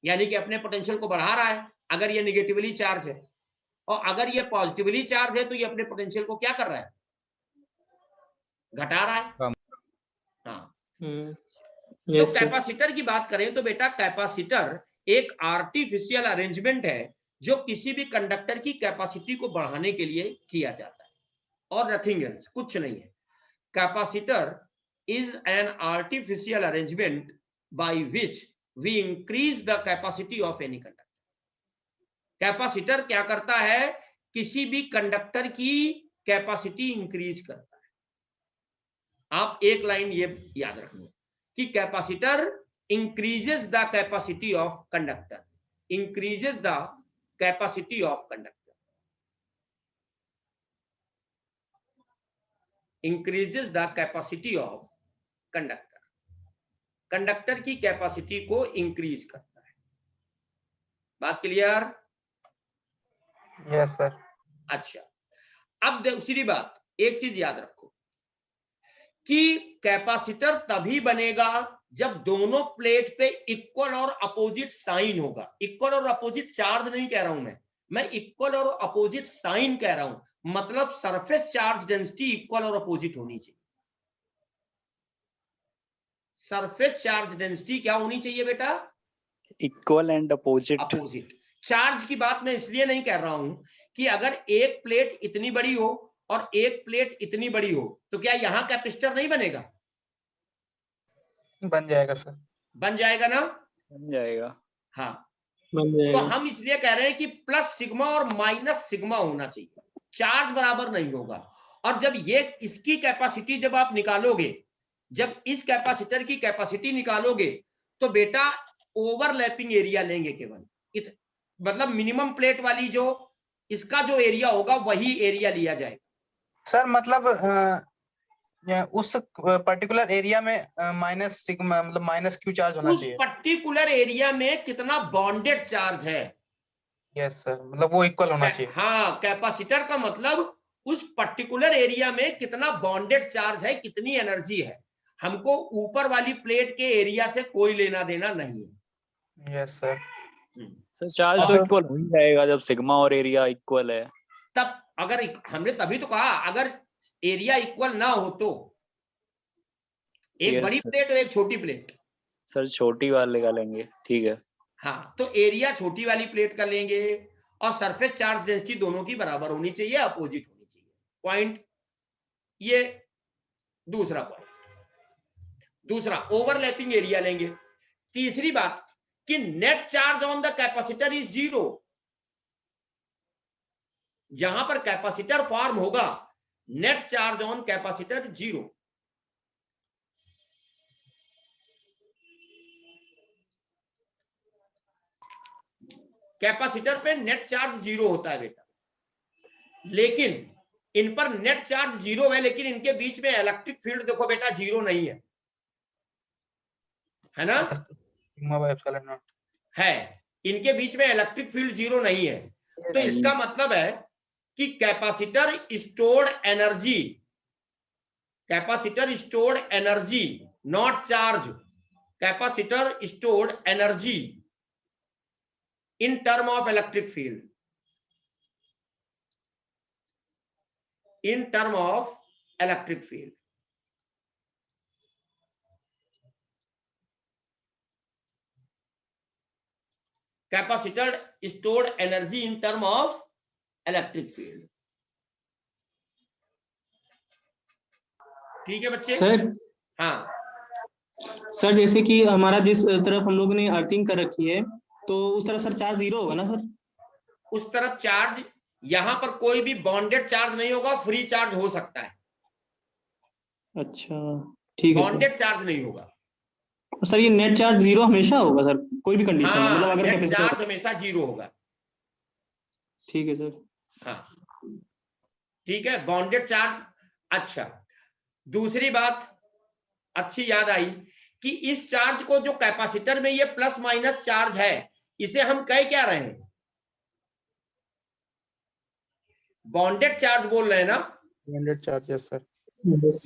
यानी कि अपने पोटेंशियल को बढ़ा रहा है अगर ये निगेटिवली चार्ज है, और अगर ये पॉजिटिवली चार्ज है तो ये अपने पोटेंशियल को क्या कर रहा है, घटा रहा है। हाँ, तो यस सर। कैपेसिटर की बात करें तो बेटा कैपेसिटर एक आर्टिफिशियल अरेंजमेंट है जो किसी भी कंडक्टर की कैपेसिटी को बढ़ाने के लिए किया जाता है, और नथिंग एल्स, कुछ नहीं है। Capacitor is an artificial arrangement by which we increase the capacity of any conductor. Capacitor क्या करता है, किसी भी कंडक्टर की कैपेसिटी इंक्रीज करता है। आप एक लाइन ये याद रखना कि capacitor increases the capacity of conductor, increases the capacity of conductor, increases the capacity of conductor, conductor की कैपेसिटी को इंक्रीज करता है। बात क्लियर? Yes sir. अच्छा, अब दूसरी बात, एक चीज याद रखो कि कैपेसिटर तभी बनेगा जब दोनों प्लेट पे इक्वल और अपोजिट साइन होगा। इक्वल और अपोजिट चार्ज नहीं कह रहा हूं मैं इक्वल और अपोजिट साइन कह रहा हूं, मतलब सरफेस चार्ज डेंसिटी इक्वल और अपोजिट होनी चाहिए। सरफेस चार्ज डेंसिटी क्या होनी चाहिए बेटा? Equal and opposite. Opposite. Charge की बात मैं इसलिए नहीं कर रहा हूं कि अगर एक प्लेट इतनी बड़ी हो और एक प्लेट इतनी बड़ी हो तो क्या यहां कैपेसिटर नहीं बनेगा? बन जाएगा सर। बन जाएगा ना? बन जाएगा। हाँ, बन तो जाएगा। हम इसलिए कह रहे हैं कि प्लस सिग्मा और माइनस सिग्मा होना चाहिए, चार्ज बराबर नहीं होगा। और जब ये इसकी कैपेसिटी जब आप निकालोगे, जब इस कैपेसिटर की कैपेसिटी निकालोगे तो बेटा ओवरलैपिंग एरिया लेंगे केवल, मतलब मिनिमम प्लेट वाली जो इसका जो एरिया होगा वही एरिया लिया जाएगा। सर मतलब उस पर्टिकुलर एरिया में माइनस सिग्मा मतलब माइनस क्यू चार्ज होना उस चाहिए। पर्टिकुलर एरिया में कितना बॉन्डेड चार्ज है। यस सर, मतलब वो इक्वल होना चाहिए। हाँ, कैपेसिटर का मतलब उस पर्टिकुलर एरिया में कितना बॉन्डेड चार्ज है, कितनी एनर्जी है। हमको ऊपर वाली प्लेट के एरिया से कोई लेना देना नहीं है। Yes sir. सर चार्ज तो इक्वल हो ही जाएगा जब सिग्मा और एरिया इक्वल है। तब अगर हमने तभी तो कहा अगर एरिया इक्वल ना हो तो एक बड़ी प्लेट और एक छोटी प्लेट। सर छोटी वाले का लेंगे, ठीक है। हाँ, तो एरिया छोटी वाली प्लेट का लेंगे और सरफेस चार्ज डेंसिटी दोनों की बराबर होनी चाहिए, अपोजिट होनी चाहिए। पॉइंट ये दूसरा पॉइंट। दूसरा ओवरलैपिंग एरिया लेंगे। तीसरी बात कि net charge on the capacitor is zero. जहां पर कैपेसिटर फॉर्म होगा net charge on capacitor zero. Capacitor पे नेट चार्ज जीरो होता है बेटा, लेकिन इन पर नेट चार्ज जीरो है, लेकिन इनके बीच में इलेक्ट्रिक फील्ड देखो बेटा जीरो नहीं है ना? है, इनके बीच में इलेक्ट्रिक फील्ड जीरो नहीं है। तो इसका मतलब है कि capacitor stored energy not charge, capacitor stored energy in term of electric field. In term of electric field. Capacitor stored energy in term of electric field. ठीक है बच्चे? सर हाँ सर जैसे कि हमारा जिस तरफ हम लोग ने अर्थिंग कर रखी है तो उस तरफ सर चार्ज 0 होगा ना सर? उस तरफ चार्ज, यहां पर कोई भी बॉन्डेड चार्ज नहीं होगा, फ्री चार्ज हो सकता है। अच्छा ठीक है सर। बॉन्डेड चार्ज नहीं होगा सर ये नेट चार्ज 0 हमेशा होगा सर, कोई भी कंडीशन में, मतलब हाँ, अगर नेट कैपेसिटर। चार्ज हमेशा 0 होगा। ठीक है सर। हाँ ठीक है, बॉन्डेड चार्ज। अच्छा दूसरी बात अच्छी याद आई कि इस चार्ज को जो कैपेसिटर में ये प्लस माइनस चार्ज है, इसे हम कह क्या रहे हैं? बॉन्डेड चार्ज बोल रहे हैं ना? Bonded charge, yes sir.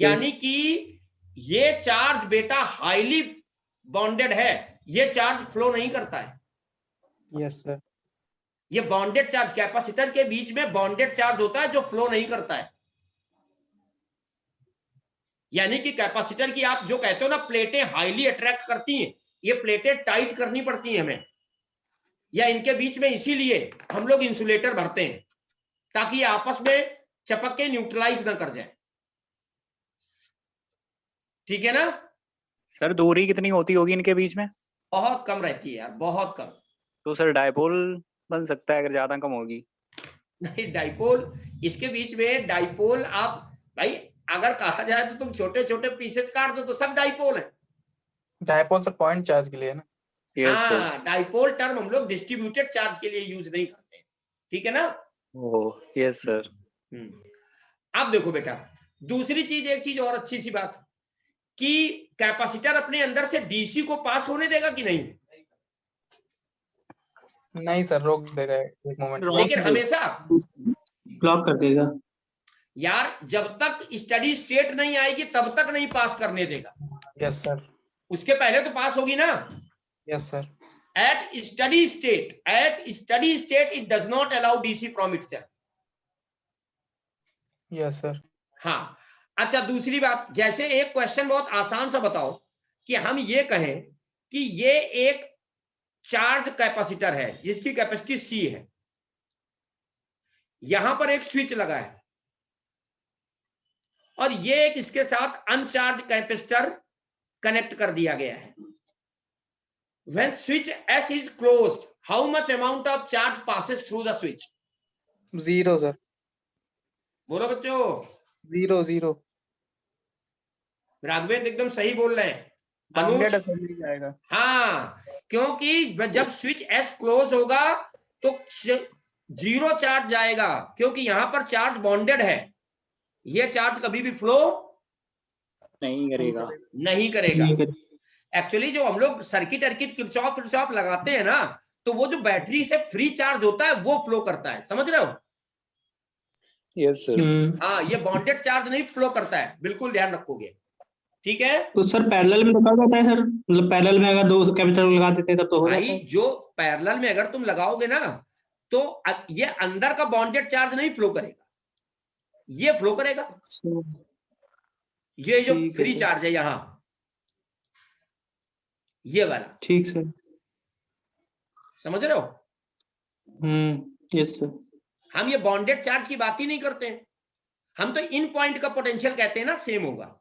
यानी कि ये चार्ज बेटा हाईली बॉन्डेड है, ये चार्ज फ्लो नहीं करता है। Yes sir. ये बॉन्डेड चार्ज, कैपेसिटर के बीच में बॉन्डेड चार्ज होता है जो फ्लो नहीं करता है। यानी कि कैपेसिटर की आप जो कहते हो ना प्लेटें हाईली अट्रैक्ट करती हैं, ये प्लेटें टाइट करनी पड़ती हैं हमें, या इनके बीच में इसीलिए हम लोग इंसुलेटर भरते हैं ताकि आपस में चपक के न्यूट्रलाइज ना कर जाए। ठीक है ना? सर दूरी कितनी होती होगी इनके बीच में? बहुत कम रहती है यार, बहुत कम। तो सर डायपोल बन सकता है अगर ज्यादा कम होगी? नहीं डाइपोल, इसके बीच में डाइपोल आप भाई अगर कहा जाए तो तुम छोटे छोटे पीसेस काट दो तो सब डाइपोल है। डायपोल सर पॉइंट चार्ज के लिए है ना? हाँ, डाइपोल टर्म हम लोग डिस्ट्रीब्यूटेड चार्ज के लिए यूज नहीं करते हैं। ठीक है ना? Oh yes sir. अब देखो बेटा दूसरी चीज, एक चीज और अच्छी सी बात कि कैपेसिटर अपने अंदर से डीसी को पास होने देगा कि नहीं? नहीं सर, रोक देगा एक मोमेंट। लेकिन हमेशा ब्लॉक कर देगा यार, जब तक स्टडी स्टेट नहीं आएगी तब तक नहीं पास करने देगा। Yes sir. उसके पहले तो पास होगी ना? Yes sir. At steady state it does not allow DC from itself. Yes sir. हाँ अच्छा दूसरी बात, जैसे एक क्वेश्चन बहुत आसान सा बताओ कि हम ये कहें कि ये एक चार्ज कैपेसिटर है जिसकी कैपेसिटी C है, यहां पर एक स्विच लगा है और ये एक इसके साथ अनचार्ज कैपेसिटर कनेक्ट कर दिया गया है। When switch S is closed, how much amount of charge passes through the switch? 0 sir. बोलो बच्चों। 0 राघवेंद्र एकदम सही बोल रहे हैं। बॉन्डेड असेंबली जाएगा। हाँ, क्योंकि जब स्विच S क्लोज होगा तो 0 चार्ज जाएगा, क्योंकि यहां पर चार्ज बॉन्डेड है। ये चार्ज कभी भी फ्लो नहीं करेगा। नहीं करेगा। एक्चुअली जो हम लोग सर्किट किरचॉफ लगाते हैं ना, तो वो जो बैटरी से फ्री चार्ज होता है वो फ्लो करता है, समझ रहे हो? Yes sir. हाँ, ये बॉन्डेड चार्ज नहीं फ्लो करता है, बिल्कुल ध्यान रखोगे। ठीक है? तो सर पैरेलल में लगा जाता है सर, मतलब पैरेलल में अगर 2 कैपेसिटर लगा देते हैं तो हो जाता भाई है। जो पैरेलल में अगर तुम लगाओगे ना तो ये अंदर का बॉन्डेड चार्ज नहीं फ्लो करेगा, ये फ्लो करेगा। ये जो फ्री चार्ज है यहाँ, ये वाला। ठीक सर। समझ रहे हो? Yes sir. हम ये बॉन्डेड चार्ज की बात ही नहीं करते हैं, हम तो इन पॉइंट का पोटेंशियल कहते हैं ना सेम होगा।